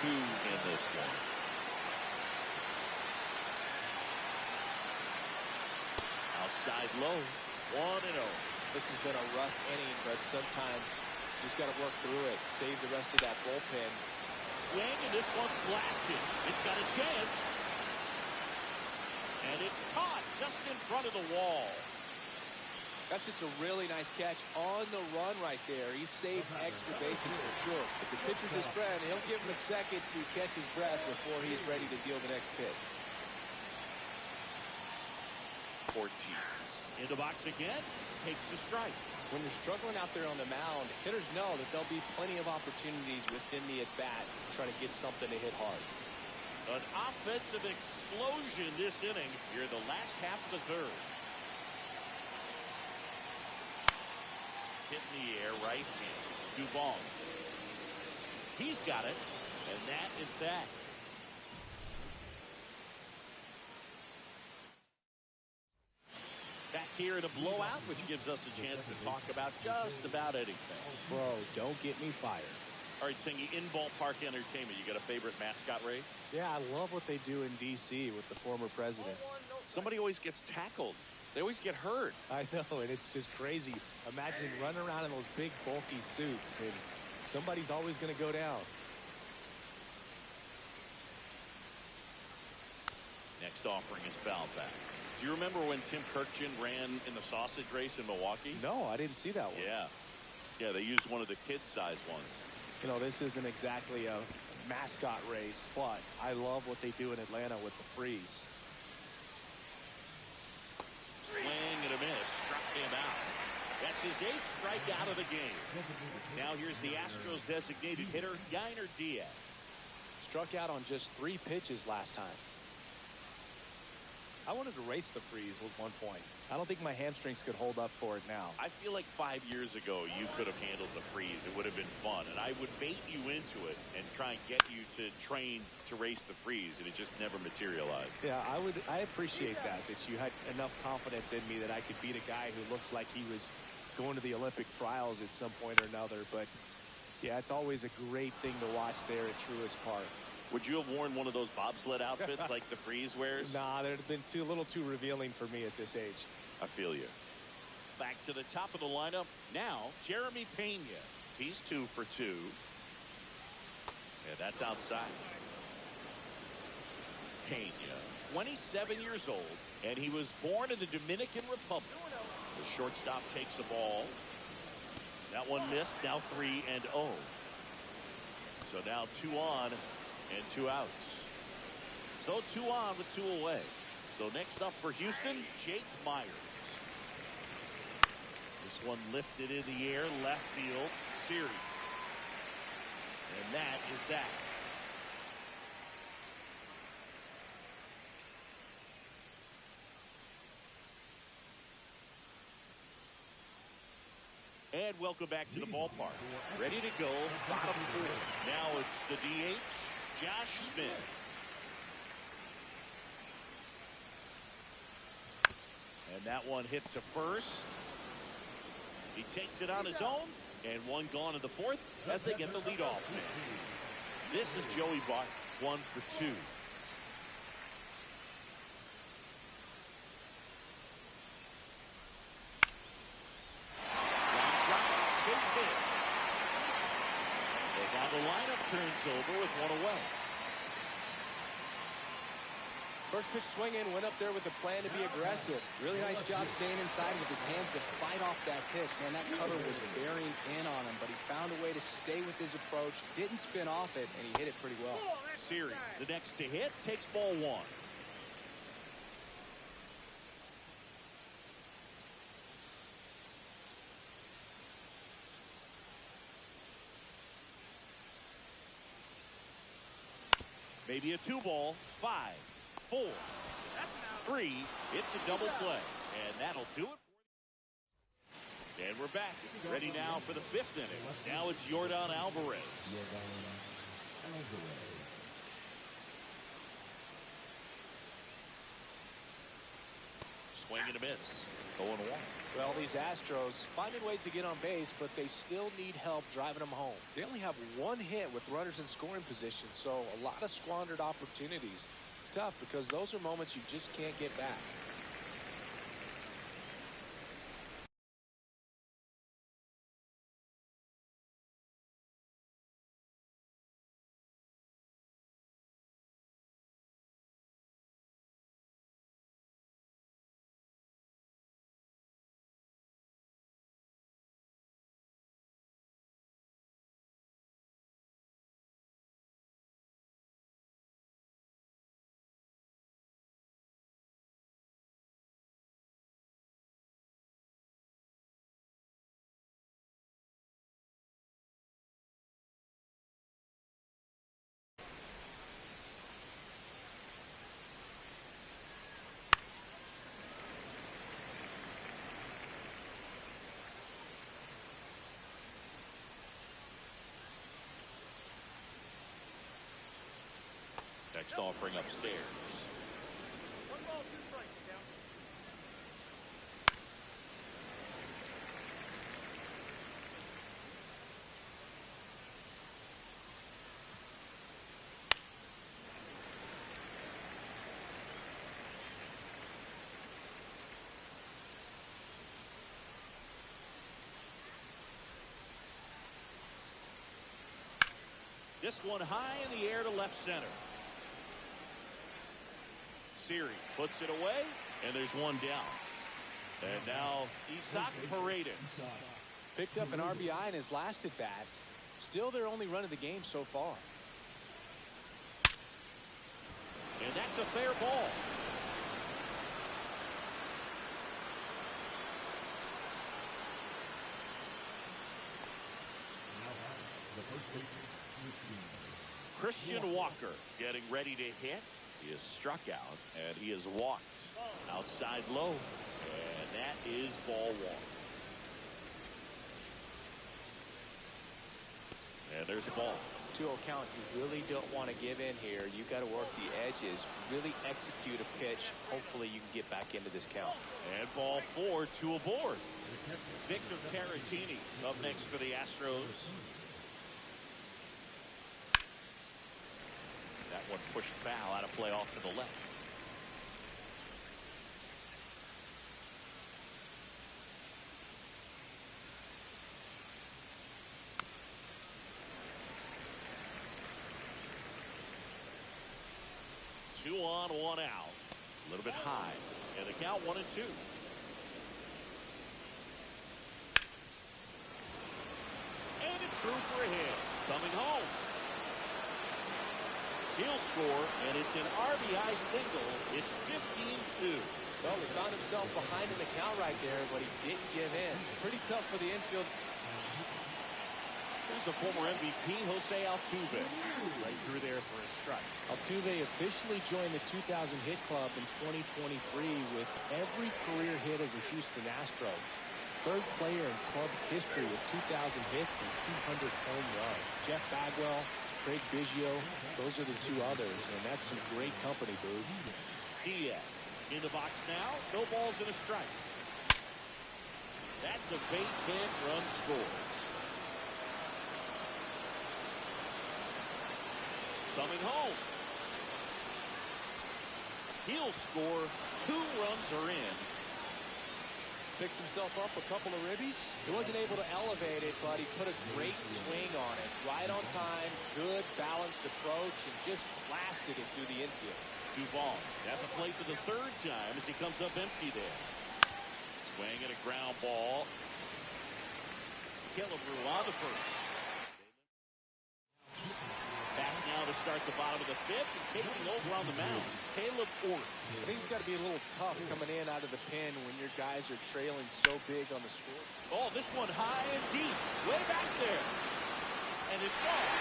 0-2 in this one. Outside low, 1-0. This has been a rough inning, but sometimes you just got to work through it. Save the rest of that bullpen. Swing, and this one's blasted. It's got a chance. And it's caught just in front of the wall. That's just a really nice catch on the run right there. He saved extra bases for sure. If the pitcher's his friend, he'll give him a second to catch his breath before he's ready to deal the next pitch. Ortiz in the box again, takes the strike. When you're struggling out there on the mound, hitters know that there'll be plenty of opportunities within the at-bat to try to get something to hit hard. An offensive explosion this inning here in the last half of the 3rd. Hit in the air, right hand. Duvall. He's got it, and that is that. Back here in a blowout, which gives us a chance to talk about just about anything. Bro, don't get me fired. All right, Singy, in ballpark entertainment, you got a favorite mascot race? Yeah, I love what they do in D.C. with the former presidents. Somebody always gets tackled. They always get hurt. I know, and it's just crazy. Imagine running around in those big, bulky suits, and somebody's always going to go down. Next offering is foul back. Do you remember when Tim Kirkjian ran in the sausage race in Milwaukee? No, I didn't see that one. Yeah, they used one of the kid-sized ones. You know, this isn't exactly a mascot race, but I love what they do in Atlanta with the freeze. Swing and a miss. Struck him out. That's his 8th strikeout of the game. Now here's the Astros designated hitter, Yainer Diaz. Struck out on just 3 pitches last time. I wanted to race the freeze at one point. I don't think my hamstrings could hold up for it now. I feel like 5 years ago you could have handled the freeze. It would have been fun, and I would bait you into it and try and get you to train to race the freeze, and it just never materialized. Yeah, I appreciate that you had enough confidence in me that I could beat a guy who looks like he was going to the Olympic trials at some point or another. But yeah, it's always a great thing to watch there at Truist Park. Would you have worn one of those bobsled outfits like the freeze wears? Nah, they've been a little too revealing for me at this age. I feel you. Back to the top of the lineup. Now, Jeremy Pena. He's 2 for 2. Yeah, that's outside. Pena, 27 years old, and he was born in the Dominican Republic. The shortstop takes the ball. That one missed. Now 3-0. So now 2 on and 2 outs. So 2 on with 2 away. So next up for Houston, Jake Myers. This one lifted in the air, left field, Series. And that is that. And welcome back to the ballpark. Ready to go, bottom four. Now it's the DH, Josh Smith. And that one hit to first. He takes it on his own, and one gone in the fourth as they get the leadoff man. This is Joey Bart, 1 for 2. The lineup turns over with one away. First pitch swinging, went up there with a plan to be aggressive. Really nice job staying inside with his hands to fight off that pitch. Man, that cutter was bearing in on him, but he found a way to stay with his approach, didn't spin off it, and he hit it pretty well. Series, the next to hit, takes ball 1. Maybe a 2-ball, 5, 4, 3. It's a double play, and that'll do it. And we're back, ready now for the 5th inning. Now it's Yordan Alvarez. Swing and a miss. 0-1. Well, these Astros finding ways to get on base, but they still need help driving them home. They only have 1 hit with runners in scoring position, so a lot of squandered opportunities. It's tough because those are moments you just can't get back. Next offering upstairs. 1 ball, 2 strikes, down. This one high in the air to left center. Series puts it away, and there's one down. And now Isaac Paredes. Picked up an RBI in his last at bat. Still their only run of the game so far. And that's a fair ball. Christian Walker getting ready to hit. He is struck out, and he is walked outside low. And that is ball 1. And there's a ball. 2-0 count. You really don't want to give in here. You got to work the edges, really execute a pitch. Hopefully you can get back into this count. And ball 4, 2 aboard. Victor Caratini up next for the Astros. That one pushed foul out of play off to the left. Two on, 1 out. A little bit high. And the count 1-2. And it's through for a hit. Coming home. He'll score, and it's an RBI single. It's 15-2. Well, he found himself behind in the count right there, but he didn't give in. Pretty tough for the infield. Here's the former MVP, Jose Altuve. Right through there for a strike. Altuve officially joined the 2000 hit club in 2023 with every career hit as a Houston Astro. Third player in club history with 2,000 hits and 200 home runs. Jeff Bagwell, Craig Biggio, those are the two others, and that's some great company, Boog. Diaz in the box now. No balls and a strike. That's a base hit. Run scores. Coming home. He'll score. 2 runs are in. Picks himself up a couple of ribbies. He wasn't able to elevate it, but he put a great swing on it. Right on time, good, balanced approach, and just blasted it through the infield. Duvall at the plate for the 3rd time as he comes up empty there. Swing and a ground ball. Killebrew on the 1st. Back now to start the bottom of the 5th and taking over on the mound, Caleb Orton. I think it's got to be a little tough coming in out of the pen when your guys are trailing so big on the score. Oh, this one high and deep, way back there. And it's gone.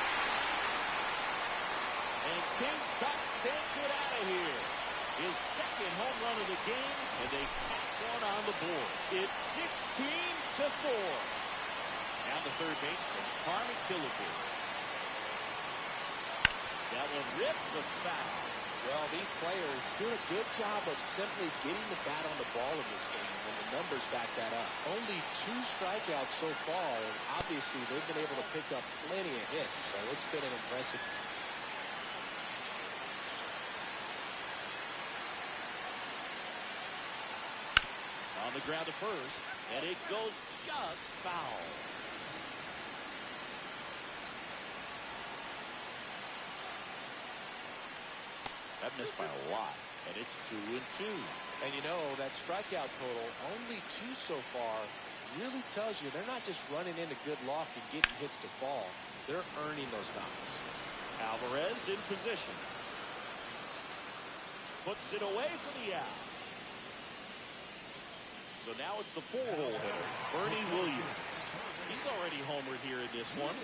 And King Tuck sends it out of here. His 2nd home run of the game, and they tack one on the board. It's 16-4. Now the 3rd baseman, Harmon Killebrew. That one ripped the foul. Well, these players do a good job of simply getting the bat on the ball in this game, and the numbers back that up. Only 2 strikeouts so far, and obviously they've been able to pick up plenty of hits, so it's been an impressive. On the ground to 1st, and it goes just foul. That missed by a lot, and it's 2-2. And you know, that strikeout total, only 2 so far, really tells you they're not just running into good luck and getting hits to fall. They're earning those knocks. Alvarez in position. Puts it away for the out. So now it's the 4-hole hitter, Bernie Williams. He's already homered here in this one.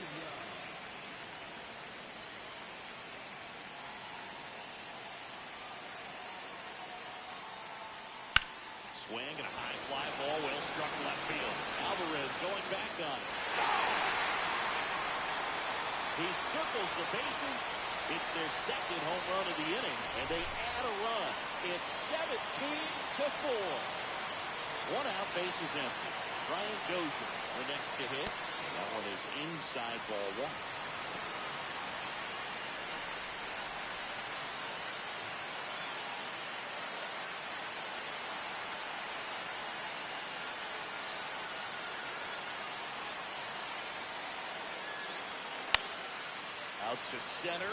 Swing and a high fly ball, well struck left field. Alvarez going back on it. He circles the bases. It's their 2nd home run of the inning, and they add a run. It's 17-4. 1 out, bases empty. Brian Dozier, the next to hit. That one is inside ball 1. Out to center,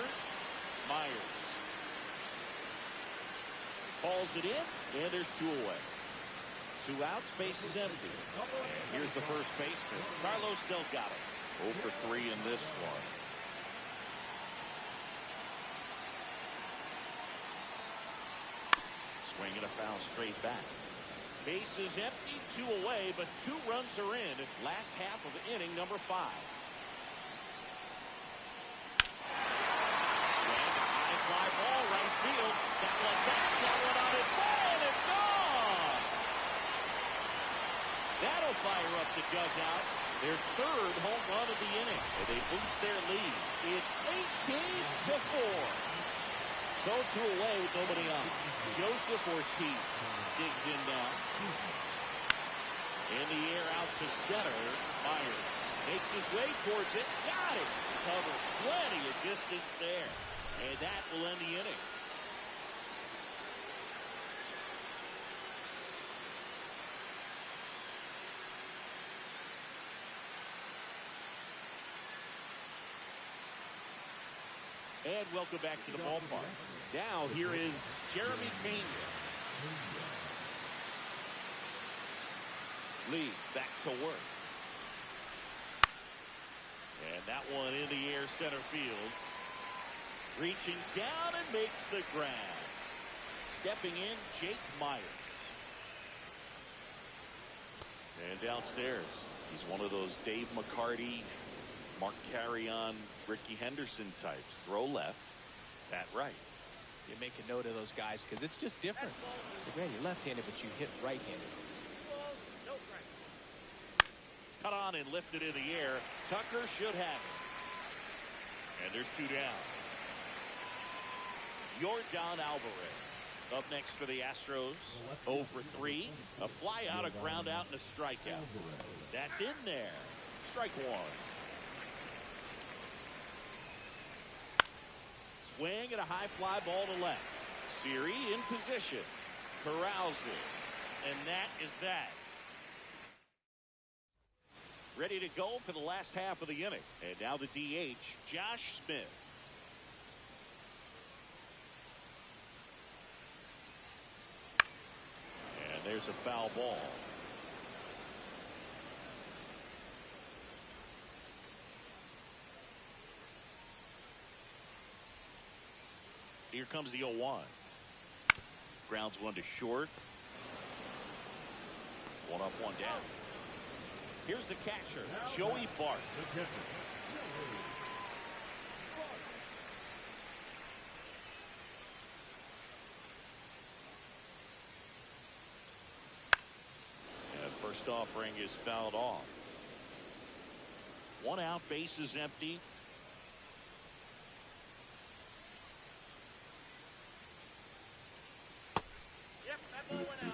Myers. Calls it in, and there's 2 away. 2 outs, bases empty. Here's the first baseman, Carlos Delgado. 0 for 3 in this one. Swing and a foul straight back. Bases empty, 2 away, but 2 runs are in. Last half of inning number 5. Fly ball right field. That one on its way, and it's gone. That'll fire up the dugout. Their 3rd home run of the inning, and they boost their lead. It's 18-4. So 2 away with nobody on. Joseph Ortiz digs in now. In the air out to center. Myers makes his way towards it. Got it. Cover plenty of distance there. And that will end the inning. And welcome back to the ballpark. Now here is Jeremy Pena. Lee back to work. And that one in the air center field. Reaching down and makes the grab. Stepping in, Jake Myers. And downstairs, he's one of those Dave McCarty, Mark Carrion, Ricky Henderson types. Throw left, bat right. You make a note of those guys because it's just different. Like, man, you're left-handed, but you hit right-handed. No strike. Cut on and lifted in the air. Tucker should have it. And there's 2 down. Yordan Alvarez up next for the Astros. 0 for 3. A fly out, a ground out, and a strikeout. That's in there. Strike 1. Swing and a high fly ball to left. Siri in position. Corrals it. And that is that. Ready to go for the last half of the inning. And now the DH, Josh Smith. And there's a foul ball. Here comes the 0-1. Grounds one to short. 1 up, 1 down. Here's the catcher, Joey Bart. And first offering is fouled off. 1 out, base is empty. Yep, that ball went out.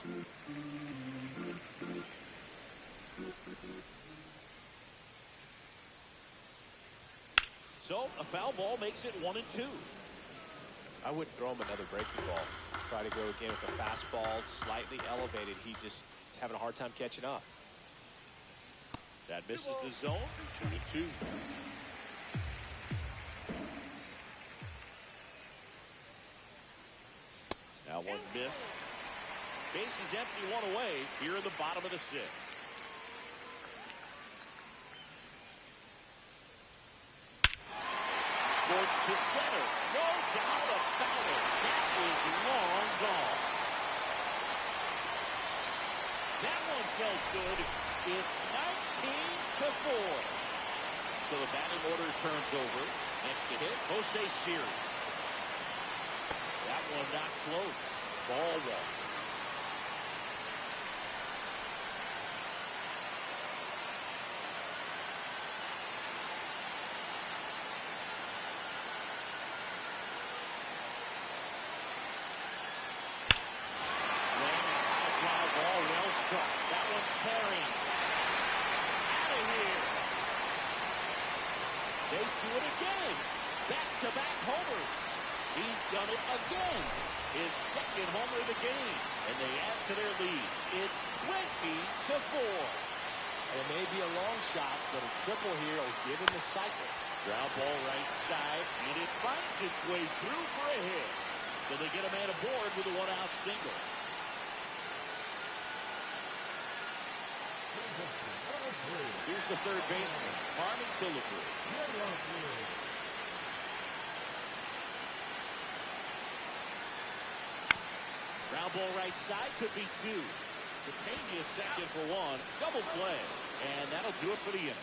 So a foul ball makes it 1-2. I wouldn't throw him another breaking ball. Try to go again with a fastball slightly elevated. He just is having a hard time catching up. That misses the zone. 2-2. Now 1 miss. Base is empty, 1 away here in the bottom of the 6th. Sports to center. No doubt about it. That is long gone. That one felt good. It's 19-4. So the batting order turns over. Next to hit, Jose Siri. That one not close. Ball 1. That one's carrying. Out of here. They do it again. Back-to-back homers. He's done it again. His 2nd homer of the game. And they add to their lead. It's 20-4. It may be a long shot, but a triple here will give him the cycle. Ground ball right side, and it finds its way through for a hit. So they get a man aboard with a 1-out single. Here's the 3rd baseman, Harmon Killebrew. Ground ball right side, could be 2. Cepeda 2nd for 1. Double play. And that'll do it for the inning.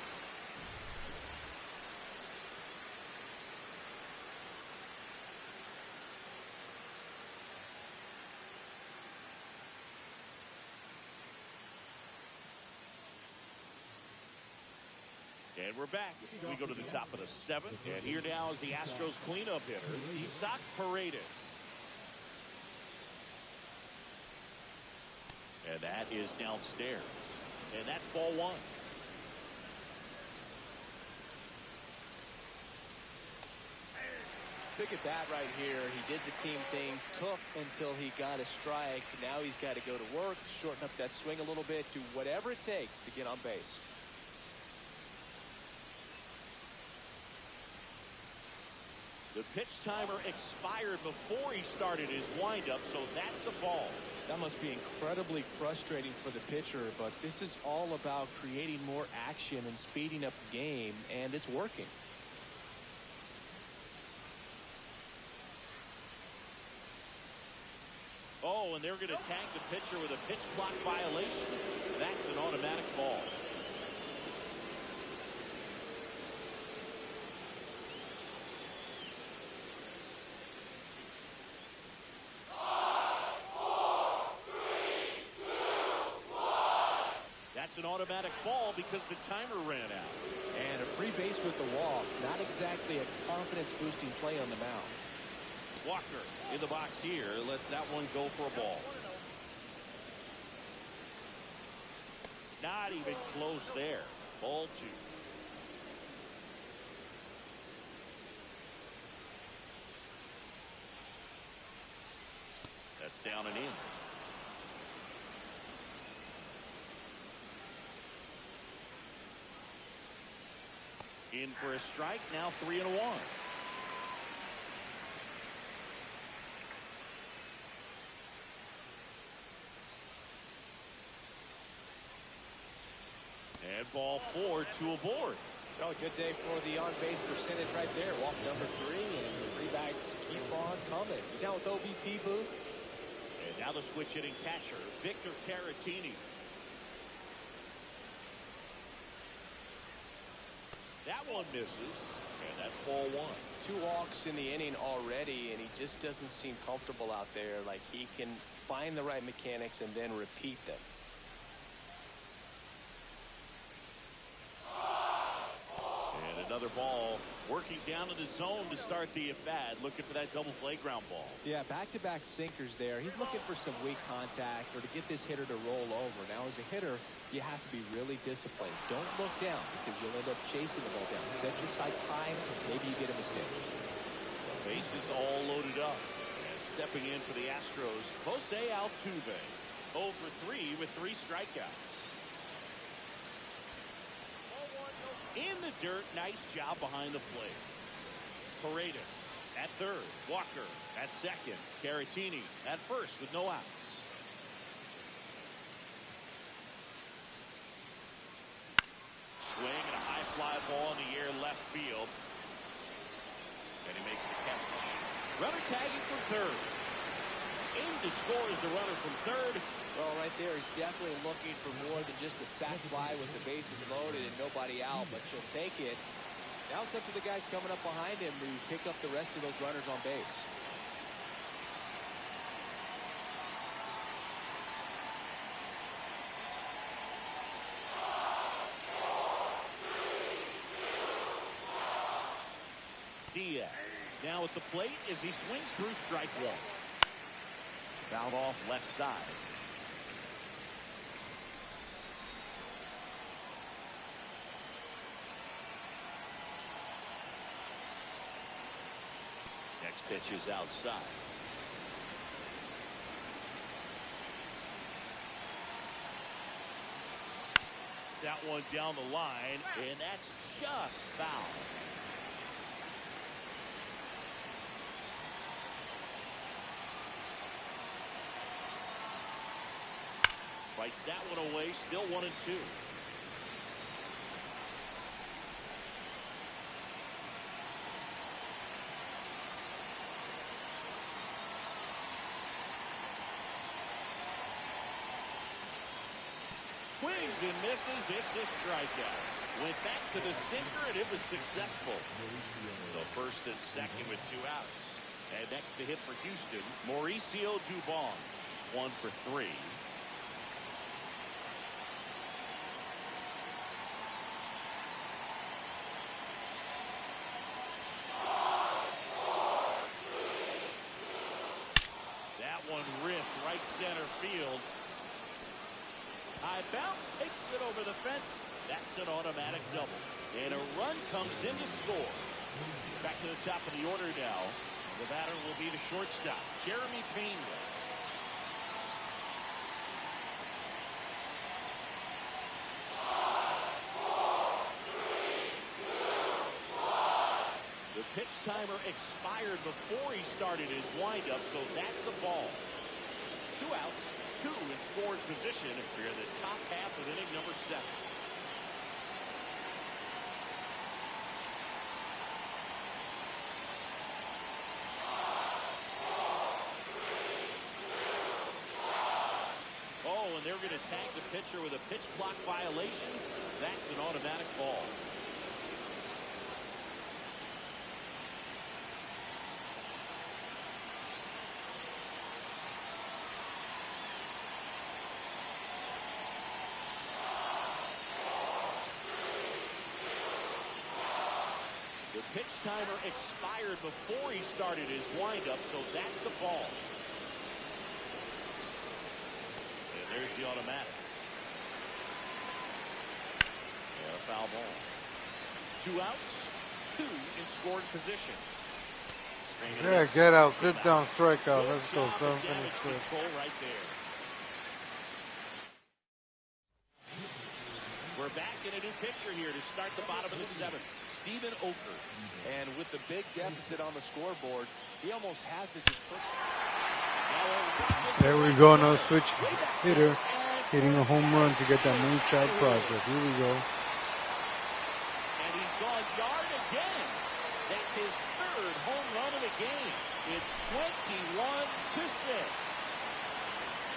And we're back. We go to the top of the 7th. And here now is the Astros cleanup hitter, Isaac Paredes. And that is downstairs. And that's ball 1. Look at that right here. He did the team thing, took until he got a strike. Now he's got to go to work, shorten up that swing a little bit, do whatever it takes to get on base. The pitch timer expired before he started his windup, so that's a ball. That must be incredibly frustrating for the pitcher, but this is all about creating more action and speeding up the game, and it's working. Oh, and they're going to tag the pitcher with a pitch clock violation. That's an automatic ball. That's an automatic ball because the timer ran out. And a free base with the walk. Not exactly a confidence-boosting play on the mound. Walker in the box here. Lets that one go for a ball. Not even close there. Ball 2. That's down and in. In for a strike. Now 3-1. And ball 4, 2 aboard. Oh, a good day for the on-base percentage right there. Walk number 3, and the rebacks keep on coming. You down with OBP, Boo? And now the switch hitting catcher, Victor Caratini. That one misses, and that's ball 1. 2 walks in the inning already, and he just doesn't seem comfortable out there. Like he can find the right mechanics and then repeat them. And another ball working down in the zone to start the at-bat, looking for that double play ground ball. Yeah, back-to-back sinkers there. He's looking for some weak contact or to get this hitter to roll over. Now, as a hitter, you have to be really disciplined. Don't look down because you'll end up chasing the ball down. Set your sights high. Maybe you get a mistake. So bases all loaded up. And stepping in for the Astros, Jose Altuve. 0 for 3 with 3 strikeouts. In the dirt, nice job behind the plate. Paredes at third. Walker at second. Caratini at first with no outs. Swing and a high fly ball in the air left field. And he makes the catch. Runner tagging from third. In to score is the runner from third. Well, right there, he's definitely looking for more than just a sac fly with the bases loaded and nobody out, but she'll take it. Now it's up to the guys coming up behind him to pick up the rest of those runners on base. Diaz now at the plate as he swings through strike 1. Fouled off left side. Next pitch is outside. That one down the line, and that's just foul. Fights that one away, still 1-2. Swings and misses. It's a strikeout. Went back to the sinker, and it was successful. So first and second with 2 outs. And next to hit for Houston, Mauricio Dubon. 1 for 3. That one ripped right center field. High bounce takes it over the fence. That's an automatic double. And a run comes in to score. Back to the top of the order now. The batter will be the shortstop, Jeremy Pena. The pitch timer expired before he started his windup, so that's a ball. 2 outs, 2 in scoring position here in the top half of inning number 7. going to tag the pitcher with a pitch clock violation. That's an automatic ball. The pitch timer expired before he started his windup, so that's a ball. And there's the automatic. And a foul ball. 2 outs, 2 in scoring position. Yeah, get out, sit down, strike out. Let's go, 7 innings. Control right there. We're back in a new pitcher here to start the bottom of the 7th. Steven Oker. And with the big deficit on the scoreboard, he almost has to just put... There we go, no switch hitter hitting a home run to get that moonshot project. Here we go. And he's gone yard again. That's his 3rd home run of the game. It's 21-6.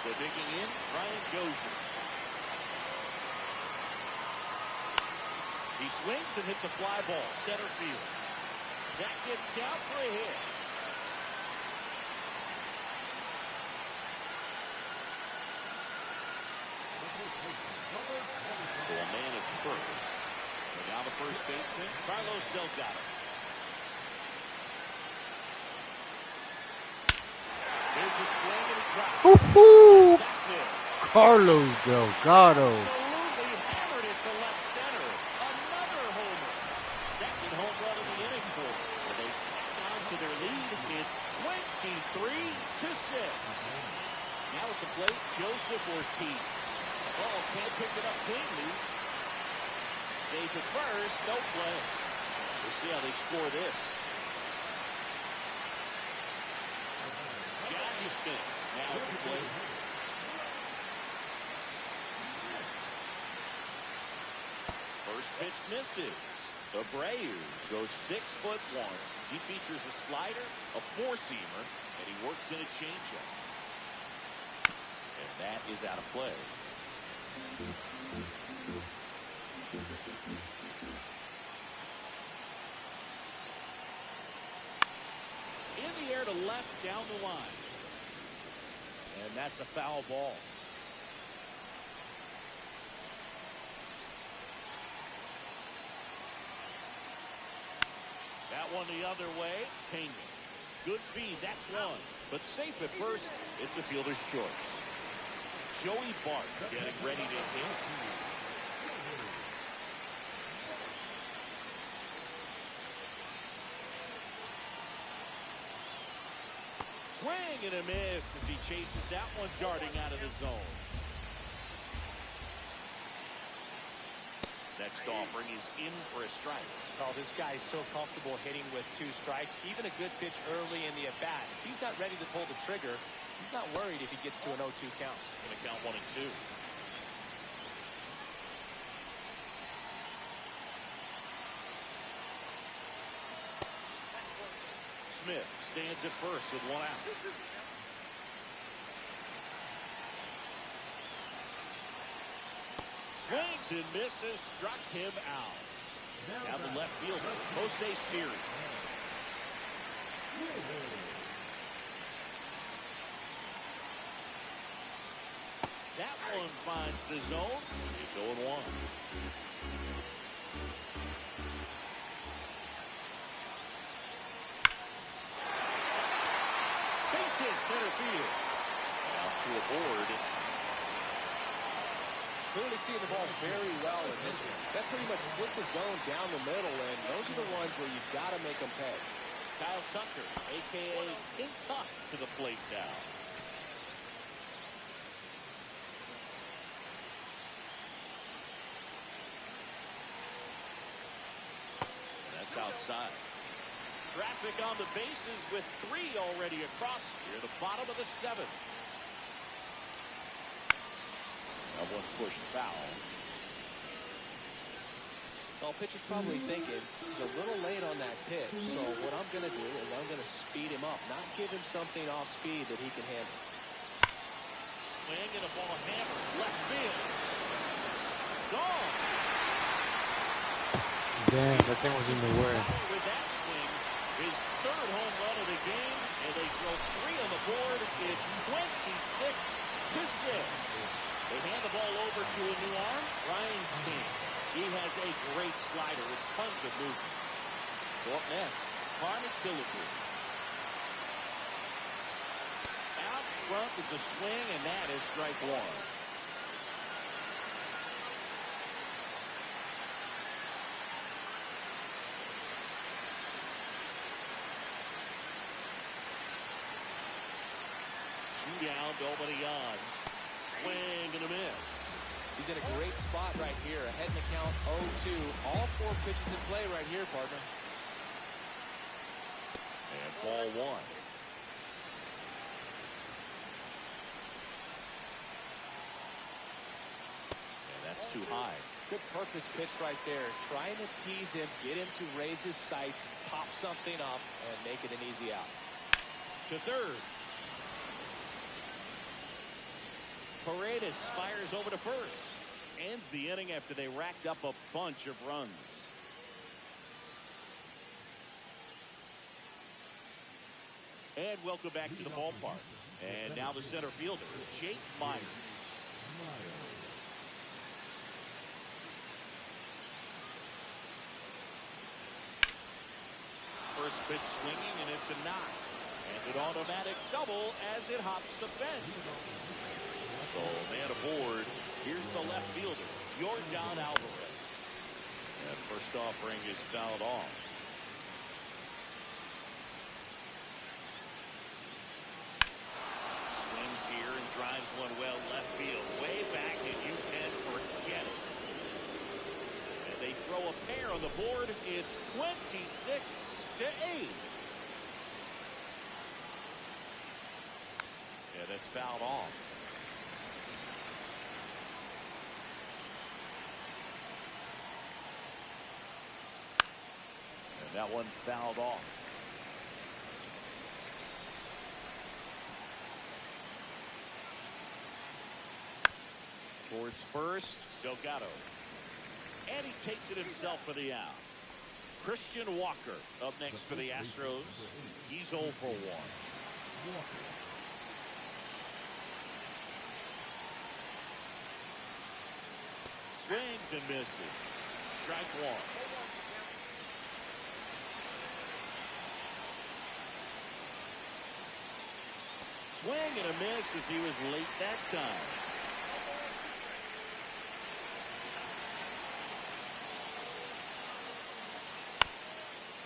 So digging in, Brian Gozer. He swings and hits a fly ball, center field. That gets down for a hit. So a man at first. And now the first baseman, Carlos Delgado. There's a swing and a drop. Woo-hoo! Carlos Delgado. Absolutely hammered it to left center. Another homer. 2nd home run of the inning for them. Well, they tack on to their lead. It's 23-6. Now at the plate, Joseph Ortiz. Oh, can't pick it up cleanly. Safe at first, no play. We'll see how they score this. Jackson now at the plate. First pitch misses. Abreu goes 6'1". He features a slider, a 4-seamer, and he works in a changeup. And that is out of play. In the air to left down the line. And that's a foul ball. That one the other way. Pena. Good feed. That's one. But safe at first. It's a fielder's choice. Joey Bart getting ready to hit. Swing and a miss as he chases that one darting out of the zone. Next offering is in for a strike. Oh, this guy's so comfortable hitting with 2 strikes. Even a good pitch early in the at-bat. If he's not ready to pull the trigger, he's not worried if he gets to an 0-2 count. Going to count 1 and 2. Smith stands at first with 1 out. Swings and misses, struck him out. Now the left fielder, Jose Siri. That one finds the zone. It's 0-1. Base hit center field. Out to a board. Clearly seeing the ball very well in this one. That pretty much split the zone down the middle, and those are the ones where you've got to make them pay. Kyle Tucker, a.k.a. King Tuck, to the plate now. That's outside. Traffic on the bases with 3 already across here, the bottom of the 7th. That one pushed foul. Well, pitcher's probably thinking he's a little late on that pitch, so what I'm going to do is I'm going to speed him up, not give him something off speed that he can handle. swing and a ball hammered. Left field. Gone. Damn, that thing was in the way. With that swing, his third home run of the game, and they throw 3 on the board. It's 26-6. They hand the ball over to a new arm, Ryan King. He has a great slider with tons of movement. So up next, Carmen Killebrew. Out front with the swing, and that is strike 1. Down, nobody on. Swing and a miss. He's in a great spot right here. Ahead in the count 0-2. All 4 pitches in play right here, partner. And ball 1. And that's too high. Good purpose pitch right there. Trying to tease him, get him to raise his sights, pop something up, and make it an easy out. To third. Paredes fires over to first. Ends the inning after they racked up a bunch of runs. And welcome back to the ballpark. And now the center fielder, Jake Myers. First pitch swinging, and it's a knock. And an automatic double as it hops the fence. So, man aboard. Here's the left fielder, Yordan Alvarez. And first offering is fouled off. Swings here and drives one well left field. Way back, and you can forget it. And they throw a pair on the board. It's 26-8. Yeah, that's fouled off. That one fouled off. Towards first, Delgado. And he takes it himself for the out. Christian Walker up next for the Astros. He's 0 for 1. Swings and misses. Strike 1. Swing and a miss as he was late that time.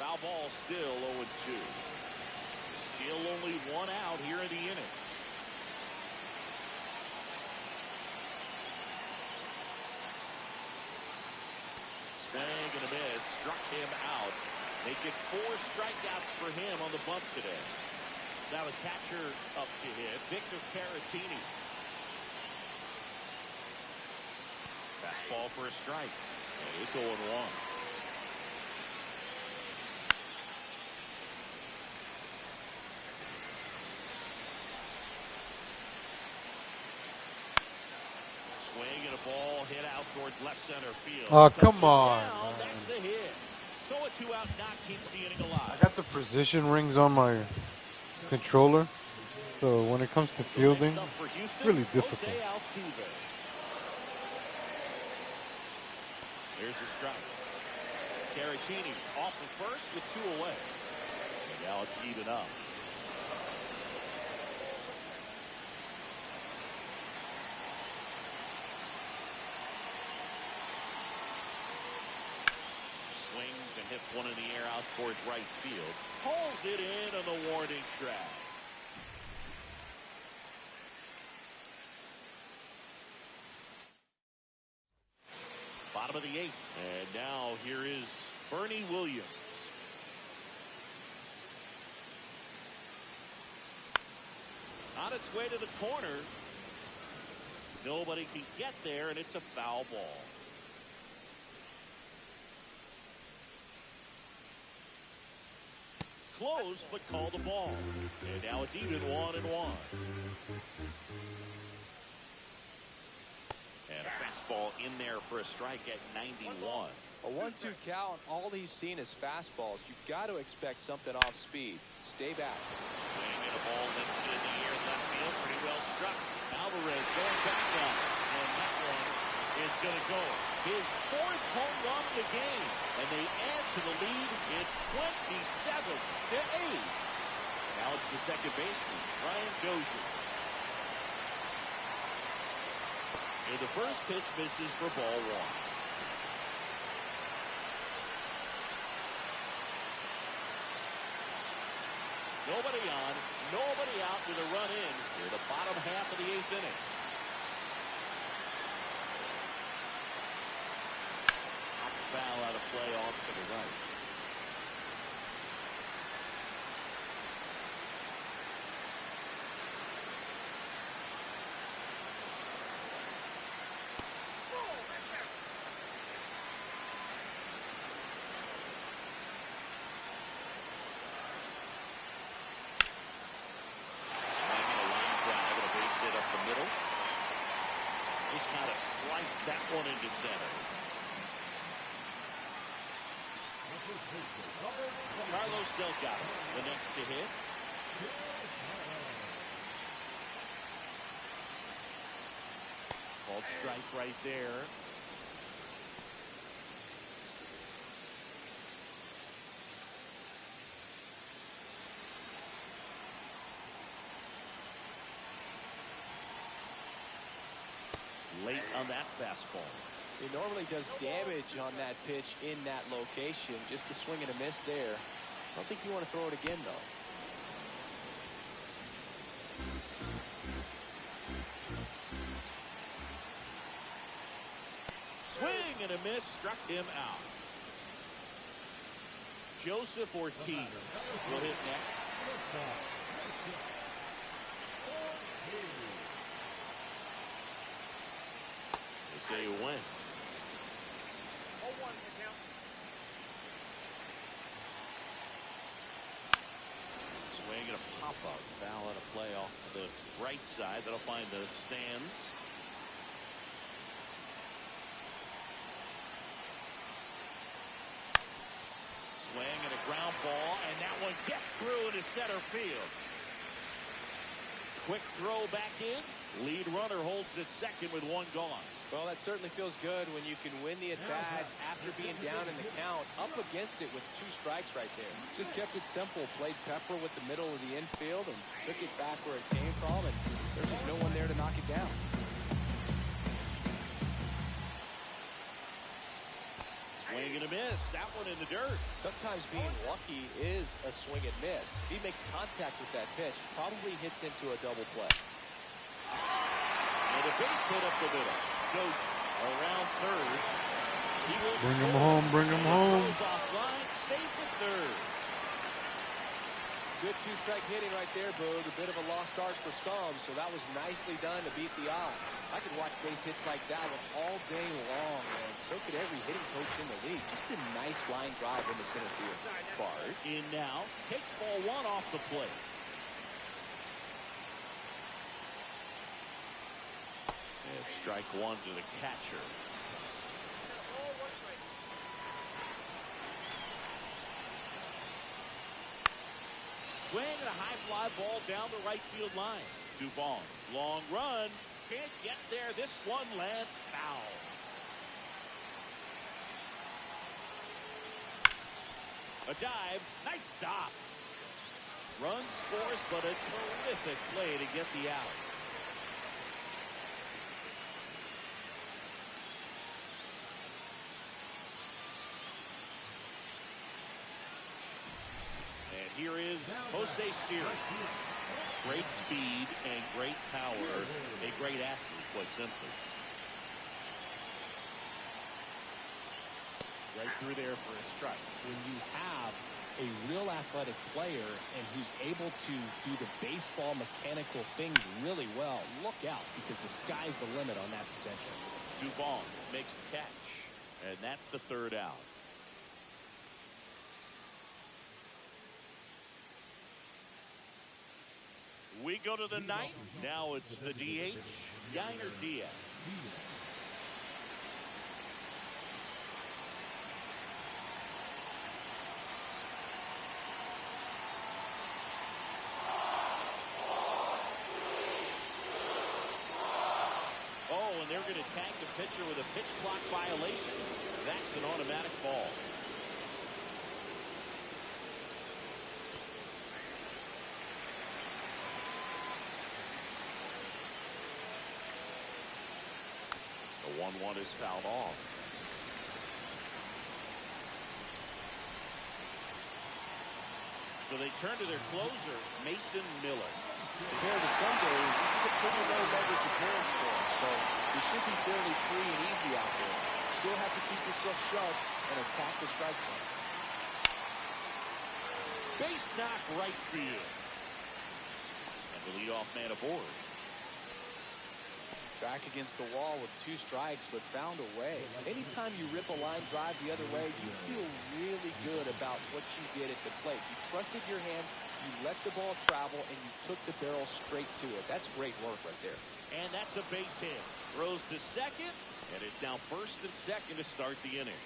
Foul ball still 0-2. Still only 1 out here in the inning. Swing and a miss. Struck him out. They get 4 strikeouts for him on the bump today. Now the catcher up to hit, Victor Caratini. Fastball for a strike. And it's 0-1. Swing and a ball hit out towards left center field. Oh, come on. Down, that's a hit. So a 2-out knock keeps the inning alive. I got the precision rings on my controller, so when it comes to fielding, it's really difficult. There's a strike. Caratini off of first with 2 away. And now it's even up. Swings and hits one in the air out towards right field. Pulls it in on the warning track. Bottom of the 8th. And now here is Bernie Williams. On its way to the corner. Nobody can get there, and it's a foul ball. Close, but called the ball. And now it's even 1-1. fastball in there for a strike at 91. A 1-2 count, all he's seen is fastballs. You've got to expect something off speed. Stay back. Swing and a ball lifted in the air, left field, pretty well struck. Alvarez going back on, and that one is going to go. His 4th home run of the game, and they add to the lead. It's 27-8. Now it's the second baseman, Brian Dozier. And the first pitch misses for ball 1. Nobody on, nobody out with a run in here, the bottom half of the 8th inning. Foul out of play off to the right. That one into center. Carlos Delgado, the next to hit. Called strike right there. Late on that fastball. He normally does damage on that pitch in that location. Just a swing and a miss there. I don't think you want to throw it again, though. Swing and a miss, struck him out. Joseph Ortiz will hit next. Say when. 0-1 the count. Swing and a pop-up. Foul out of play off to the right side. That'll find the stands. Swing and a ground ball, and that one gets through into center field. Quick throw back in. Lead runner holds it second with 1 gone. Well, that certainly feels good when you can win the at-bat after being down in the count, up against it with 2 strikes right there. Just kept it simple, played pepper with the middle of the infield and took it back where it came from, and there's just no one there to knock it down. Swing and a miss. That one in the dirt. Sometimes being lucky is a swing and miss. If he makes contact with that pitch, probably hits into a double play. And a base hit up the middle. Goes around third. He will bring him home, bring him home. Goes offline, safe at third. Good 2-strike hitting right there, Boog. A bit of a lost start for some, so that was nicely done to beat the odds. I could watch base hits like that one all day long, and so could every hitting coach in the league. Just a nice line drive into center field. Bart in now, takes ball 1 off the plate. And strike 1 to the catcher. Swing and a high fly ball down the right field line. Dubon, long run, can't get there. This one lands foul. A dive, nice stop. Run scores, but a terrific play to get the out. Here is Jose Siri. Great speed and great power. A great athlete, quite simply. Right through there for a strike. When you have a real athletic player and who's able to do the baseball mechanical things really well, look out, because the sky's the limit on that potential. Dubon makes the catch, and that's the 3rd out. We go to the 9th. Now it's the DH, Yainer Diaz. looking to tag the pitcher with a pitch clock violation. That's an automatic ball. The 1-1 is fouled off. So they turn to their closer, Mason Miller. Compared to some days, this is a pretty low leverage appearance for him, so you should be fairly free and easy out there. Still have to keep yourself sharp and attack the strike zone. Base knock right field. And the leadoff man aboard. Back against the wall with 2 strikes, but found a way. Anytime you rip a line drive the other way, you feel really good about what you did at the plate. You trusted your hands, you let the ball travel, and you took the barrel straight to it. That's great work right there. And that's a base hit. Throws to second, and it's now first and second to start the inning.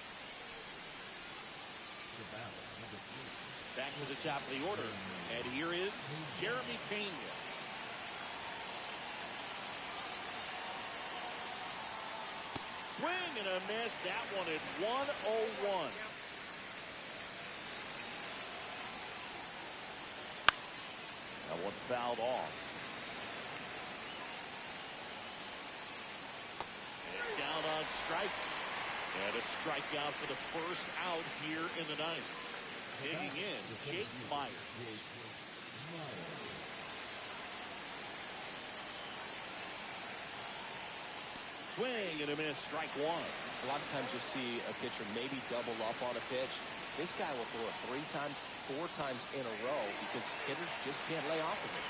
Back to the top of the order, and here is Jeremy Pena. Swing and a miss. That one at 101. That one fouled off. And down on strikes. And a strikeout for the first out here in the ninth. Digging in, Jake Myers. Swing and a miss, strike one. A lot of times you'll see a pitcher maybe double up on a pitch. This guy will throw it 3 times, 4 times in a row because hitters just can't lay off of it.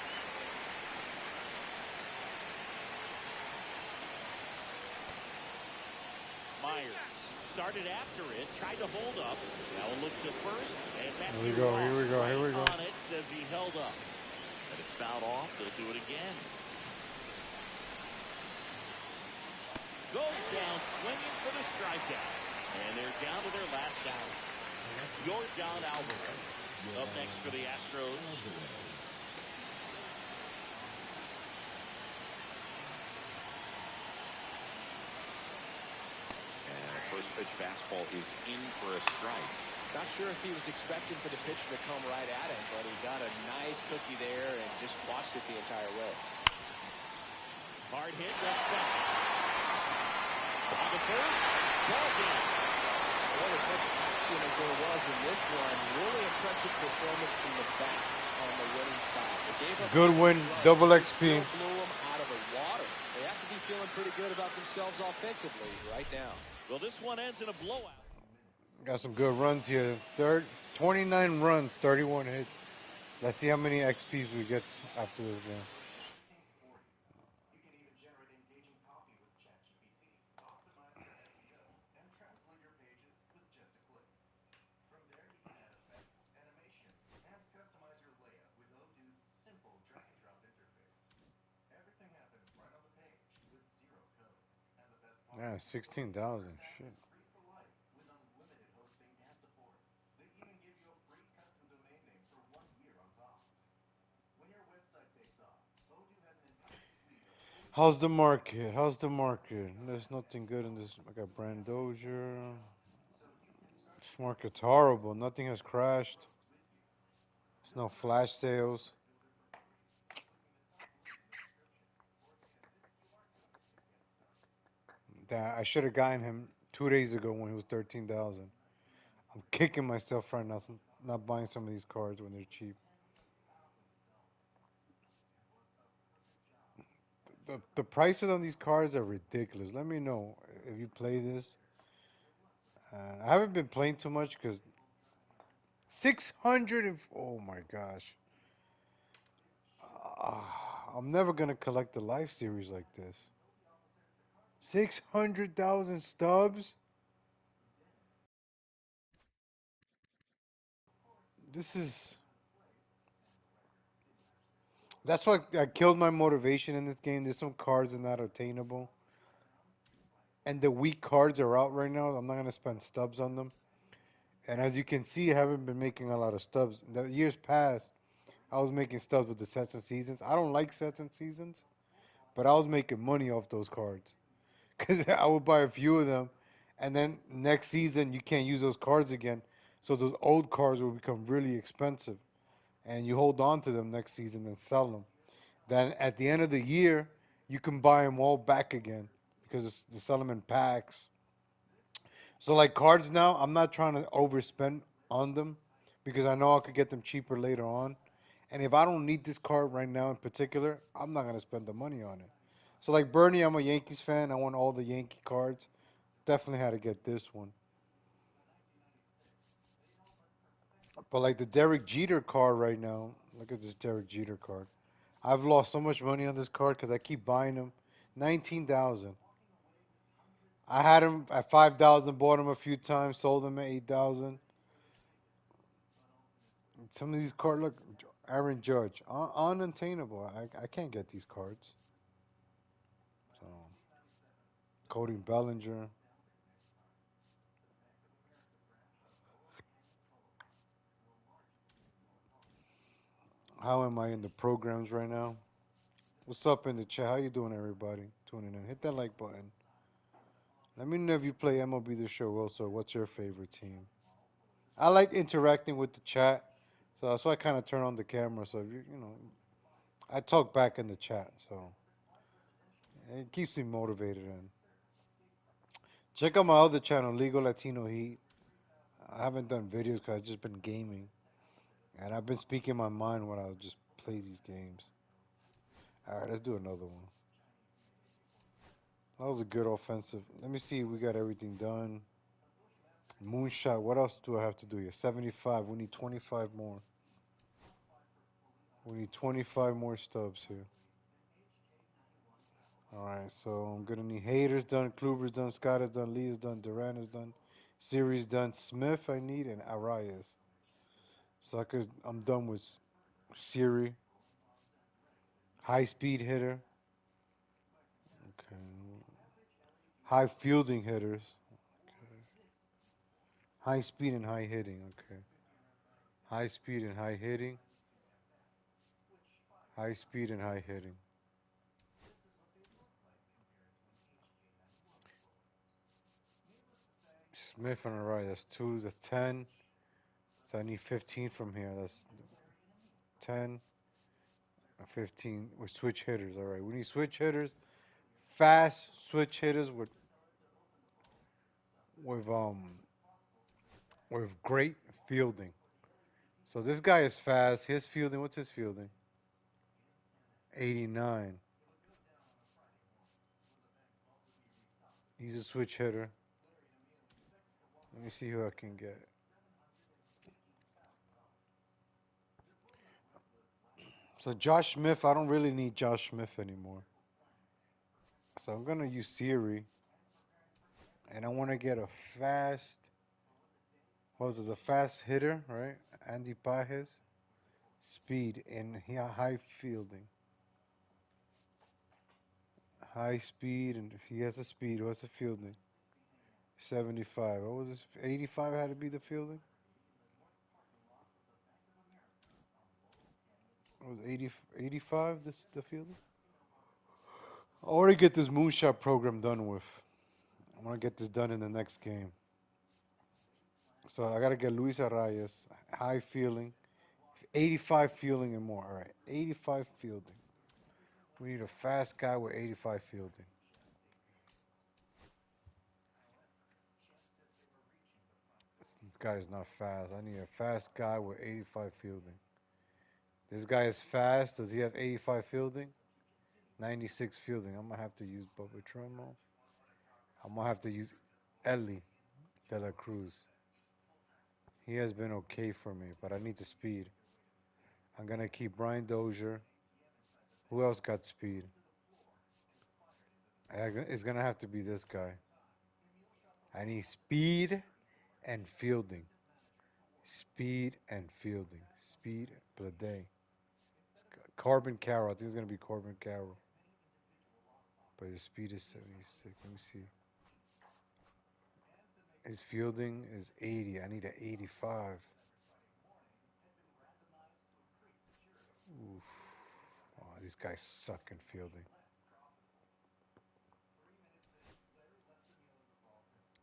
Myers started after it, tried to hold up. Now a look to first, and back Here we go, here we go, here we go. On it, says he held up. And it's fouled off. They'll do it again. Goes down swinging for the strikeout. And they're down to their last out. Yordan Alvarez up next for the Astros. And the first pitch fastball is in for a strike. Not sure if he was expecting for the pitcher to come right at him, but he got a nice cookie there and just watched it the entire way. Hard hit left side. On the first, ball game. Well, as much action as there was in this one, really impressive performance from the bats on the winning side. They gave up Good win, double XP. blew them out of the water. They have to be feeling pretty good about themselves offensively right now. Well, this one ends in a blowout. Got some good runs here. 29 runs, 31 hits. Let's see how many XPs we get after this game. You can even generate engaging copy with ChatGPT, optimize your SEO, and translate your pages with just a click. From there, you can add effects, animations, and customize your layout with Odoo's simple drag-and-drop interface. Everything happens right on the page with zero code. And the best part, Yeah, 16,000. Shit. free for life with unlimited hosting and support. They even give you a free custom domain name for 1 year on top. When your website takes off, Odoo has an entire suite of How's the market? How's the market? There's nothing good in this. I got Brand Dozier. This market's horrible. Nothing has crashed. There's no flash sales. I should have gotten him 2 days ago when he was 13,000. I'm kicking myself right now, not buying some of these cards when they're cheap. The prices on these cards are ridiculous. Let me know if you play this. I haven't been playing too much because 600 and oh my gosh. I'm never gonna collect the Life Series like this. 600,000 stubs. This is. That's what I killed my motivation in this game. There's some cards that are not attainable. And the weak cards are out right now. I'm not going to spend stubs on them. And as you can see, I haven't been making a lot of stubs. In the years past, I was making stubs with the sets and seasons. I don't like sets and seasons, but I was making money off those cards. because I would buy a few of them, and then next season you can't use those cards again. So those old cards will become really expensive, and you hold on to them next season and sell them. Then at the end of the year, you can buy them all back again because they sell them in packs. So like cards now, I'm not trying to overspend on them because I know I could get them cheaper later on. And if I don't need this card right now in particular, I'm not gonna spend the money on it. So like Bernie, I'm a Yankees fan. I want all the Yankee cards. Definitely had to get this one. But like the Derek Jeter card right now, look at this Derek Jeter card. I've lost so much money on this card because I keep buying them. 19,000. I had him at 5,000, bought him a few times, sold him at 8,000. Some of these cards look Aaron Judge, unattainable. I can't get these cards. So Cody Bellinger. How am I in the programs right now? What's up in the chat? How you doing, everybody? Tuning in. Hit that like button. Let me know if you play MLB The Show also. What's your favorite team? I like interacting with the chat, so that's why I kind of turn on the camera. So if you know, I talk back in the chat, so it keeps me motivated. And check out my other channel, Legal Latino Heat. I haven't done videos because I've just been gaming, and I've been speaking my mind when I just play these games. All right, let's do another one. That was a good offensive. Let me see. We got everything done. Moonshot. What else do I have to do here? 75. We need 25 more. We need 25 more stubs here. All right, so I'm gonna need Haters done, Kluber's done, Scott is done, Lee is done, Duran is done, Series done, Smith I need, and Arias. So I'm done with Siri. High speed hitter. Okay. High fielding hitters. Okay. High speed and high hitting. Okay. High speed and high hitting. High speed and high hitting. Smith and Arias. That's two. That's 10. So I need 15 from here. That's 10. 15 with switch hitters. All right, we need switch hitters, fast switch hitters with um with great fielding. So this guy is fast. His fielding, what's his fielding? 89. He's a switch hitter. Let me see who I can get. So Josh Smith, I don't really need Josh Smith anymore. So I'm gonna use Siri, and I want to get a fast. What was it? A fast hitter, right? Andy Pajes. Speed and high fielding. High speed, and if he has a speed, what's the fielding? 75. What was this? 85 had to be the fielding? It was 80, 85 this the fielding? I want to get this moonshot program done with. I want to get this done in the next game. So I got to get Luis Arias, high fielding, 85 fielding and more. All right, 85 fielding. We need a fast guy with 85 fielding. This guy is not fast. I need a fast guy with 85 fielding. This guy is fast. Does he have 85 fielding? 96 fielding. I'm going to have to use Bubba Trumbo. I'm going to have to use Ellie De La Cruz. He has been okay for me, but I need the speed. I'm going to keep Brian Dozier. Who else got speed? It's going to have to be this guy. I need speed and fielding. Speed and fielding. Speed, Blade. Corbin Carroll. I think it's going to be Corbin Carroll. But his speed is 76. Let me see. His fielding is 80. I need an 85. Oof. Oh, these guys suck in fielding.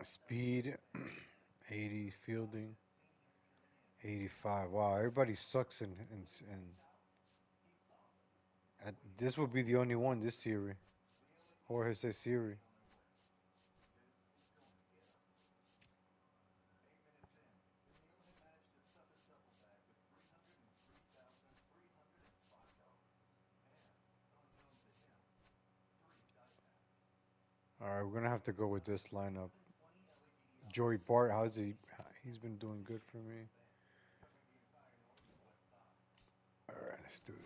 Speed, 80. Fielding, 85. Wow, everybody sucks this would be the only one this series. Or his series. Alright, we're gonna have to go with this lineup. Joey Bart, how's he? He's been doing good for me. Alright, let's do this.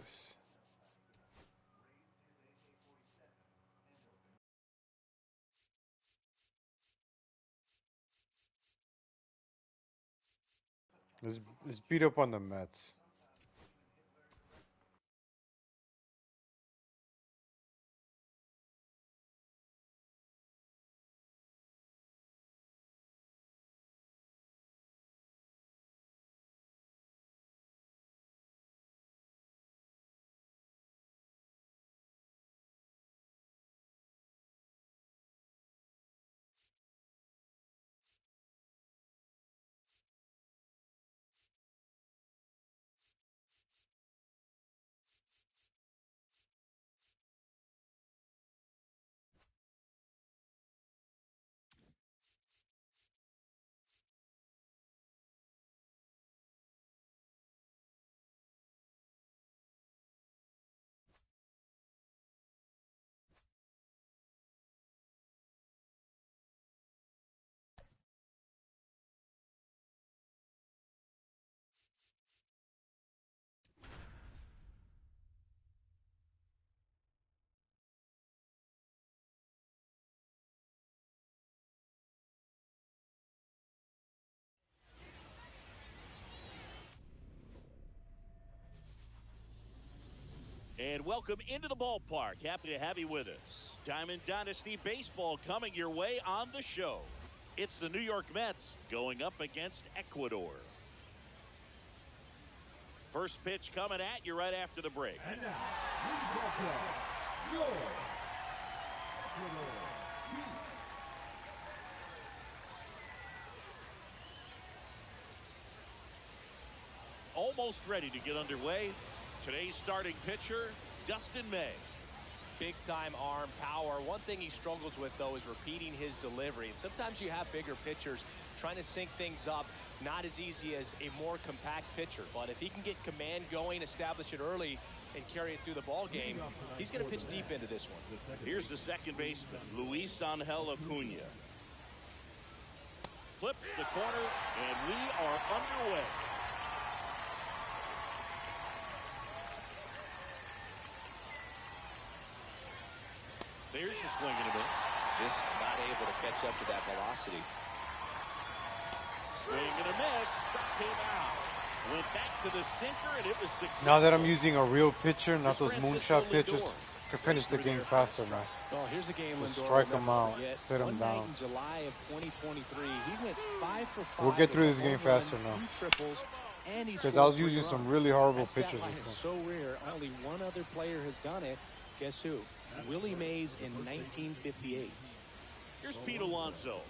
Let's beat up on the Mets. And welcome into the ballpark. Happy to have you with us. Diamond Dynasty Baseball coming your way on the show. It's the New York Mets going up against Ecuador. First pitch coming at you right after the break. And now, please welcome your Ecuador Heat. Almost ready to get underway. Today's starting pitcher, Dustin May. Big-time arm power. One thing he struggles with, though, is repeating his delivery. And sometimes you have bigger pitchers trying to sync things up. Not as easy as a more compact pitcher. But if he can get command going, establish it early, and carry it through the ball game, he's going to pitch deep into this one. Here's the second baseman, Luis Angel Acuna. Flips the corner, and we are underway. There's the swing and a miss. Just not able to catch up to that velocity. Swing and a miss. Struck him out. Went back to the sinker, and it was successful. Now that I'm using a real pitcher, not those moonshot pitches, I can finish the game faster now. Well, here's the game, Lindor. Strike him out, sit him down. In July of 2023, he went 5 for 5. We'll get through this game faster now. Triples, and because I was using some really horrible pitchers. It's so rare. Only one other player has done it. Guess who? Willie Mays in 1958. Here's Pete Alonso.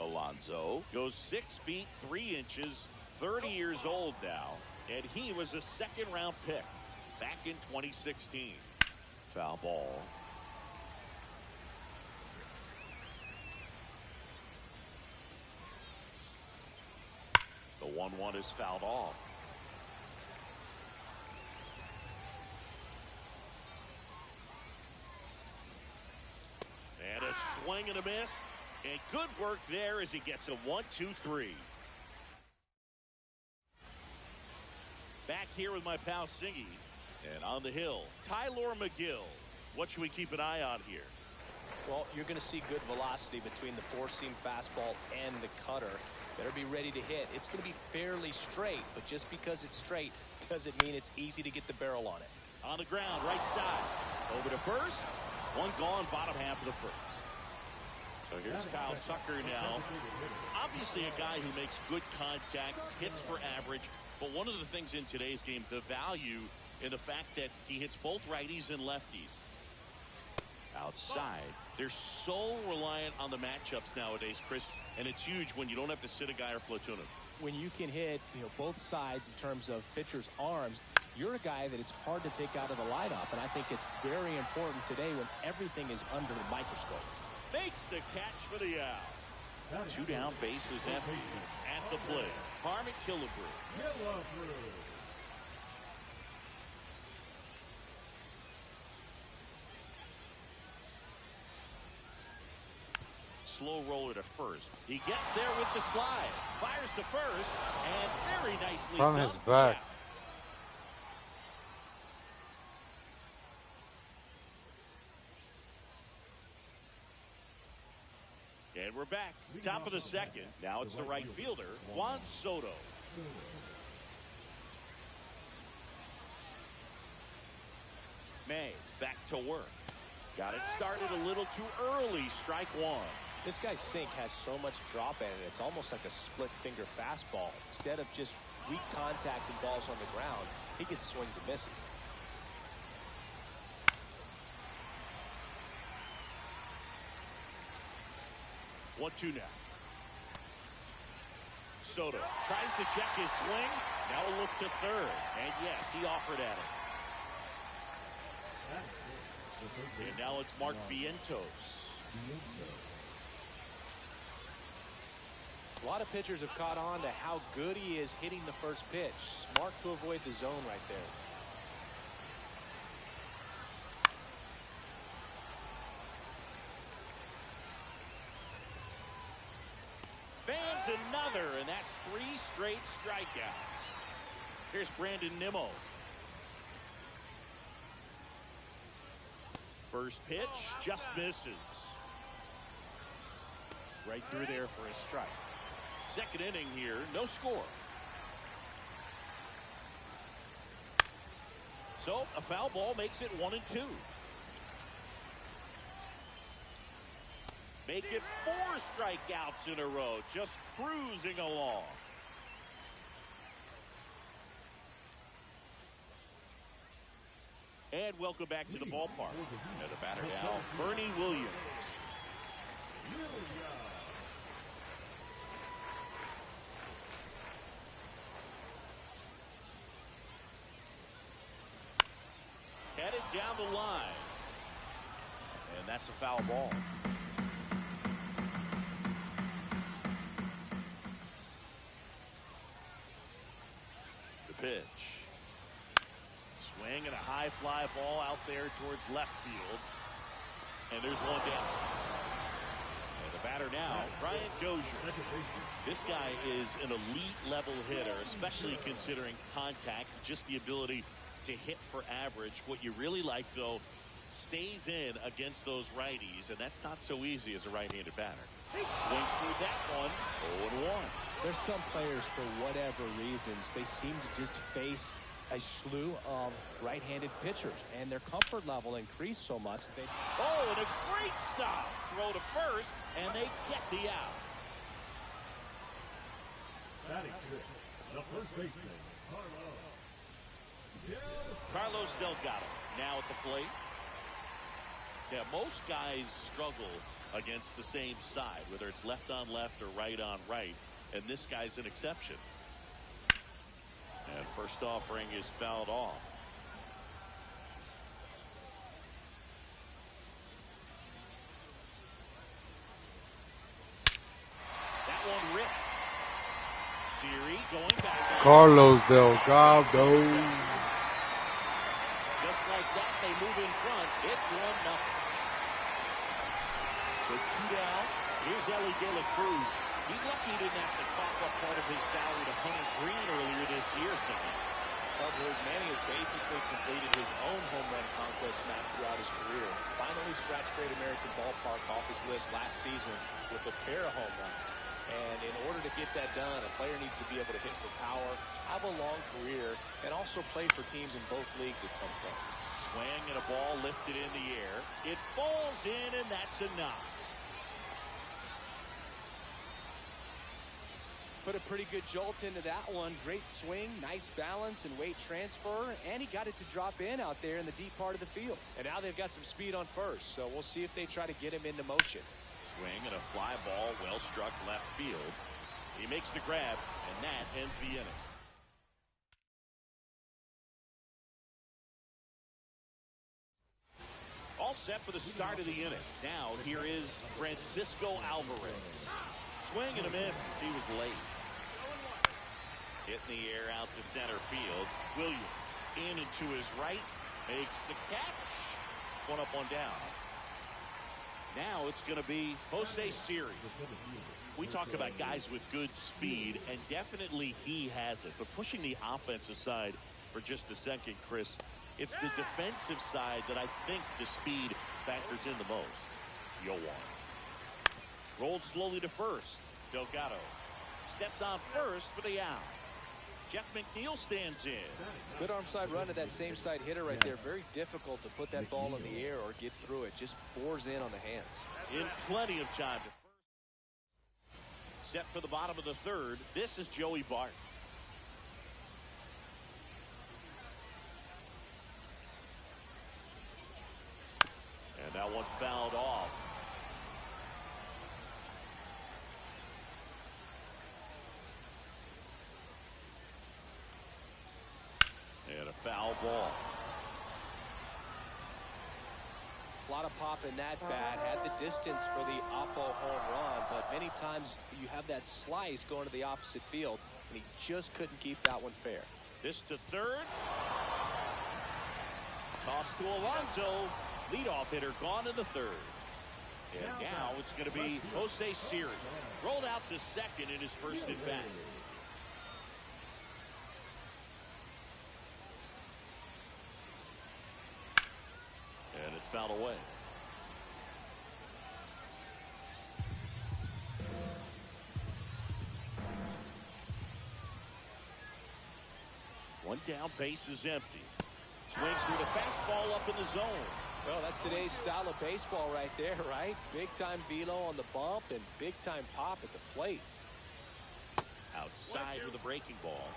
Alonso goes 6 feet 3 inches, 30 years old now, and he was a second-round pick back in 2016. Foul ball. The 1-1 is fouled off. And a swing and a miss. And good work there as he gets a 1-2-3. Back here with my pal Singy. And on the hill, Tyler McGill. What should we keep an eye on here? Well, you're going to see good velocity between the four-seam fastball and the cutter. Better be ready to hit. It's going to be fairly straight, but just because it's straight doesn't mean it's easy to get the barrel on it. On the ground, right side. Over to first. One gone, bottom half of the first. So here's Kyle Tucker now. Obviously a guy who makes good contact, hits for average. But one of the things in today's game, the value in the fact that he hits both righties and lefties. Outside. They're so reliant on the matchups nowadays, Chris, and it's huge when you don't have to sit a guy or platoon him. When you can hit, both sides in terms of pitchers' arms, you're a guy that it's hard to take out of the lineup, and I think it's very important today when everything is under the microscope. Makes the catch for the out. 2 down, bases empty. At the plate, Harmon Killebrew. Slow roller to first. He gets there with the slide. Fires to first, and very nicely From done. his back. And we're back. Top of the second. Now it's the right fielder, Juan Soto. May back to work. Got it started a little too early. Strike 1. This guy's sink has so much drop in it. It's almost like a split finger fastball. Instead of just weak contact and balls on the ground, he gets swings and misses. One, 2 now. Soto tries to check his swing. Now a look to third. And yes, he offered at it. And now it's Mark Vientos. A lot of pitchers have caught on to how good he is hitting the first pitch. Smart to avoid the zone right there. Fans another, and that's 3 straight strikeouts. Here's Brandon Nimmo. First pitch just misses. Right through there for a strike. Second inning here, no score. So a foul ball makes it 1 and 2. Make it 4 strikeouts in a row, just cruising along. And welcome back to the ballpark. And the batter now, Bernie Williams. Headed down the line. And that's a foul ball. The pitch. Swing and a high fly ball out there towards left field. And there's one down. And the batter now, Brian Dozier. This guy is an elite level hitter, especially considering contact, just the ability to hit for average. What you really like, though, stays in against those righties, and that's not so easy as a right-handed batter. Swings through that one, 0-1. There's some players, for whatever reasons, they seem to just face a slew of right-handed pitchers, and their comfort level increased so much that they... Oh, and a great stop. Throw to first, and they get the out. Batting fifth, the first baseman, Carlos Delgado now at the plate. Yeah, most guys struggle against the same side, whether it's left on left or right on right, and this guy's an exception. And first offering is fouled off. That one ripped. Siri going back. Carlos Delgado. Just like that, they move in front. It's 1-0. So 2 down. Here's Ellie De La Cruz. He's lucky he didn't have to cough up part of his salary to Hunter Green earlier this year, Sammy. Manny has basically completed his own home run conquest map throughout his career. Finally scratched Great American Ballpark off his list last season with a pair of home runs. And in order to get that done, a player needs to be able to hit for power, have a long career, and also play for teams in both leagues at some point. Swing and a ball lifted in the air. It falls in, and that's a knock. Put a pretty good jolt into that one. Great swing, nice balance and weight transfer, and he got it to drop in out there in the deep part of the field. And now they've got some speed on first, so we'll see if they try to get him into motion. Swing and a fly ball, well struck left field. He makes the grab, and that ends the inning. All set for the start of the inning. Now here is Francisco Alvarez. Swing and a miss as he was late. Hit in the air out to center field. Williams in and to his right. Makes the catch. One up, one down. Now it's going to be Jose Siri. We talk about guys with good speed, and definitely he has it. But pushing the offense aside for just a second, Chris, it's the defensive side that I think the speed factors in the most. Yoan. Rolled slowly to first. Delgado steps on first for the out. Jeff McNeil stands in. Good arm side run to that same side hitter right there. Very difficult to put that ball in the air or get through it. Just bores in on the hands. In plenty of time. Set for the bottom of the third. This is Joey Bart. And that one fouled off. And a foul ball. A lot of pop in that bat. Had the distance for the Oppo home run, but many times you have that slice going to the opposite field, and he just couldn't keep that one fair. This to third. Toss to Alonso. Leadoff hitter gone in the third. And now it's going to be Jose Siri. Rolled out to second in his first at bat. And it's fouled away. One down, base is empty. Swings through the fastball up in the zone. Well, that's today's style of baseball right there, right? Big-time velo on the bump and big-time pop at the plate. Outside with a breaking ball.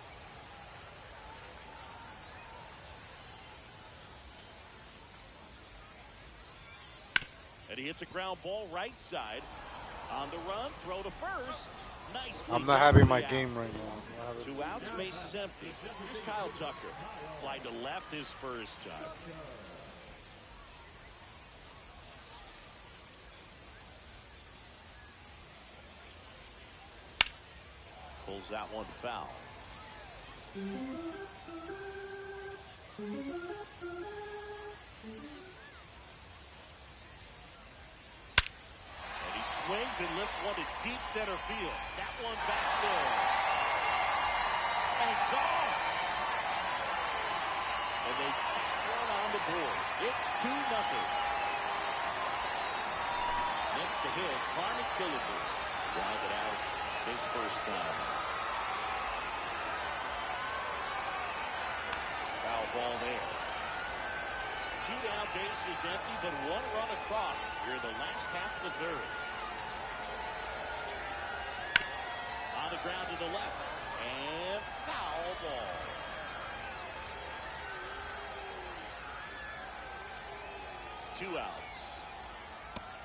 And he hits a ground ball right side. On the run, throw to first. Nicely. I'm not having my game right now. 2 outs, base is empty. Here's Kyle Tucker. Fly to left his first time. Pulls that one foul. Swings and lifts one to deep center field. That one back there. And gone. And they tack one on the board. It's 2-0. Next to hit, Carmen Killebrew. Drive it out his first time. Foul ball there. 2 down, base is empty, but 1 run across here in the last half of the third. On the ground to the left. And foul ball. Two outs.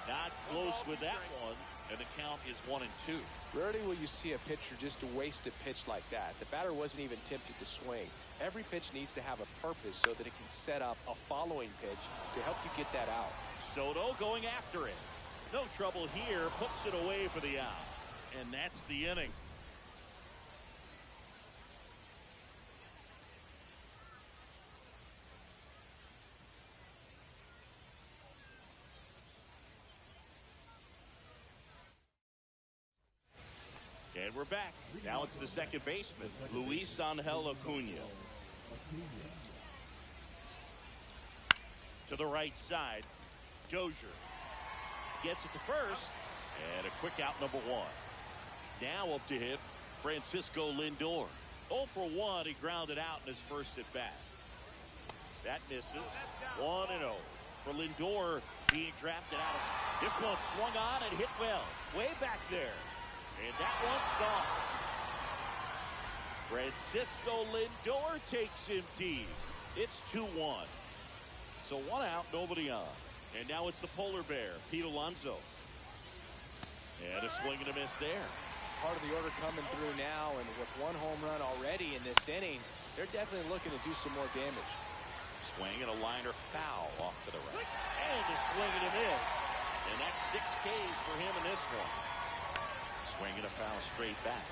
Not close with that one. And the count is 1-2. Rarely will you see a pitcher just waste a pitch like that. The batter wasn't even tempted to swing. Every pitch needs to have a purpose so that it can set up a following pitch to help you get that out. Soto going after it. No trouble here. Puts it away for the out. And that's the inning. And we're back. Now it's the second baseman, Luis Angel Acuna. To the right side, Dozier gets it to first, and a quick out, number 1. Now up to hit Francisco Lindor. 0 for 1. He grounded out in his first at bat. That misses. 1-0 for Lindor being drafted out. This one swung on and hit well. Way back there. And that one's gone. Francisco Lindor takes him deep. It's 2-1. So 1 out, nobody on. And now it's the polar bear, Pete Alonso. And a swing and a miss there. Part of the order coming through now, and with 1 home run already in this inning, they're definitely looking to do some more damage. Swing and a liner foul off to the right. And a swing and a miss. And that's 6 Ks for him in this one. Swing and a foul straight back.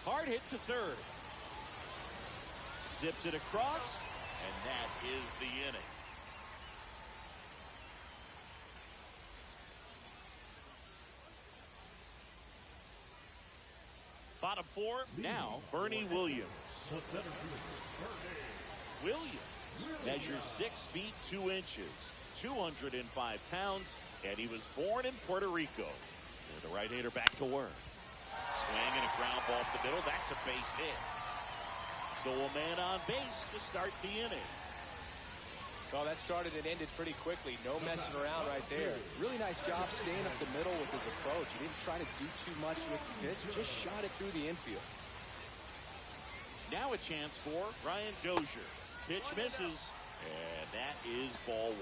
Hard hit to third. Zips it across, and that is the inning. Bottom 4, now Bernie Williams. Williams measures 6 feet 2 inches, 205 pounds, and he was born in Puerto Rico. And the right-hander back to work. Swing and a ground ball up the middle. That's a base hit. So a man on base to start the inning. Well, that started and ended pretty quickly. No messing around right there. Really nice job staying up the middle with his approach. He didn't try to do too much with the pitch. Just shot it through the infield. Now a chance for Ryan Dozier. Pitch misses, and that is ball 1.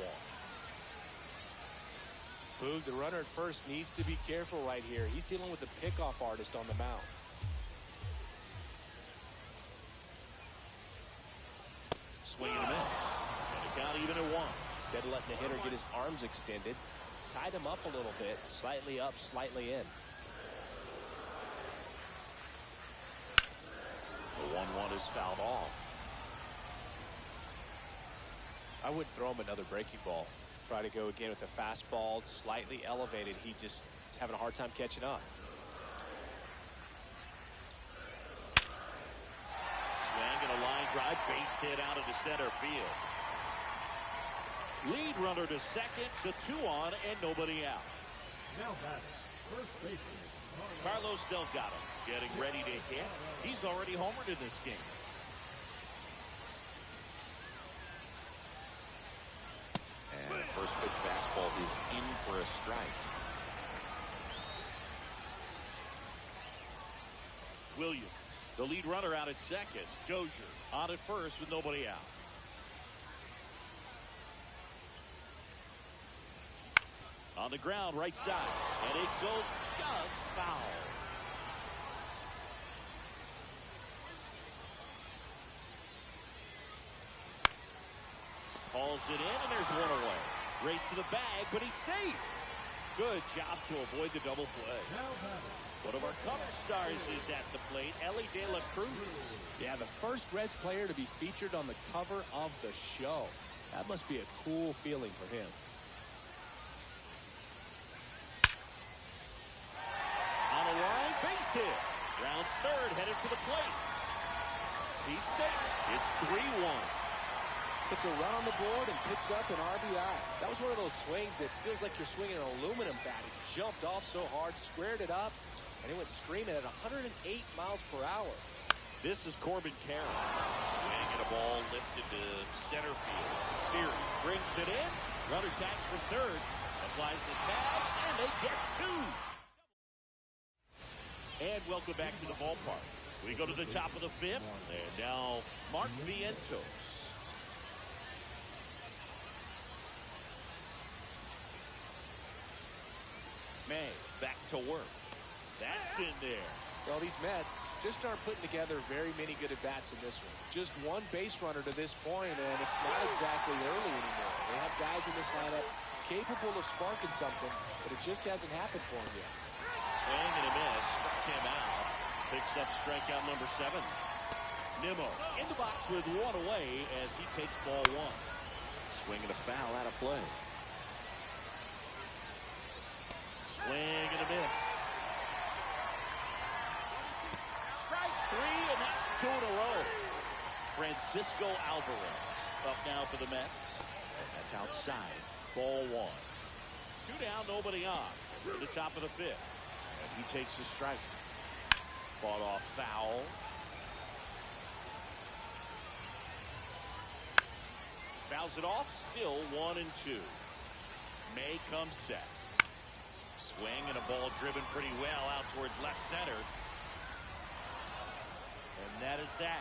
Boog, the runner at first needs to be careful right here. He's dealing with the pickoff artist on the mound. Swing and a miss. And it got even at 1. Instead of letting the hitter get his arms extended, tied him up a little bit. Slightly up, slightly in. The 1-1 is fouled off. I wouldn't throw him another breaking ball. Try to go again with the fastball, slightly elevated. He just is having a hard time catching up. Swing and a line drive, base hit out into center field. Lead runner to second, so 2 on and nobody out. Now batting, first baseman. Carlos Delgado getting ready to hit. He's already homered in this game. And the first pitch fastball is in for a strike. Williams, the lead runner out at second. Dozier on at first with nobody out. On the ground, right side, and it goes just foul. Calls it in, and there's 1 away. Race to the bag, but he's safe. Good job to avoid the double play. One of our cover stars is at the plate, Ellie De La Cruz. Yeah, the first Reds player to be featured on the cover of the show. That must be a cool feeling for him. On a line, base hit. Rounds third, headed for the plate. He's safe. It's 3-1. Puts a run on the board and picks up an RBI. That was one of those swings that feels like you're swinging an aluminum bat. He jumped off so hard, squared it up, and it went screaming at 108 miles per hour. This is Corbin Carroll. Swing and a ball lifted to center field. Siri brings it in. Runner tags for third. Applies the tag, and they get 2. And welcome back to the ballpark. We go to the top of the 5th, and now Mark Vientos. May back to work. That's in there. Well, these Mets just aren't putting together very many good at-bats in this one. Just 1 base runner to this point, and it's not exactly early anymore. They have guys in this lineup capable of sparking something, but it just hasn't happened for them yet. Swing and a miss. Struck him out. Picks up strikeout number 7. Nimmo in the box with 1 away as he takes ball 1. Swing and a foul out of play. Swing and a miss. Strike 3, and that's 2 in a row. Francisco Alvarez up now for the Mets. And that's outside. Ball 1. 2 down, nobody on. We're at the top of the 5th. And he takes the strike. Fought off foul. Fouls it off. Still 1-2. May comes set. Swing and a ball driven pretty well out towards left center. And that is that.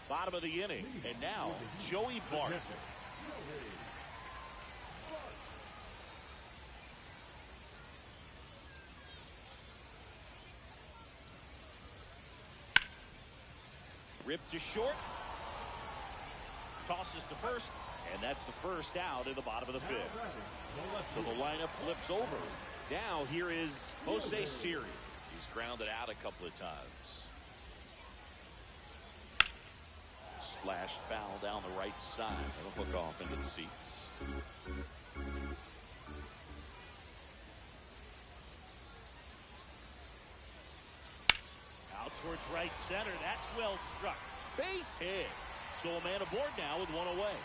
Bottom of the inning. And now, Joey Bart. Ripped to short. Tosses to first. And that's the first out in the bottom of the fifth. So the lineup flips over. Now here is Jose Siri. He's grounded out a couple of times. Slashed foul down the right side. It'll hook off into the seats. Out towards right center. That's well struck. Base hit. So a man aboard now with one away.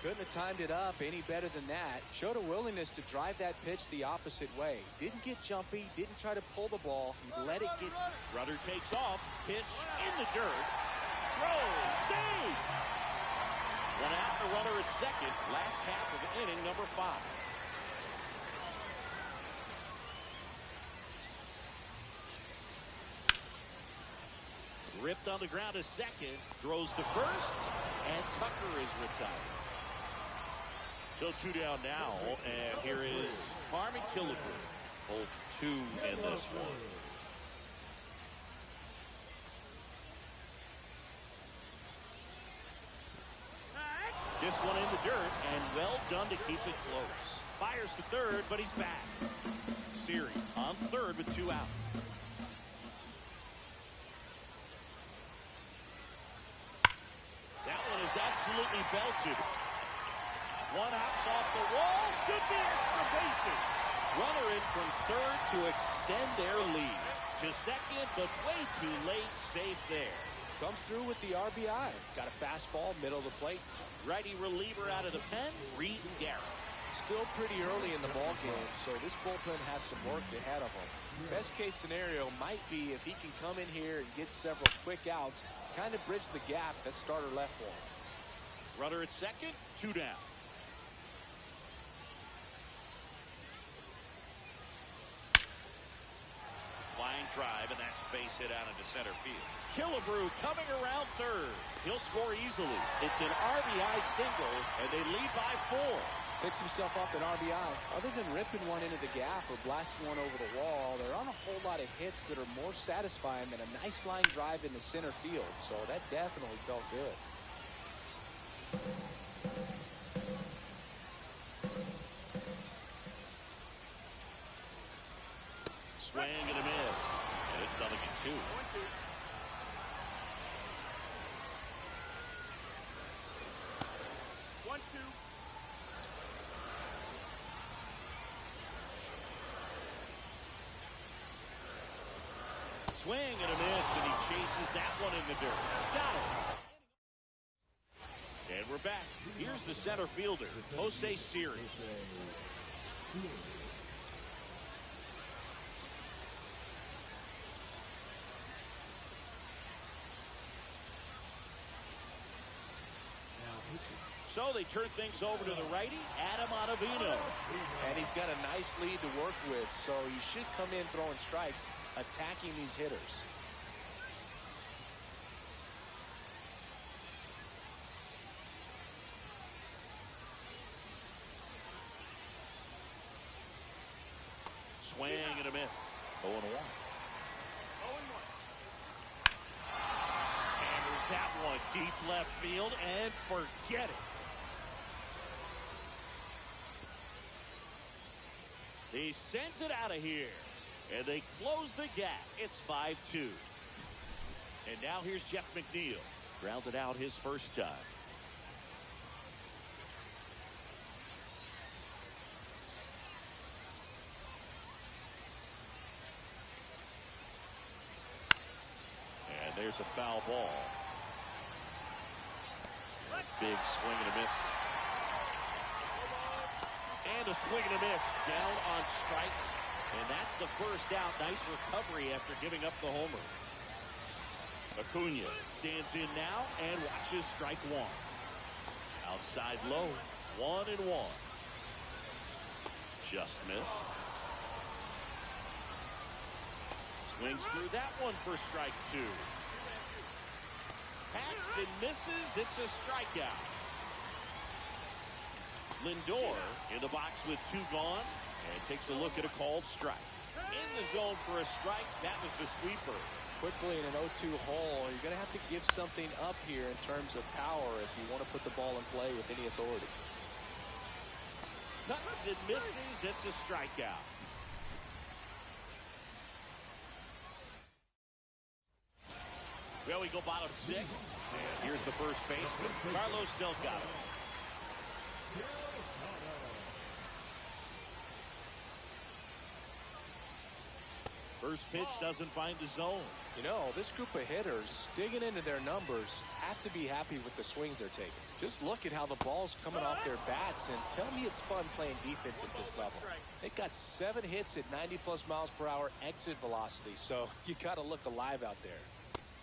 Couldn't have timed it up any better than that. Showed a willingness to drive that pitch the opposite way. Didn't get jumpy. Didn't try to pull the ball. He let it get. Rudder takes off. Pitch in the dirt. Throw. Save. One out, the runner at second. Last half of inning number 5. Ripped on the ground to second. Throws to first. And Tucker is retired. So 2 down now, and here is Harmon Killebrew. Both 2 in this one. This one in the dirt, and well done to keep it close. Fires to third, but he's back. Siri on third with 2 out. That one is absolutely belted. One hops off the wall. Should be extra bases. Runner in from third to extend their lead. To second, but way too late. Safe there. Comes through with the RBI. Got a fastball, middle of the plate. Righty reliever out of the pen, Reed Garrett. Still pretty early in the ball game, so this bullpen has some work ahead of him. Best case scenario might be if he can come in here and get several quick outs, kind of bridge the gap that starter left for him. Runner at second, 2 down. Flying drive, and that's a base hit out into center field. Killebrew coming around third. He'll score easily. It's an RBI single, and they lead by 4. Picks himself up an RBI. Other than ripping one into the gap or blasting one over the wall, there aren't a whole lot of hits that are more satisfying than a nice line drive into center field. So that definitely felt good. Swing and a miss. And it's 0-2. 1-2. Swing and a miss, and he chases that one in the dirt. Got it. And we're back. Here's the center fielder, Jose Siri. So they turn things over to the righty, Adam Ottavino. And he's got a nice lead to work with, so he should come in throwing strikes, attacking these hitters. Swing and a miss. 0-1. 0-1. Hammers that one deep left field and forget it. He sends it out of here. And they close the gap. It's 5-2. And now here's Jeff McNeil. Grounded out his first time. And there's a foul ball. Big swing and a miss. And a swing and a miss. Down on strikes. And that's the first out. Nice recovery after giving up the homer. Acuna stands in now and watches strike 1. Outside low, 1-1. Just missed. Swings through that one for strike 2. Hacks and misses. It's a strikeout. Lindor in the box with 2 gone and takes a look at a called strike. In the zone for a strike. That was the sweeper. Quickly in an 0-2 hole, you're going to have to give something up here in terms of power if you want to put the ball in play with any authority. Cuts and misses. It's a strikeout. Well, we go bottom 6. And here's the first baseman, Carlos Delgado. First pitch doesn't find the zone. You know, this group of hitters digging into their numbers have to be happy with the swings they're taking. Just look at how the ball's coming off their bats and tell me it's fun playing defense at this level. They got 7 hits at 90+ miles per hour exit velocity, so you got to look alive out there.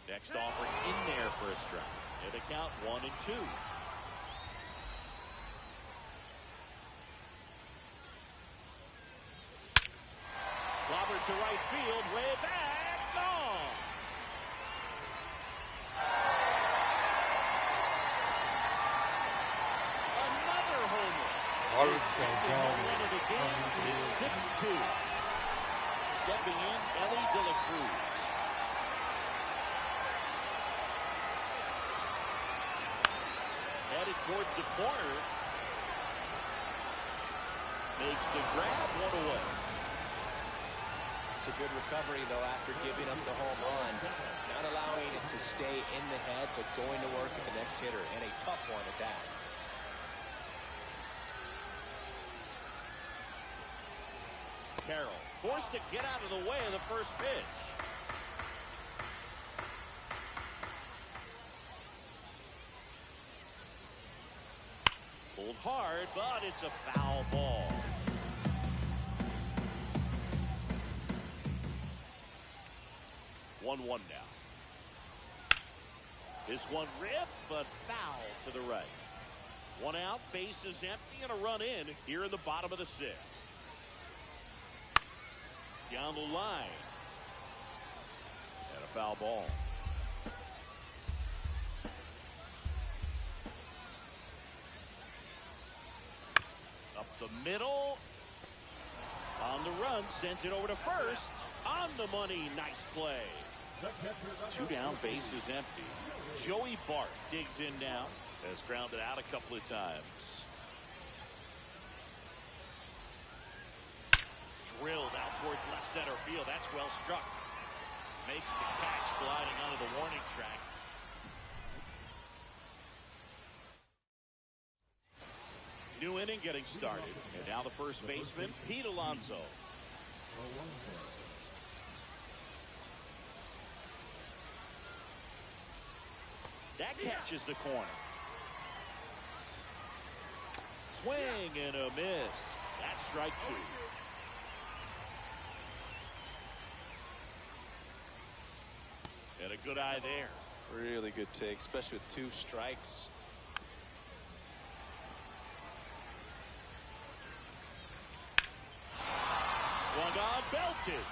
Next offer in there for a strike. And the count 1-2. Clobbered to right field, way back, gone. Another homer. His second home run of the game. It's 6-2. Stepping in, Ellie De La Cruz. Headed towards the corner. Makes the grab, 1 away. It's a good recovery, though, after giving up the home run. Not allowing it to stay in the head, but going to work at the next hitter, and a tough one at that. Carroll forced to get out of the way of the first pitch. Pulled hard, but it's a foul ball. One now. This one ripped, but foul to the right. 1 out, base is empty, and a run in here in the bottom of the 6th. Down the line. And a foul ball. Up the middle. On the run, sent it over to first. On the money, nice play. 2 down, base is empty. Joey Bart digs in now. Has grounded out a couple of times. Drilled out towards left center field. That's well struck. Makes the catch, gliding onto the warning track. New inning getting started. And now the first baseman, Pete Alonso. That catches the corner. Swing and a miss. That's strike 2. And a good eye there. Really good take, especially with 2 strikes. Swung on, belted.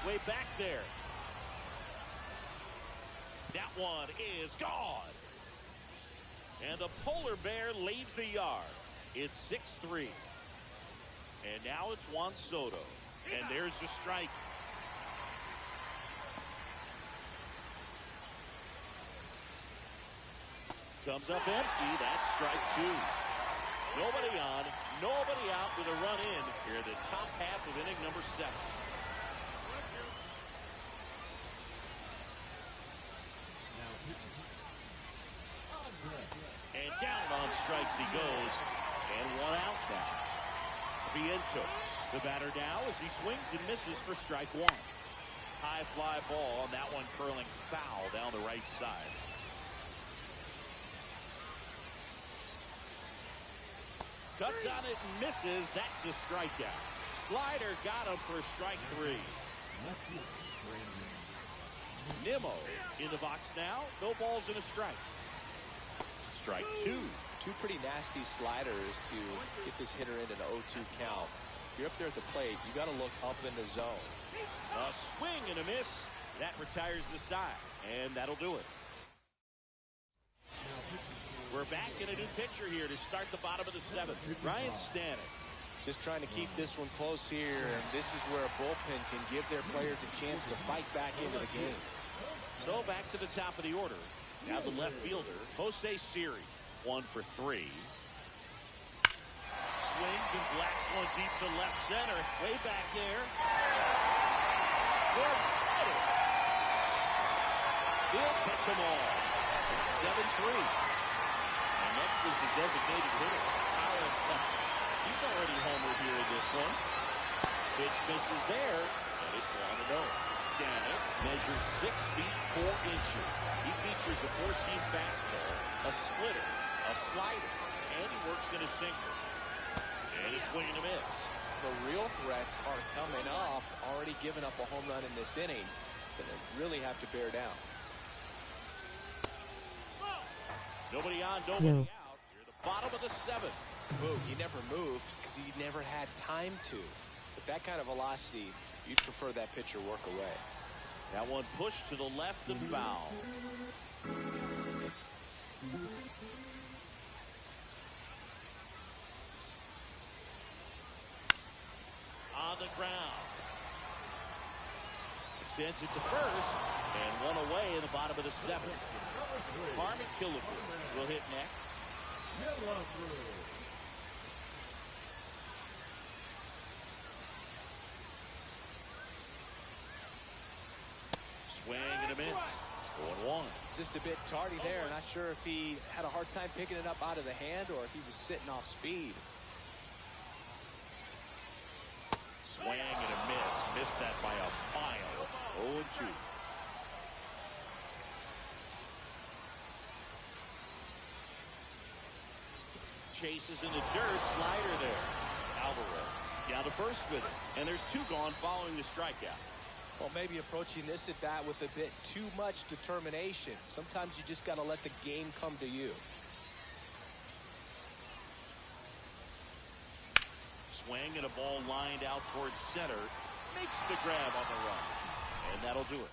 Way back there. That one is gone. And the polar bear leaves the yard. It's 6-3. And now it's Juan Soto. And there's the strike. Comes up empty. That's strike 2. Nobody on, nobody out with a run in here in the top half of inning number 7. And down on strikes he goes. And 1 out now. Vientos, the batter now, as he swings and misses for strike 1. High fly ball, and that one curling foul down the right side. Cuts on it and misses. That's a strikeout. Slider got him for strike 3. Nimmo in the box now. No balls and a strike. Strike 2. Two pretty nasty sliders to get this hitter into the 0-2 count. If you're up there at the plate, you got to look up in the zone. A swing and a miss. That retires the side, and that'll do it. We're back in a new pitcher here to start the bottom of the 7th. Ryan Stanek. Just trying to keep this one close here, and this is where a bullpen can give their players a chance to fight back into the game. So back to the top of the order. Now the left fielder, Jose Siri, 1 for 3. Swings and blasts one deep to left center. Way back there. He'll catch them all. It's 7-3. And next is the designated hitter, Aaron Tucker. He's already homered here in this one. Pitch misses there, and it's 1-0. Stanek measures 6 feet 4 inches. He features a 4-seam fastball, a splitter, a slider, and he works in a sinker. And a swing and a miss. The real threats are coming up. Already given up a home run in this inning. Gonna really have to bear down. Nobody on, nobody out. You're the bottom of the 7th. Boog, he never moved because he never had time to. With that kind of velocity, you'd prefer that pitcher work away. That one pushed to the left and foul. On the ground. Sends it to first, and one away in the bottom of the 7th. Harmon Killebrew will hit next. Swing and a miss. 0-1. Just a bit tardy there. Not sure if he had a hard time picking it up out of the hand or if he was sitting off speed. Swing and a miss. Missed that by a mile. 0-2. Chases in the dirt. Slider there. Alvarez down to first with it. And there's 2 gone following the strikeout. Well, maybe approaching this at bat with a bit too much determination. Sometimes you just got to let the game come to you. Swing and a ball lined out towards center. Makes the grab on the run. And that'll do it.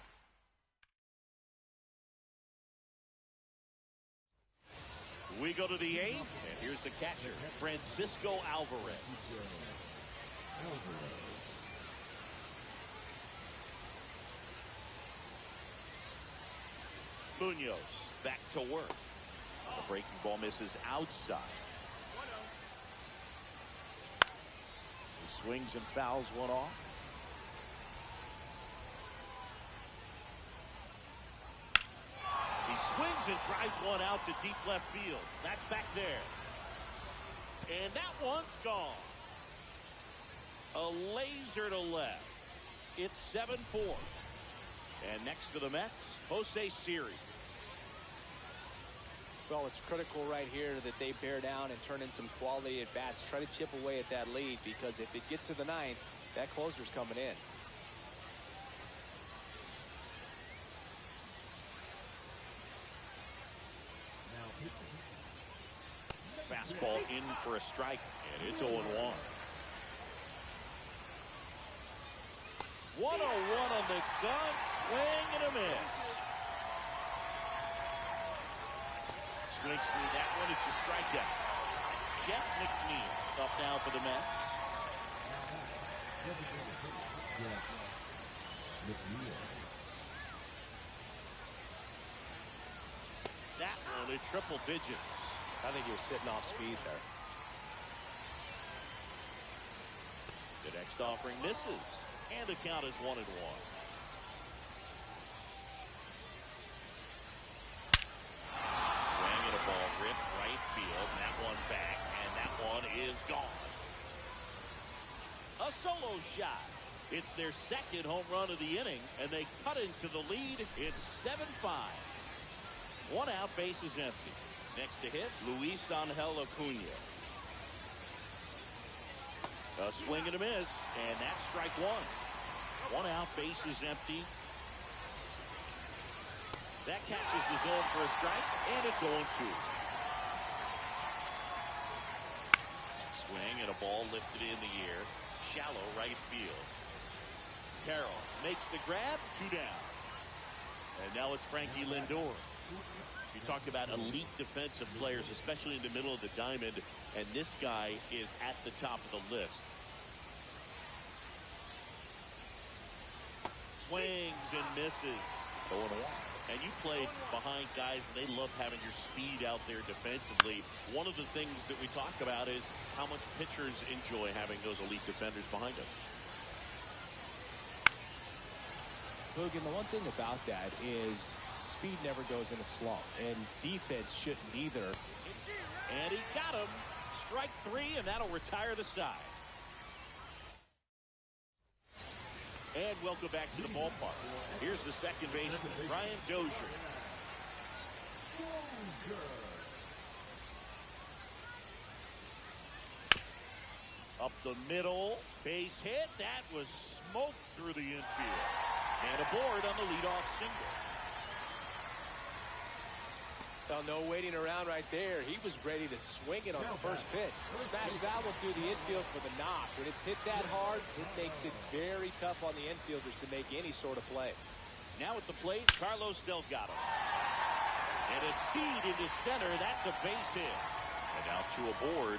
We go to the 8th, and here's the catcher, Francisco Alvarez. Munoz back to work. The breaking ball misses outside. He swings and fouls one off. He swings and drives one out to deep left field. That's back there. And that one's gone. A laser to left. It's 7-4. And next for the Mets, Jose Siri. Well, it's critical right here that they bear down and turn in some quality at bats. Try to chip away at that lead, because if it gets to the 9th, that closer's coming in. Fastball in for a strike, and it's 0-1. 1-0-1 on the gun, swing and a miss. Swings through that one, it's a strikeout. Jeff McNeil up now for the Mets. That one in triple digits. I think he was sitting off speed there. The next offering misses, and the count is 1-1. Swing and a ball ripped right field. That one back, and that one is gone. A solo shot. It's their 2nd home run of the inning, and they cut into the lead. It's 7-5. 1 out, base is empty. Next to hit, Luis Angel Acuna. A swing and a miss, and that's strike 1. 1 out, base is empty. That catches the zone for a strike, and it's 0-2. ball lifted in the air. Shallow right field. Carroll makes the grab. 2 down. And now it's Frankie Lindor. You talked about elite defensive players, especially in the middle of the diamond, and this guy is at the top of the list. Swings and misses. 0-1. And you played behind guys, and they love having your speed out there defensively. One of the things that we talk about is how much pitchers enjoy having those elite defenders behind them. Boogan, the one thing about that is speed never goes in a slump, and defense shouldn't either. And he got him. Strike 3, and that'll retire the side. And welcome back to the ballpark. Here's the second baseman, Brian Dozier. Up the middle, base hit. That was smoked through the infield. And aboard on the leadoff single. Well, no waiting around right there. He was ready to swing it on the first pitch. Smash that one through the infield for the knock. When it's hit that hard, it makes it very tough on the infielders to make any sort of play. Now at the plate, Carlos Delgado. And a seed into center. That's a base hit. And now 2 aboard.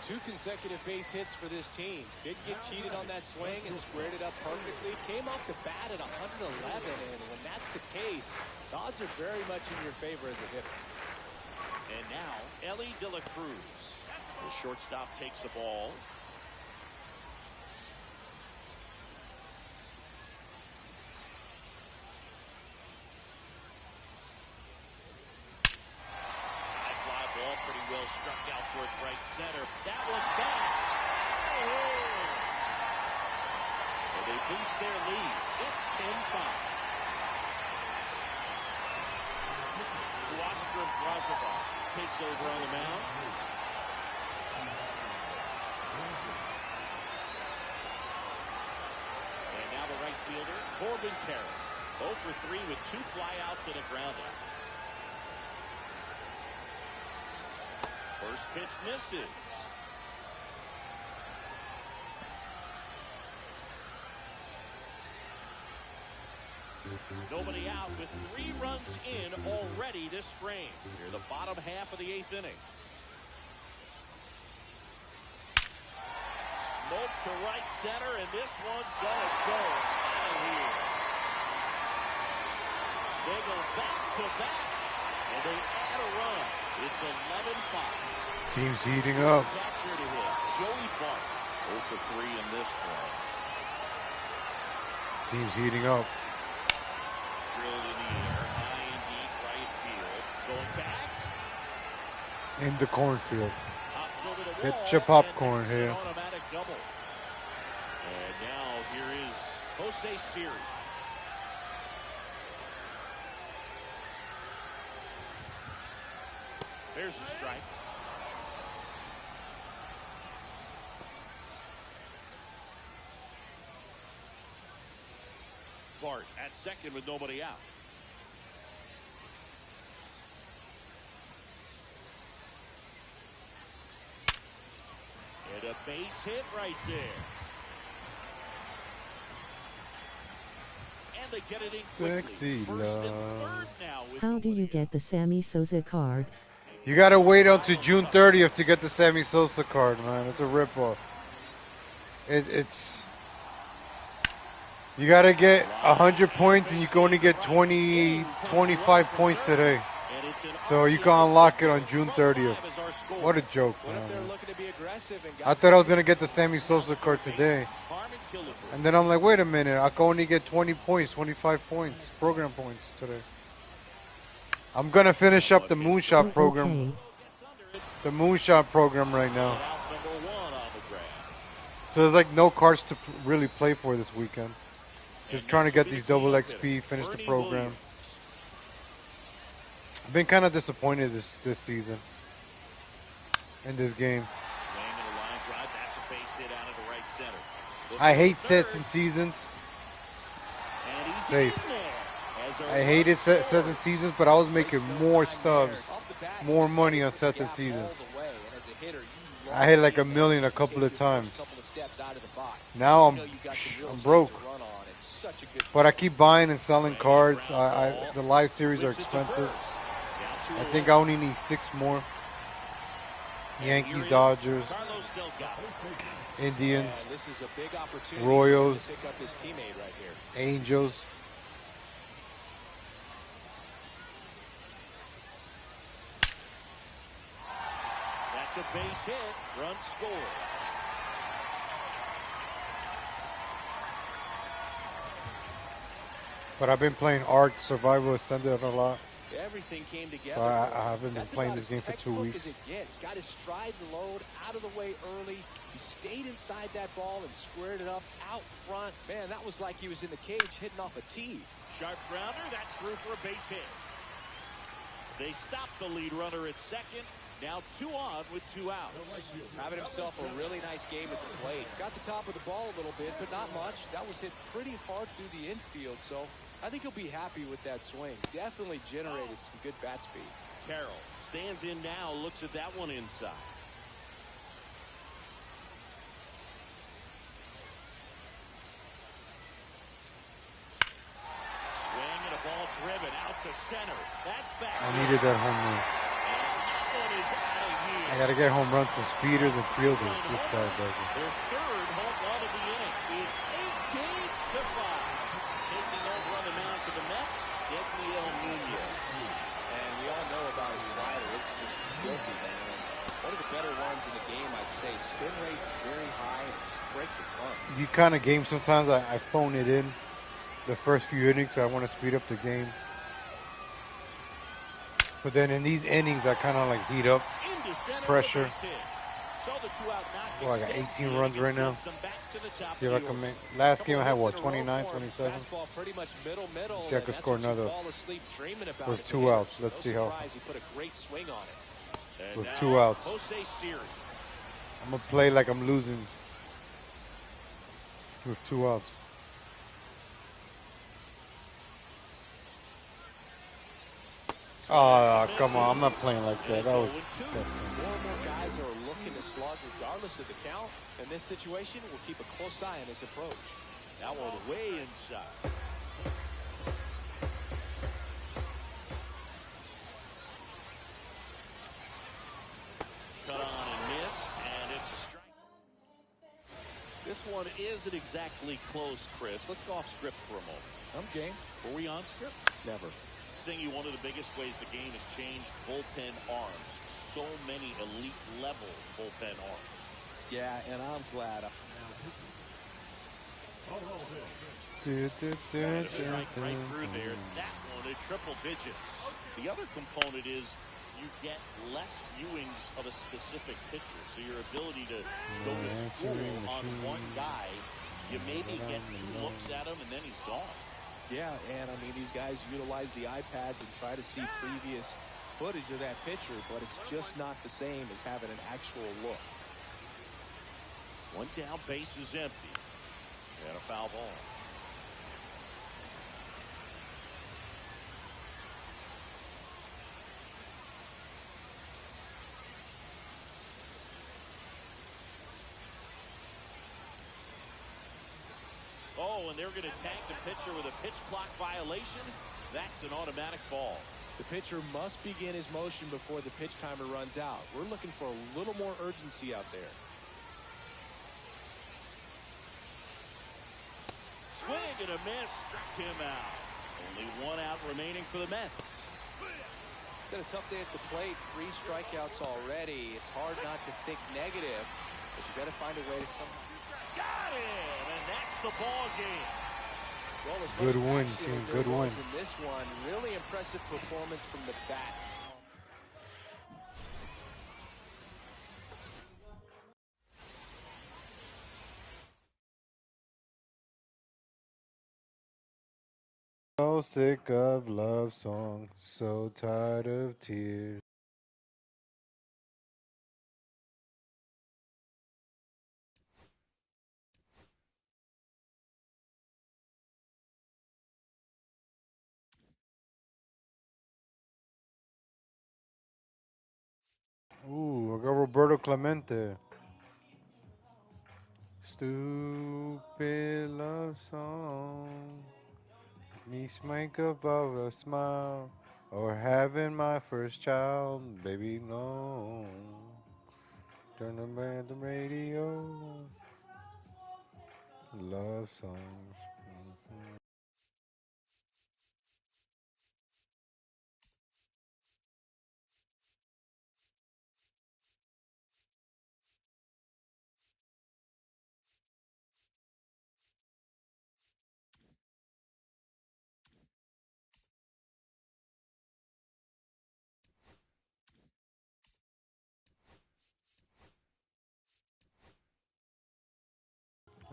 2 consecutive base hits for this team. Didn't get cheated on that swing and squared it up perfectly. Came off the bat at 111, and when that's the case, the odds are very much in your favor as a hitter. And now, Ellie De La Cruz. The shortstop takes the ball. Pretty well struck out towards right center. That one's back. Oh! And they boost their lead. It's 10-5. Oscar Brazovich takes over on the mound. And now the right fielder, Corbin Carroll. 0 for 3 with 2 flyouts and a groundout. First pitch misses. Nobody out with 3 runs in already this frame. Here the bottom half of the 8th inning. Smoke to right center, and this one's gonna go out of here. They go back to back, and they add a run. It's 11-5. Team's heating up. Catcher to hit, Joey Bart. 0 for 3 in this one. Team's heating up. Drilled in the air, high and deep right field. Going back. In the cornfield. Hops over the Get wall, your popcorn and here. an automatic double. And now here is Jose Siri. There's the strike. Bart at second with nobody out. And a base hit right there. And they get it in quickly. Sexy First and love. third now with How do you nobody out. get the Sammy Sosa card? You gotta wait until June 30th to get the Sammy Sosa card, man. It's a ripoff. It's you gotta get 100 points, and you can only get 25 points today. And it's an So you can unlock it on June 30th. as our score. What a joke, What if they're man. looking to be aggressive and I thought I was gonna get the Sammy Sosa card today, Harmon Killebrew. and then I'm like, wait a minute, I can only get 20 points, 25 points, program points today. I'm gonna finish up the Moonshot program, Okay. the Moonshot program right now. Out number 1 on the grab. So there's like no cards to really play for this weekend. Just trying to get these double XP, finish the program. I've been kind of disappointed this season in this game. Swing and a line drive. That's a base hit out of the right center. I hate sets and seasons. And he's Safe. in there. As our I hated runs sets go. and seasons, but I was making more stubs, Off the bat, more he's money on taking sets the and gap seasons. all the way. And as a hitter, you I hit like a million a couple of times. Now I'm broke. But I keep buying and selling cards. The live series are expensive. I think I only need 6 more. Yankees, Dodgers, Indians, Royals, Angels. That's a base hit. Run scored. But I've been playing Ark Survival Ascended a lot. Everything came together. So I haven't been playing this game for 2 weeks. It gets. Got his stride and load out of the way early. He stayed inside that ball and squared it up out front. Man, that was like he was in the cage hitting off a tee. Sharp grounder. That's through for a base hit. They stopped the lead runner at second. Now 2 on with 2 outs. Having himself a really nice game at the plate. Got the top of the ball a little bit, but not much. That was hit pretty hard through the infield, so I think he'll be happy with that swing. Definitely generated some good bat speed. Carroll stands in now, looks at that one inside. Swing and a ball driven out to center. That's back. I needed that home run. I gotta get home runs from speeders and fielders. This guy does it. Their 3rd home run of the inning. It's 18-5. Taking over on the mound for the Mets, Desniel Nunez. And we all know about his slider. It's just filthy, man. One of the better ones in the game, I'd say. Spin rate's very high. It just breaks a ton. These kind of games, sometimes I phone it in the first few innings, so I want to speed up the game. But then in these innings, I kind of like heat up pressure. So the 2 out knock. Well, I got 18 runs right now. See if I can make. Last game I had what, 29, 27? Pretty much middle. See, I could score another with 2 outs. Let's see how. He put a great swing on it. With 2 outs. I'm gonna play like I'm losing with 2 outs. Oh, come on. I'm not playing like that. That was disgusting. More and more guys are looking to slug regardless of the count. In this situation, we'll keep a close eye on his approach. That one way inside. Cut on and miss, and it's a strike. This one isn't exactly close, Chris. Let's go off script for a moment. I'm game. Were we on script? Never. Singing one of the biggest ways the game has changed bullpen arms. So many elite level bullpen arms. Yeah, and I'm glad. Strike right through there. That one at triple digits. The other component is you get less viewings of a specific pitcher. So your ability to go to school on one guy, you maybe get 2 looks at him and then he's gone. Yeah, and I mean, these guys utilize the iPads and try to see previous footage of that pitcher, but it's just not the same as having an actual look. 1 down, base is empty. And a foul ball. Oh, and they're going to tag the pitcher with a pitch clock violation. That's an automatic ball. The pitcher must begin his motion before the pitch timer runs out. We're looking for a little more urgency out there. Swing and a miss, struck him out. Only 1 out remaining for the Mets. It's been a tough day at the plate. 3 strikeouts already. It's hard not to think negative, but you got to find a way to somehow. Got it, and that's the ball game. Well, good win, team. Good win. In this one, really impressive performance from the bats. So sick of love songs, so tired of tears. Ooh, we're got Roberto Clemente. Stupid love song. Me smink above a smile. Or having my first child. Baby, no. Turn on the radio. Love songs.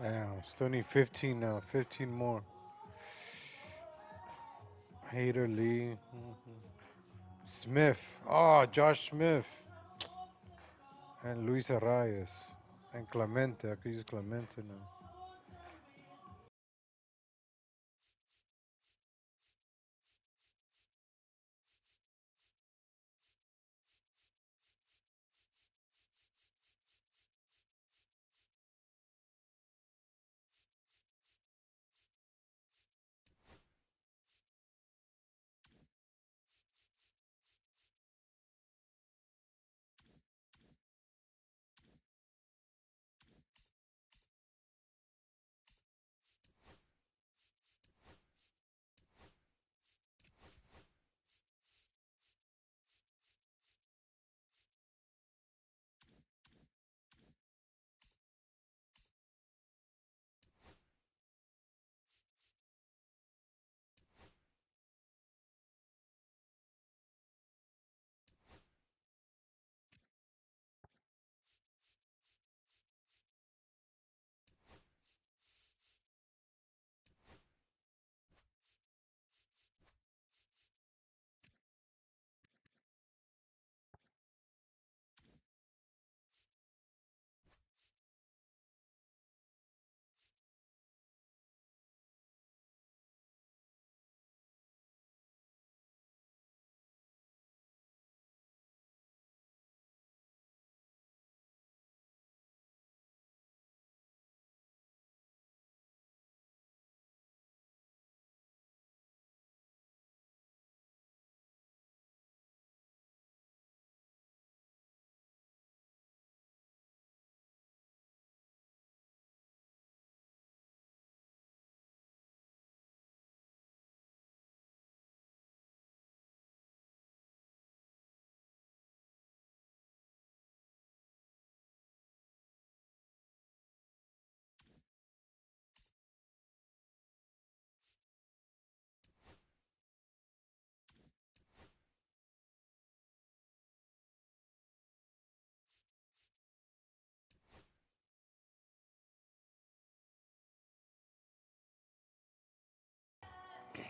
Damn, still need 15 now. 15 more. Hater Lee. Smith. Oh, Josh Smith. And Luis Arraez. And Clemente. I could use Clemente now.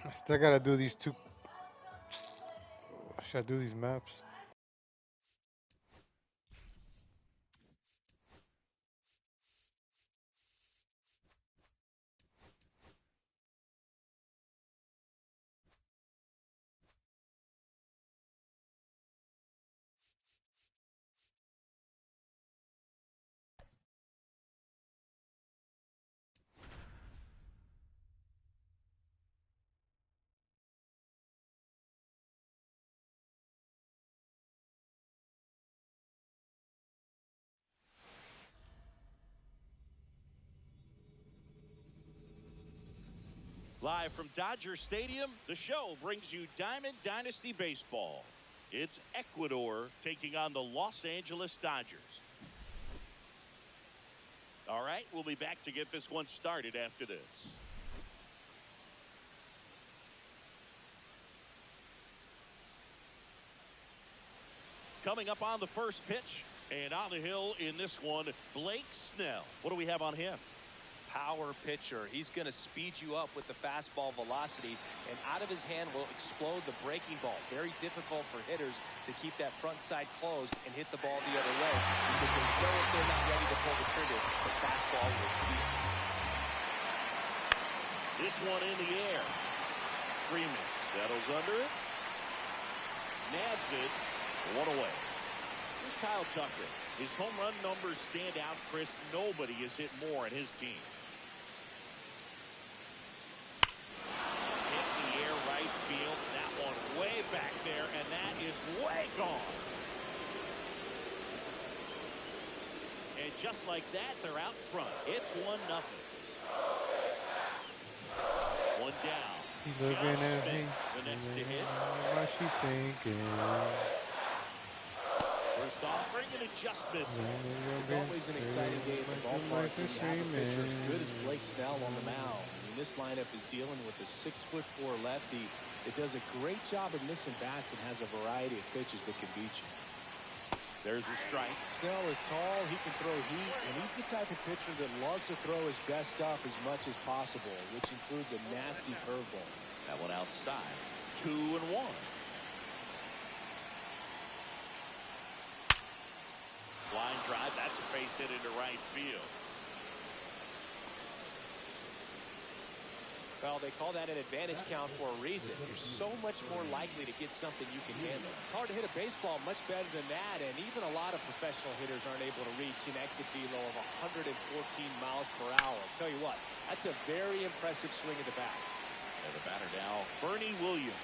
I still gotta do these two. Should I do these maps? Live from Dodger Stadium, the show brings you Diamond Dynasty Baseball. It's Ecuador taking on the Los Angeles Dodgers. All right, we'll be back to get this one started after this. Coming up on the first pitch, and on the hill in this one, Blake Snell. What do we have on him? Power pitcher. He's going to speed you up with the fastball velocity, and out of his hand will explode the breaking ball. Very difficult for hitters to keep that front side closed and hit the ball the other way, because they know if they're not ready to pull the trigger, the fastball will beat. This one in the air. Freeman settles under it. Nabs it. One away. This Kyle Tucker. His home run numbers stand out, Chris. Nobody has hit more in his team. Hit in the air right field. That one way back there, and that is way gone. And just like that, they're out front. It's 1-0. One down. He's looking at me. The next to hit. What she thinking? First offering and it just misses. It's always an exciting day at the ballpark when you have a pitcher as good as Blake Snell on the mound. I mean, this lineup is dealing with a 6'4" lefty that does a great job of missing bats and has a variety of pitches that can beat you. There's a strike. Snell is tall, he can throw heat, and he's the type of pitcher that loves to throw his best stuff as much as possible, which includes a nasty curveball. That one outside. 2-1. Line drive. That's a base hit into right field. Well, they call that an advantage count for a reason. You're so much more likely to get something you can handle. It's hard to hit a baseball much better than that, and even a lot of professional hitters aren't able to reach an exit velo of 114 miles per hour. I'll tell you what, that's a very impressive swing of the bat. And the batter now, Bernie Williams.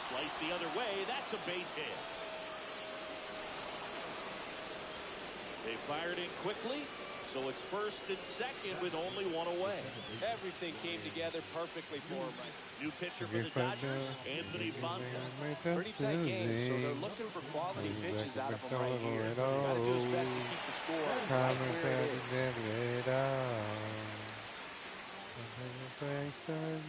Slice the other way. That's a base hit. They fired in quickly, so it's first and second with only one away. Everything came together perfectly for him. New pitcher for the Dodgers, Anthony Banda. Pretty tight game, so they're looking for quality pitches out of him right here. Got to do his best to keep the score right where it is.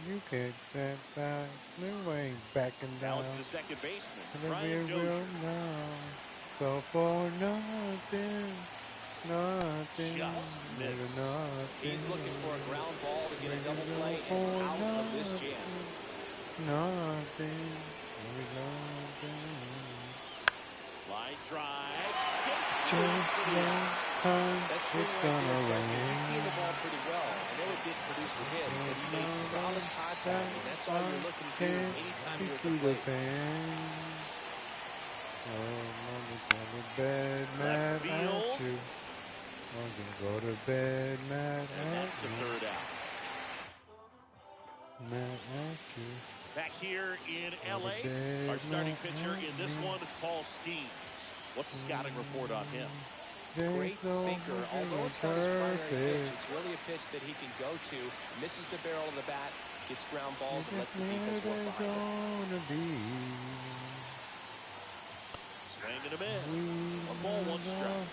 You can't stand back, you ain't backing down. Now it's the second baseman, Brian Dozier. So for nothing, nothing, Just missed. nothing. He's looking for a ground ball to get a double play and out of this jam. Nothing, Line drive. just one time That's swing it's right gonna there, Frank. rain. He's seeing the ball pretty well. I know it didn't produce a hit, but he made solid contact, and that's all you're looking to do anytime you're at the plate. Oh, mama, go to bed, mad Left at field. you. I'm gonna go to bed, mad And at that's the you. third out. Mad at you. Back here in Go to LA, bed, our starting mad pitcher at in this you. one, Paul Skeens. What's the scouting report on him? Great There's sinker. nobody Although it's not his primary pitch, perfect. it's really a pitch that he can go to, misses the barrel of the bat, gets ground balls, and It's lets the defense work never behind it. gonna be. Swing and a miss. A ball, one strike.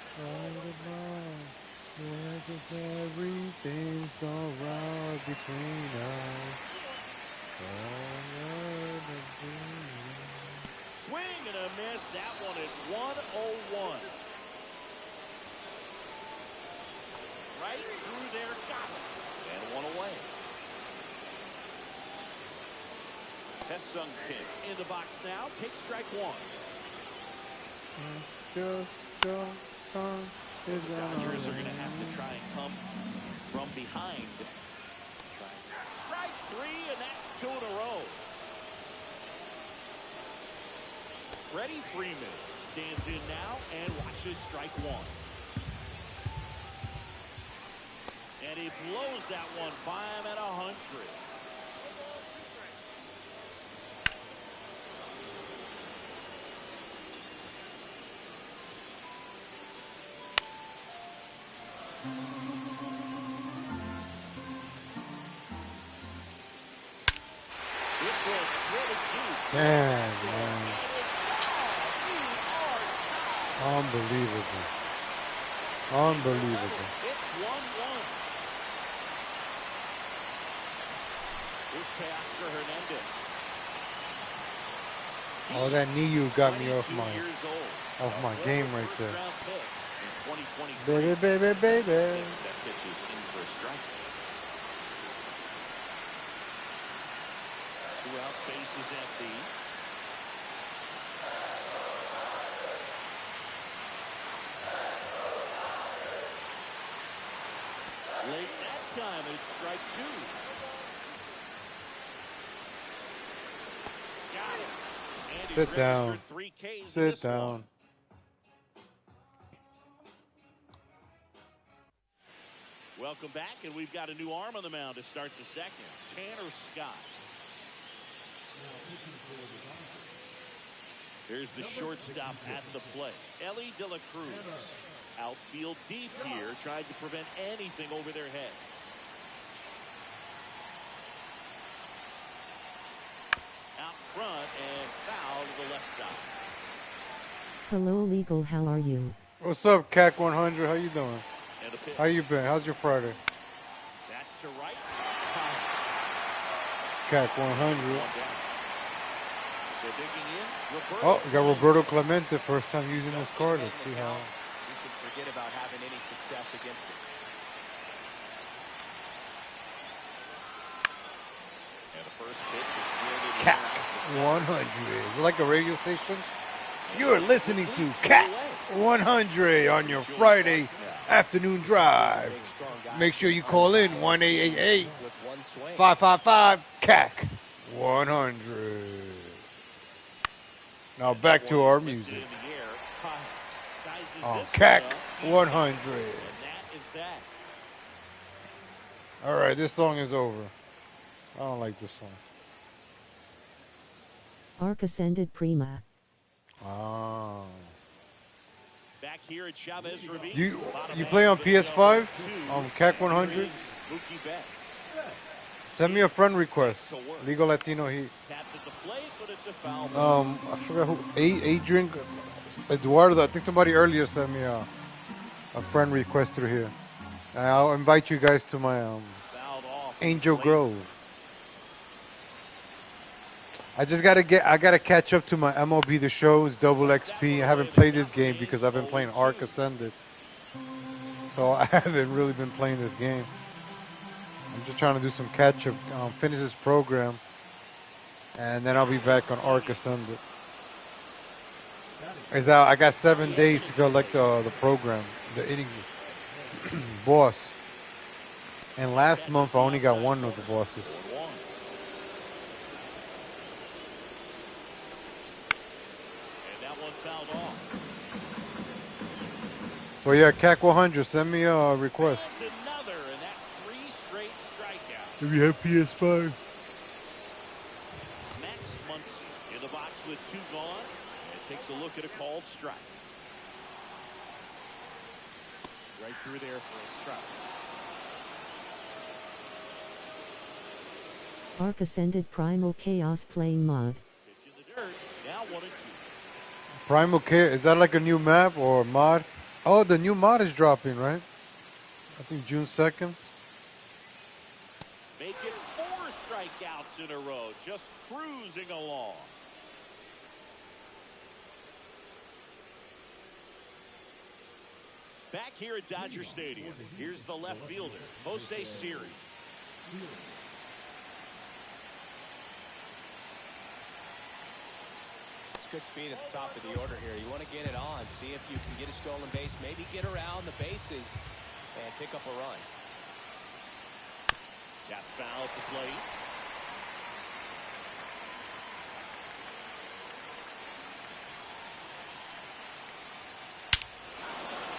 Everything's alright between us. Swing and a miss. That one is 101. Right through there, got it. And one away. Hesung Kim in the box now. Takes strike one. Just The Dodgers are going to have to try and come from behind. Strike three, and that's two in a row. Freddie Freeman stands in now and watches strike one. And he blows that one by him at 100. man. Unbelievable. Unbelievable. It's 1-1. Here's Teoscar Hernandez. Oh, that knee you got me off 22 years old. my game right there. First-round pick in 2023. Baby, baby, baby. That pitch is in for a strike. Two outs, base is empty. Late that time, it's strike two. Sit down. registered 3 Ks in Sit this down. one. Welcome back, and we've got a new arm on the mound to start the second. Tanner Scott. Here's the shortstop at the plate, Ellie De La Cruz. Outfield deep here, trying to prevent anything over their heads. Out front and foul to the left side. Hello, Legal. How are you? What's up, CAC 100? How you doing? And a pitch. How you been? How's your Friday? Back to right. CAC 100. One down. So digging in, Roberto. Oh, we got Roberto Clemente, first time using this card. Let's see how. You can forget about having any success against it. And the first pitch is CAC 100. Is it like a radio station? You're listening to CAC 100 on your Friday afternoon drive. Make sure you call in 1-888-555-CAC 100. Now back to our music. On CAC 100. All right, this song is over. I don't like this song. Arc Ascended Prima. Oh. Back here at Chavez Ravine. You play on PS5 on CAC 100? Send me a friend request. Legal Latino Heat. I forgot who. Adrian, Eduardo. I think somebody earlier sent me a friend request through here. And I'll invite you guys to my Angel Grove. I gotta catch up to my MLB The Show's double XP. I haven't played this game because I've been playing Arc Ascended. So I haven't really been playing this game. I'm just trying to do some catch up, finish this program, and then I'll be back on Arc Ascended. I got 7 days to collect the program, the inning boss. And last month I only got one of the bosses. Well, yeah, CAC 100, send me a request. Another, and that's 3 straight strikeouts. If you have PS5. Max Muncy in the box with 2 gone, and takes a look at a called strike. Right through there for a strike. Arc Ascended Primal Chaos playing mod. Pitch in the dirt, now 1-2. Primal Chaos, is that like a new map or mod? Oh, the new mod is dropping, right? I think June 2nd. Make it 4 strikeouts in a row, just cruising along. Back here at Dodger Stadium, here's the left fielder, Jose Siri. Good speed at the top of the order here. You want to get it on, see if you can get a stolen base, maybe get around the bases and pick up a run. Got foul at the plate.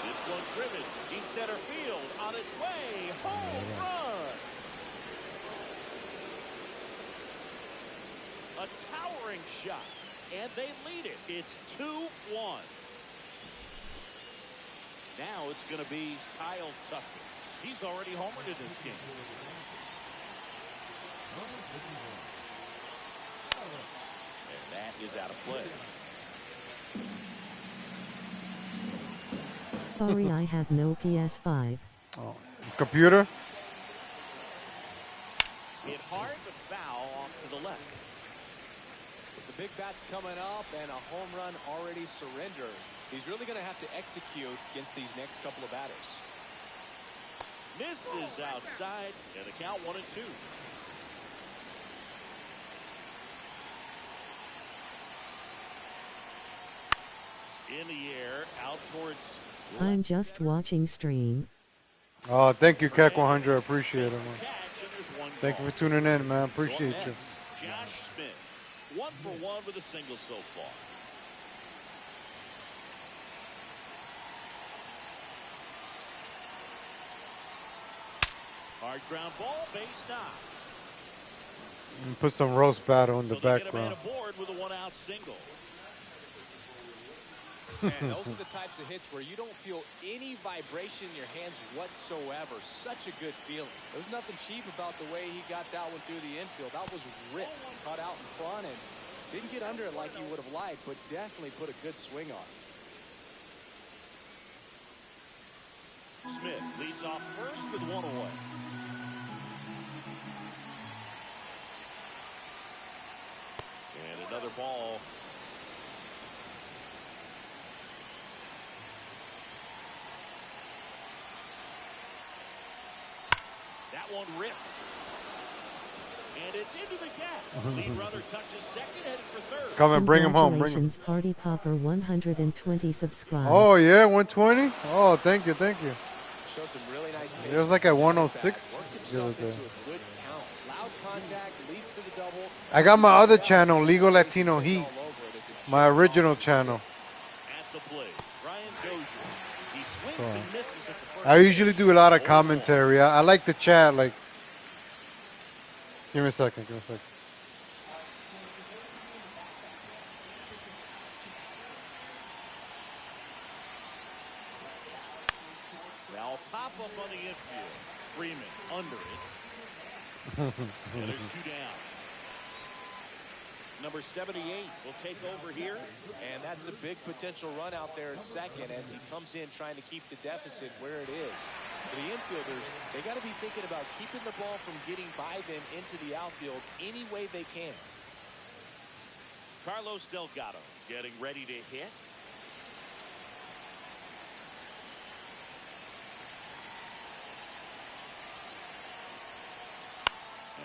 This one driven deep center field on its way. Home run. A towering shot. And they lead it. It's 2-1. Now it's going to be Kyle Tucker. He's already homered in this game. And that is out of play. Sorry, I have no PS5. Oh, computer? Hit hard, but foul off to the left. The big bat's coming up and a home run already surrendered. He's really going to have to execute against these next couple of batters. Misses outside, and the count 1-2. In the air, out towards. I'm just watching stream. Oh, thank you, CAC 100. I appreciate it, man. Thank you for tuning in, man. Appreciate you. Josh Smith. 1 for 1 with a single so far. Hard ground ball, base knock. And put some roast battle in the So they get a background. man aboard with a 1-out single. Man, those are the types of hits where you don't feel any vibration in your hands whatsoever. Such a good feeling. There's nothing cheap about the way he got that one through the infield. That was ripped, cut out in front, and didn't get under it like he would have liked, but definitely put a good swing on it. Smith leads off first with 1 away. And another ball. That one ripped. And it's into the gap. Lead runner touches second, headed for third. Come and bring him home. Bring him. Congratulations, Party Popper 120 subscribed. Oh, yeah, 120? Oh, thank you, thank you. Showed some really nice It was like at 106 Worked the other himself day. into a good count. Loud contact leads to the double. I got my other channel, Legal Latino Heat, my original channel. At the plate, Brian Dozier. He swings and misses at the first. I usually do a lot of commentary. I like the chat. Like, give me a second. Give me a second. Now pop up on the infield. Freeman under it. And there's 2 down. Number 78 will take over here. And that's a big potential run out there at second as he comes in trying to keep the deficit where it is. For the infielders, they got to be thinking about keeping the ball from getting by them into the outfield any way they can. Carlos Delgado getting ready to hit.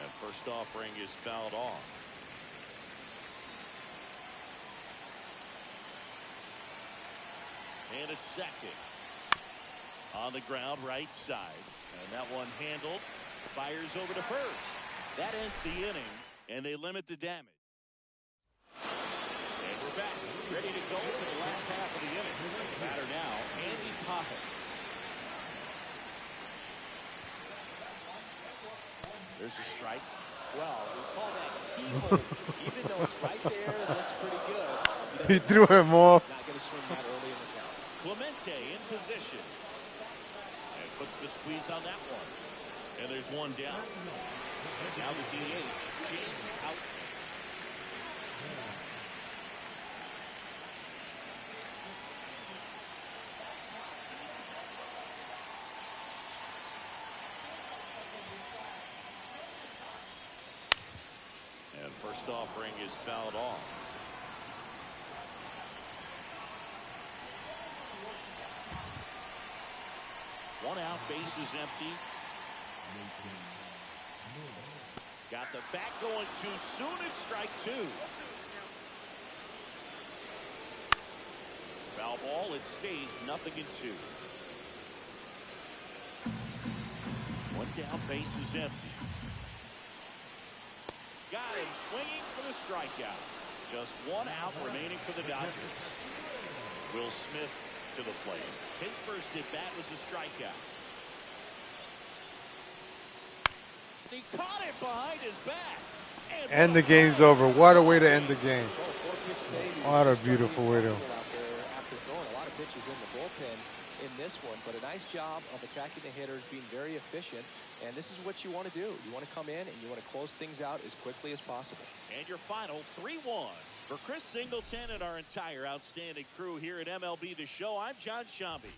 And first offering is fouled off. And it's second. On the ground, right side. And that one handled. Fires over to first. That ends the inning, and they limit the damage. And we're back, ready to go for the last half of the inning. The batter now, Andy Poppins. There's a strike. Well, we call that keyhole. Even though it's right there, it looks pretty good. He threw him off. He's not going to swing that early in the count. Clemente in position. And puts the squeeze on that one. And there's 1 down. And now the DH, James out. And first offering is fouled off. One out, bases empty. Got the bat going too soon. It's strike 2. Foul ball. It stays 0-2. 1 down, bases empty. Got him swinging for the strikeout. Just 1 out remaining for the Dodgers. Will Smith to the plate. His first at bat was a strikeout. He caught it behind his back. And the game's over. What a way to end the game. What a beautiful way to. After throwing a lot of pitches in the bullpen in this one, but a nice job of attacking the hitters, being very efficient, and this is what you want to do. You want to come in and you want to close things out as quickly as possible. And your final 3-1 for Chris Singleton and our entire outstanding crew here at MLB The Show. I'm John Shambi.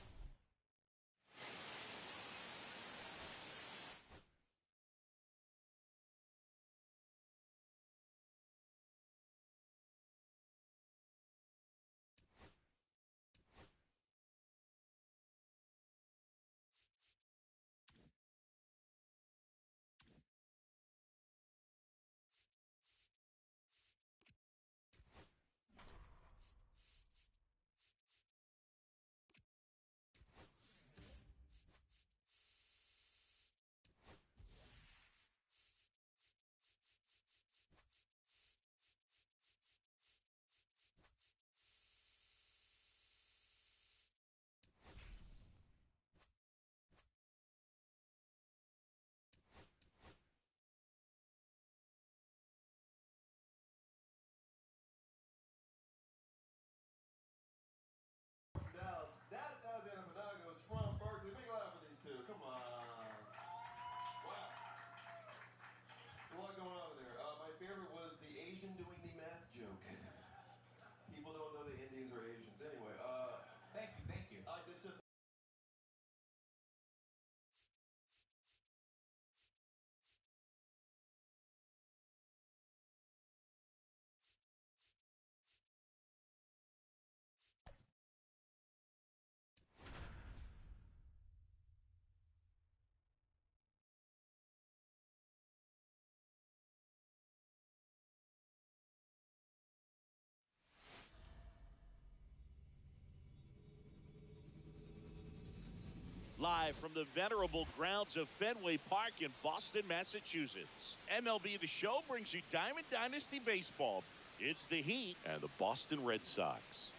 Live from the venerable grounds of Fenway Park in Boston, Massachusetts. MLB The Show brings you Diamond Dynasty Baseball. It's the Heat and the Boston Red Sox.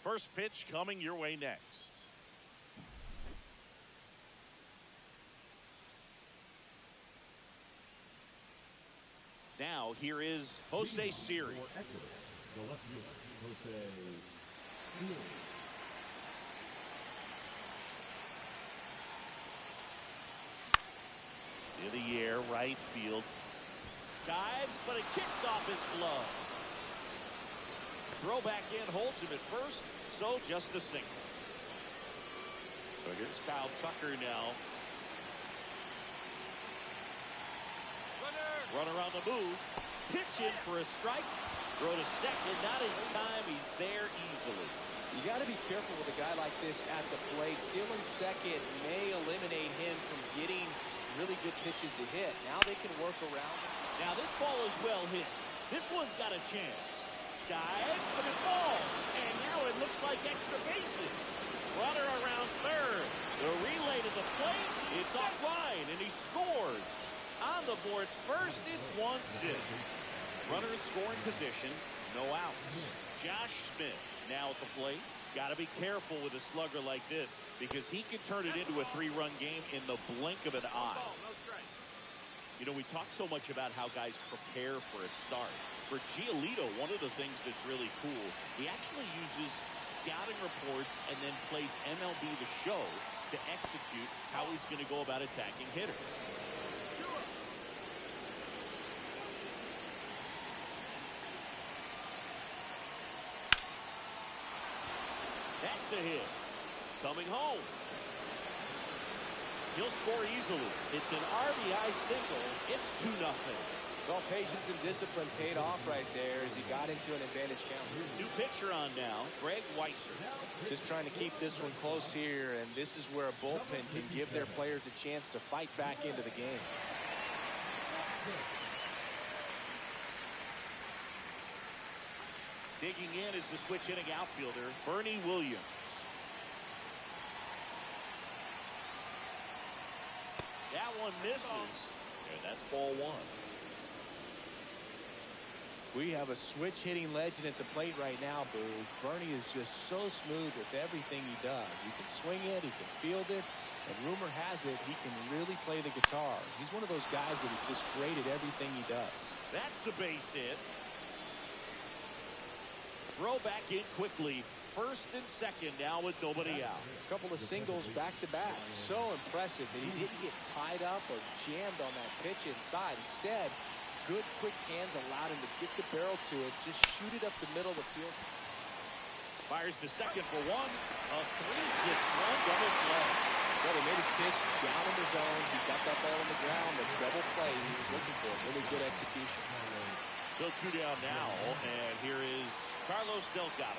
First pitch coming your way next. Now, here is Jose Siri. The left fielder, Jose Siri. In the air, right field. Dives, but it kicks off his glove. Throw back in, holds him at first, so just a single. So here's Kyle Tucker now. Runner on the move. Pitch in for a strike. Throw to second, not in time. He's there easily. You got to be careful with a guy like this at the plate. Stealing second may eliminate him from getting really good pitches to hit. Now they can work around. Now this ball is well hit. This one's got a chance. Dives, but it falls. And now it looks like extra bases. Runner around third. The relay to the plate. It's offline, and he scores. On the board first, it's 1-6. Runner in scoring position. No outs. Josh Smith now at the plate. Got to be careful with a slugger like this because he can turn it into a 3-run game in the blink of an eye. You know, we talk so much about how guys prepare for a start. For Giolito, one of the things that's really cool, he actually uses scouting reports and then plays MLB The Show to execute how he's going to go about attacking hitters. That's a hit. Coming home. He'll score easily. It's an RBI single. It's 2-0. Well, patience and discipline paid off right there as he got into an advantage count. New pitcher on now, Greg Weisser. Just trying to keep this one close here, and this is where a bullpen can give their players a chance to fight back into the game. Digging in is the switch hitting outfielder, Bernie Williams. That one misses, and that's ball 1. We have a switch hitting legend at the plate right now, Boo. Bernie is just so smooth with everything he does. He can swing it, he can field it, and rumor has it he can really play the guitar. He's one of those guys that is just great at everything he does. That's the base hit. Throw back in quickly. First and second now with nobody out. A couple of singles back-to-back. So impressive that he didn't get tied up or jammed on that pitch inside. Instead, good quick hands allowed him to get the barrel to it. Just shoot it up the middle of the field. Fires to second for 1. A 3-6-run double play. Well, he made his pitch down in the zone. He got that ball on the ground. The double play he was looking for. Really good execution. So 2 down now, and here is Carlos Delgado.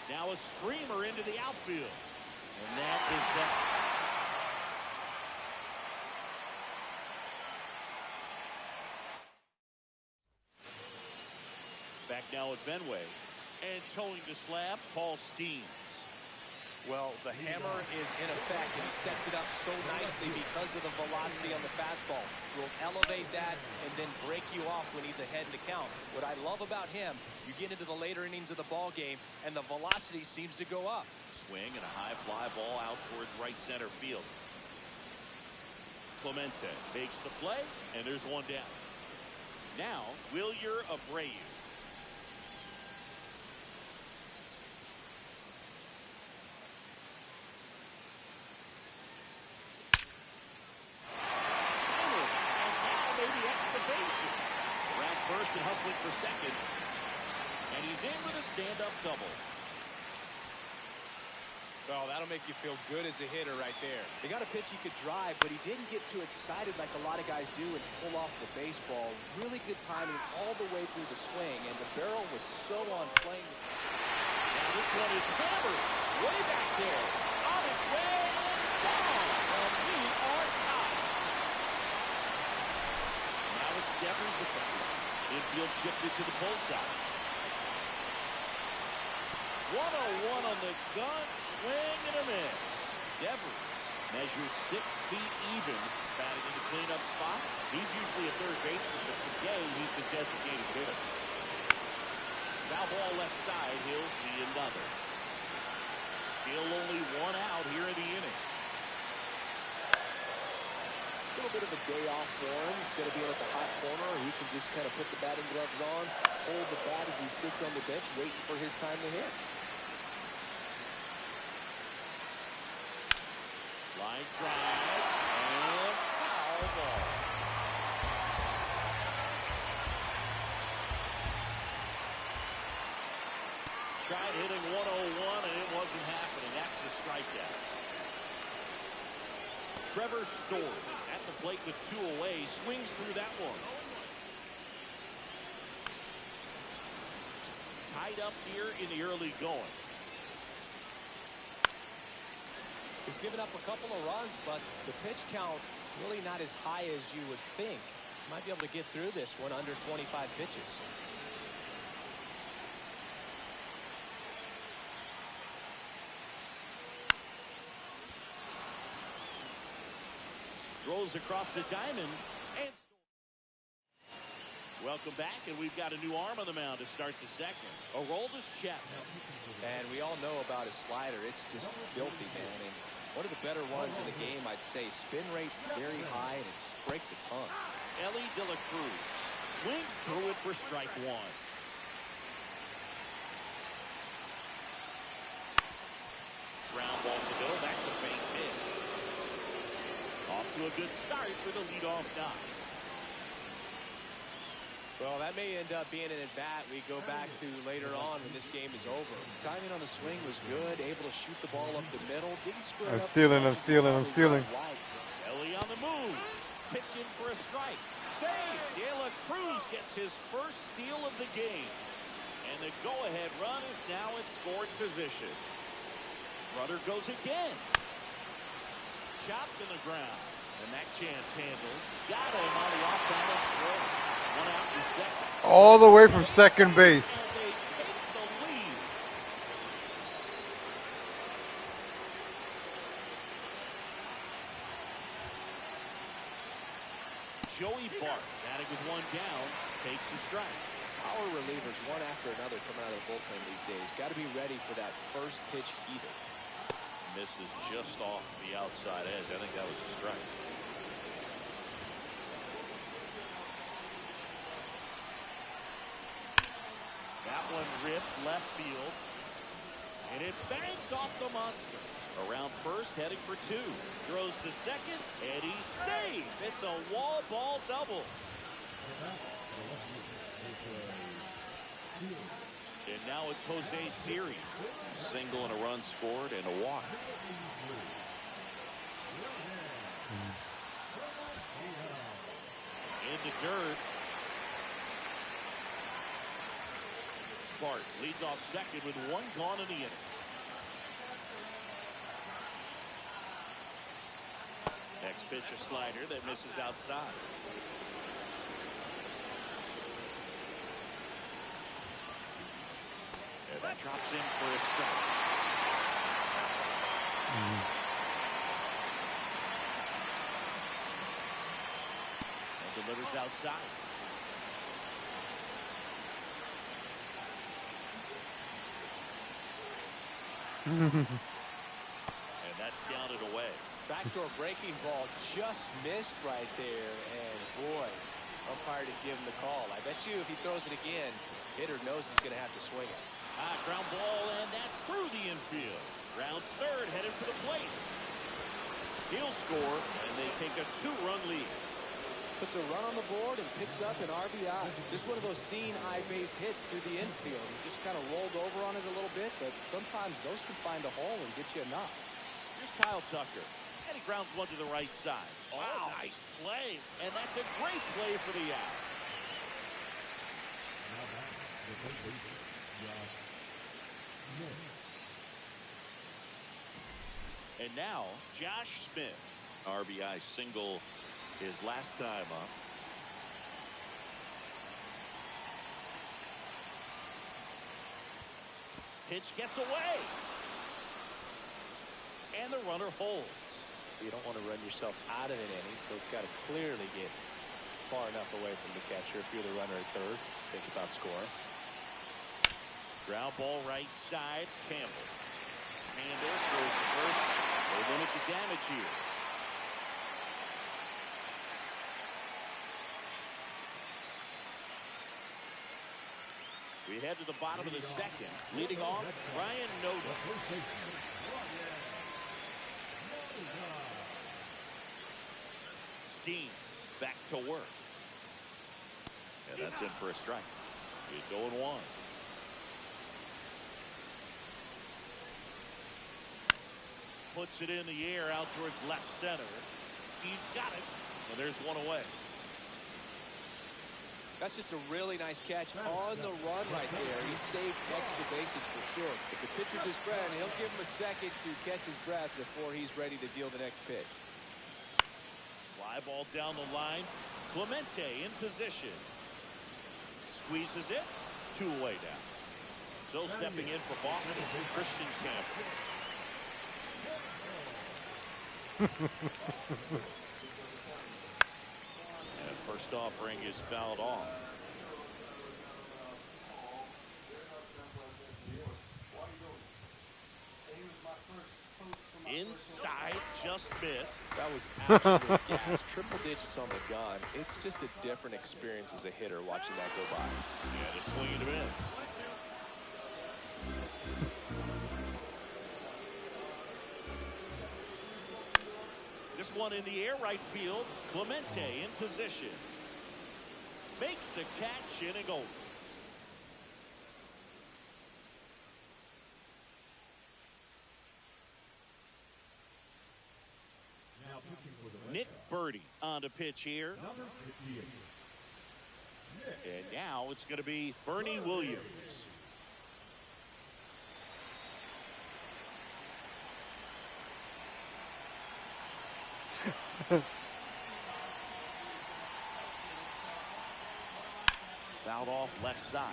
Now a screamer into the outfield. And that is that. Back now at Fenway. And towing the slab, Paul Steens. Well, the hammer is in effect, and he sets it up so nicely because of the velocity on the fastball. Will elevate that and then break you off when he's ahead in the count. What I love about him, you get into the later innings of the ball game, and the velocity seems to go up. Swing and a high fly ball out towards right center field. Clemente makes the play, and there's 1 down. Now, Wilyer Abreu. First and hustling for second. And he's in with a stand-up double. Well, that'll make you feel good as a hitter right there. They got a pitch he could drive, but he didn't get too excited like a lot of guys do and pull off the baseball. Really good timing all the way through the swing, and the barrel was so on plane. Now this one is hammered way back there. On its way down. And we are tied. Now it's Devers at the plate. Infield shifted to the pull side. 101 on the gun, swing and a miss. Devers measures 6 feet even, batting in the cleanup spot. He's usually a third baseman, but today he's the designated hitter. Foul ball left side, he'll see another. Still only 1 out here in the inning. A little bit of a day off for him. Instead of being at the hot corner, he can just kind of put the batting gloves on, hold the bat as he sits on the bench, waiting for his time to hit. Line drive, and foul ball. Tried hitting 101, and it wasn't happening. That's the strikeout. Trevor Story at the plate with 2 away, swings through that one. Tied up here in the early going. He's given up a couple of runs, but the pitch count really not as high as you would think. Might be able to get through this one under 25 pitches. Throws across the diamond. And welcome back, and we've got a new arm on the mound to start the second. Aroldis Chapman. And we all know about his slider. It's just filthy, man. And one of the better ones in the game, I'd say. Spin rate's very high, and it just breaks a ton. Ellie De La Cruz swings through it for strike 1. Ground ball to the middle. That's a base hit. Off to a good start for the leadoff guy. Well, that may end up being an at-bat we go back to later on when this game is over. Timing on the swing was good, able to shoot the ball up the middle. Didn't screw it up. I'm stealing. Ellie on the move. Pitching for a strike. Save. De La Cruz gets his first steal of the game. And the go-ahead run is now in scoring position. Runner goes again. Chopped in the ground. And that chance handled. Got him on the off-balance throw. 1 out in second. All the way from second base. They take the lead. Joey Bart, batting with 1 down, takes the strike. Power relievers, one after another, coming out of the bullpen these days. Got to be ready for that first pitch heater. Misses just off the outside edge. I think that was a strike. That one ripped left field. And it bangs off the monster. Around first, heading for 2. Throws to second, and he's safe. It's a wall ball double. And now it's Jose Siri. Single and a run scored and a walk. In the dirt. Bart leads off second with 1 gone in the inning. Next pitch, a slider that misses outside. And that drops in for a strike. And delivers outside. And that's down and away. Backdoor breaking ball just missed right there. And boy, umpire to give him the call. I bet you if he throws it again, hitter knows he's going to have to swing it. Ground ball, and that's through the infield. Rounds third, headed for the plate. He'll score, and they take a 2-run lead. Puts a run on the board and picks up an RBI. Just one of those seeing eye base hits through the infield. He just kind of rolled over on it a little bit, but sometimes those can find a hole and get you a knock. Here's Kyle Tucker. And he grounds one to the right side. Wow, nice play. And that's a great play for the out. And now, Josh Smith. RBI single his last time up. pitch gets away. And the runner holds. You don't want to run yourself out of an inning, so it's got to clearly get far enough away from the catcher. If you're the runner at third, think about scoring. Ground ball right side. Campbell. Campbell throws to first. They limit the damage here. We head to the bottom of the second. Leading off, Ryan Noda. Skeens back to work. And that's in for a strike. It's 0-1. Puts it in the air out towards left center. He's got it. And there's one away. That's just a really nice catch on the run right there. He saved extra bases for sure. If the pitcher's his friend, he'll give him a second to catch his breath before he's ready to deal the next pitch. Fly ball down the line. Clemente in position. Squeezes it. 2 away now. So stepping in for Boston, Christian Campbell. And first offering is fouled off. Inside, just missed. That was absolute gas. Triple digits on the gun. It's just a different experience as a hitter watching that go by. Yeah, the swing and a miss. This one in the air, right field. Clemente in position. Makes the catch, inning over. Nick Birdie on the pitch here. And now it's going to be Bernie Williams. Fouled off left side.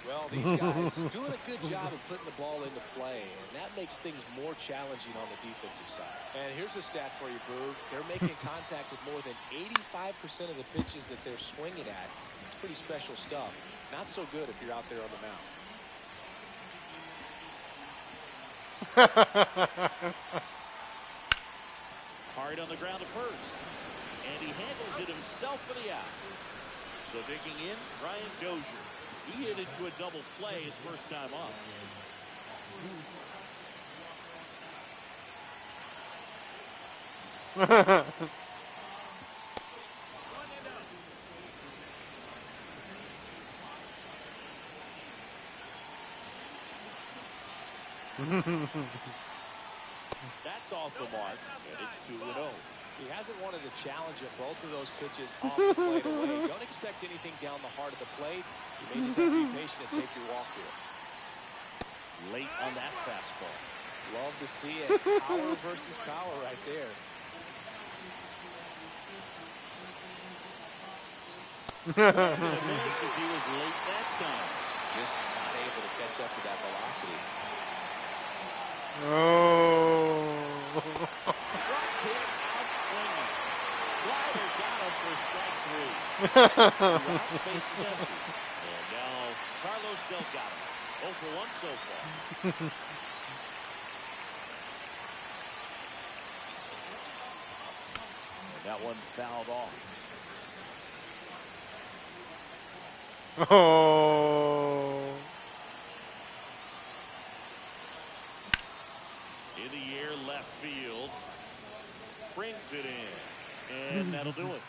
Well, these guys doing a good job of putting the ball into play, and that makes things more challenging on the defensive side. And here's a stat for you, Boog. They're making contact with more than 85% of the pitches that they're swinging at. It's pretty special stuff. Not so good if you're out there on the mound. Hard on the ground at first. And he handles it himself for the out. So digging in, Ryan Dozier. He hit into a double play his first time up. That's off the mark, and it's 2-0. He hasn't wanted to challenge at both of those pitches off the plate away. Don't expect anything down the heart of the plate. You may just have to be patient and take your walk here. Late on that fastball. Love to see it. Power versus power right there. And a miss as he was late that time. Just not able to catch up to that velocity. Oh. Struck him out swinging. Slider got him for strike 3. Base is empty. And now Carlos Delgado. 0 for 1 so far. And that one fouled off. Oh. In the air, left field. Brings it in. And that'll do it.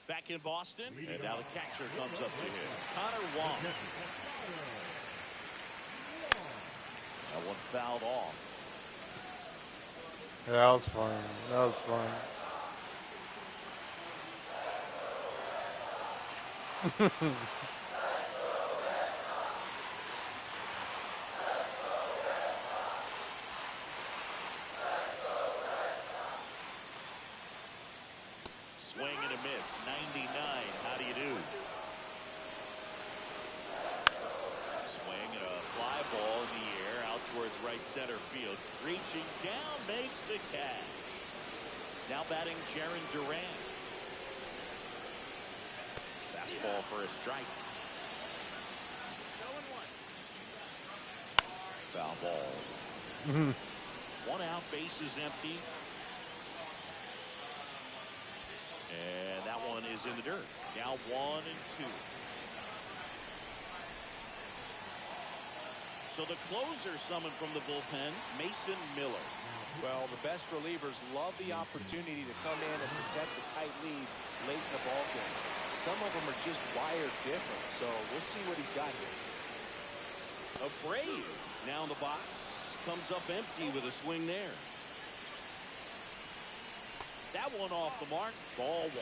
Back in Boston, and now the catcher comes up to him. Connor Wong. That one fouled off. Yeah, that was fun. That was fun. right center field. Reaching down, makes the catch. Now batting Jaron Duran. Fastball for a strike. Foul ball. 1 out, bases empty. And that one is in the dirt. Now 1 and 2. So the closer summoned from the bullpen, Mason Miller. Well, the best relievers love the opportunity to come in and protect the tight lead late in the ball game. Some of them are just wired different, so we'll see what he's got here. Abreu now in the box, comes up empty with a swing there. That one off the mark, ball 1.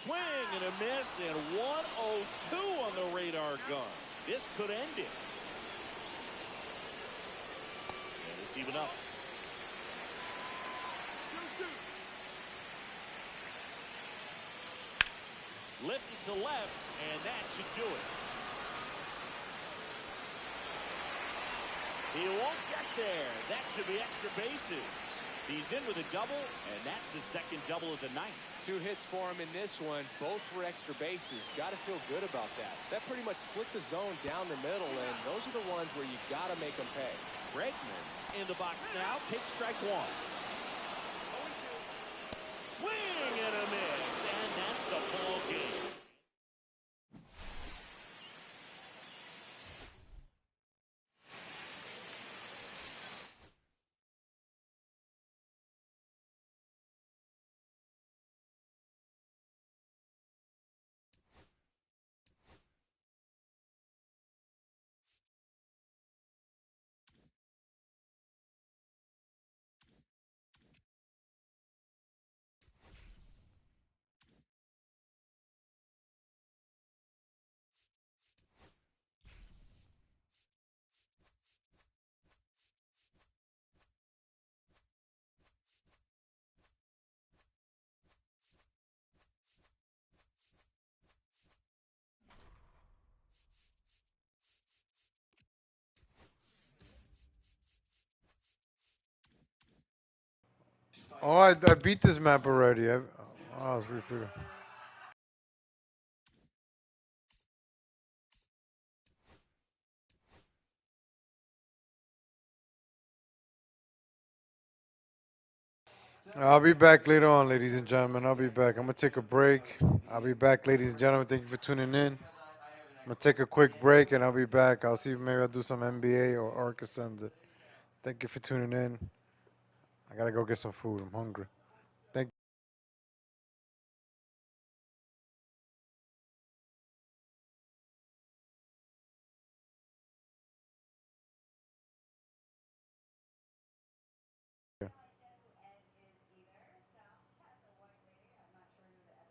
Swing and a miss, and 102 on the radar gun. This could end it. And it's even up. Lifted to left, and that should do it. He won't get there. That should be extra bases. He's in with a double, and that's his second double of the night. 2 hits for him in this one, both for extra bases. Got to feel good about that. That pretty much split the zone down the middle, and those are the ones where you got to make them pay. Bregman in the box now, takes strike 1. Swing and a miss, and that's the ball game. Oh, I beat this map already. Oh, it's repeated. I'll be back later on, ladies and gentlemen. I'll be back. I'm going to take a break. I'll be back, ladies and gentlemen. Thank you for tuning in. I'm going to take a quick break, and I'll be back. I'll see if maybe I'll do some NBA or Orca Send It. Thank you for tuning in. I got to go get some food. I'm hungry.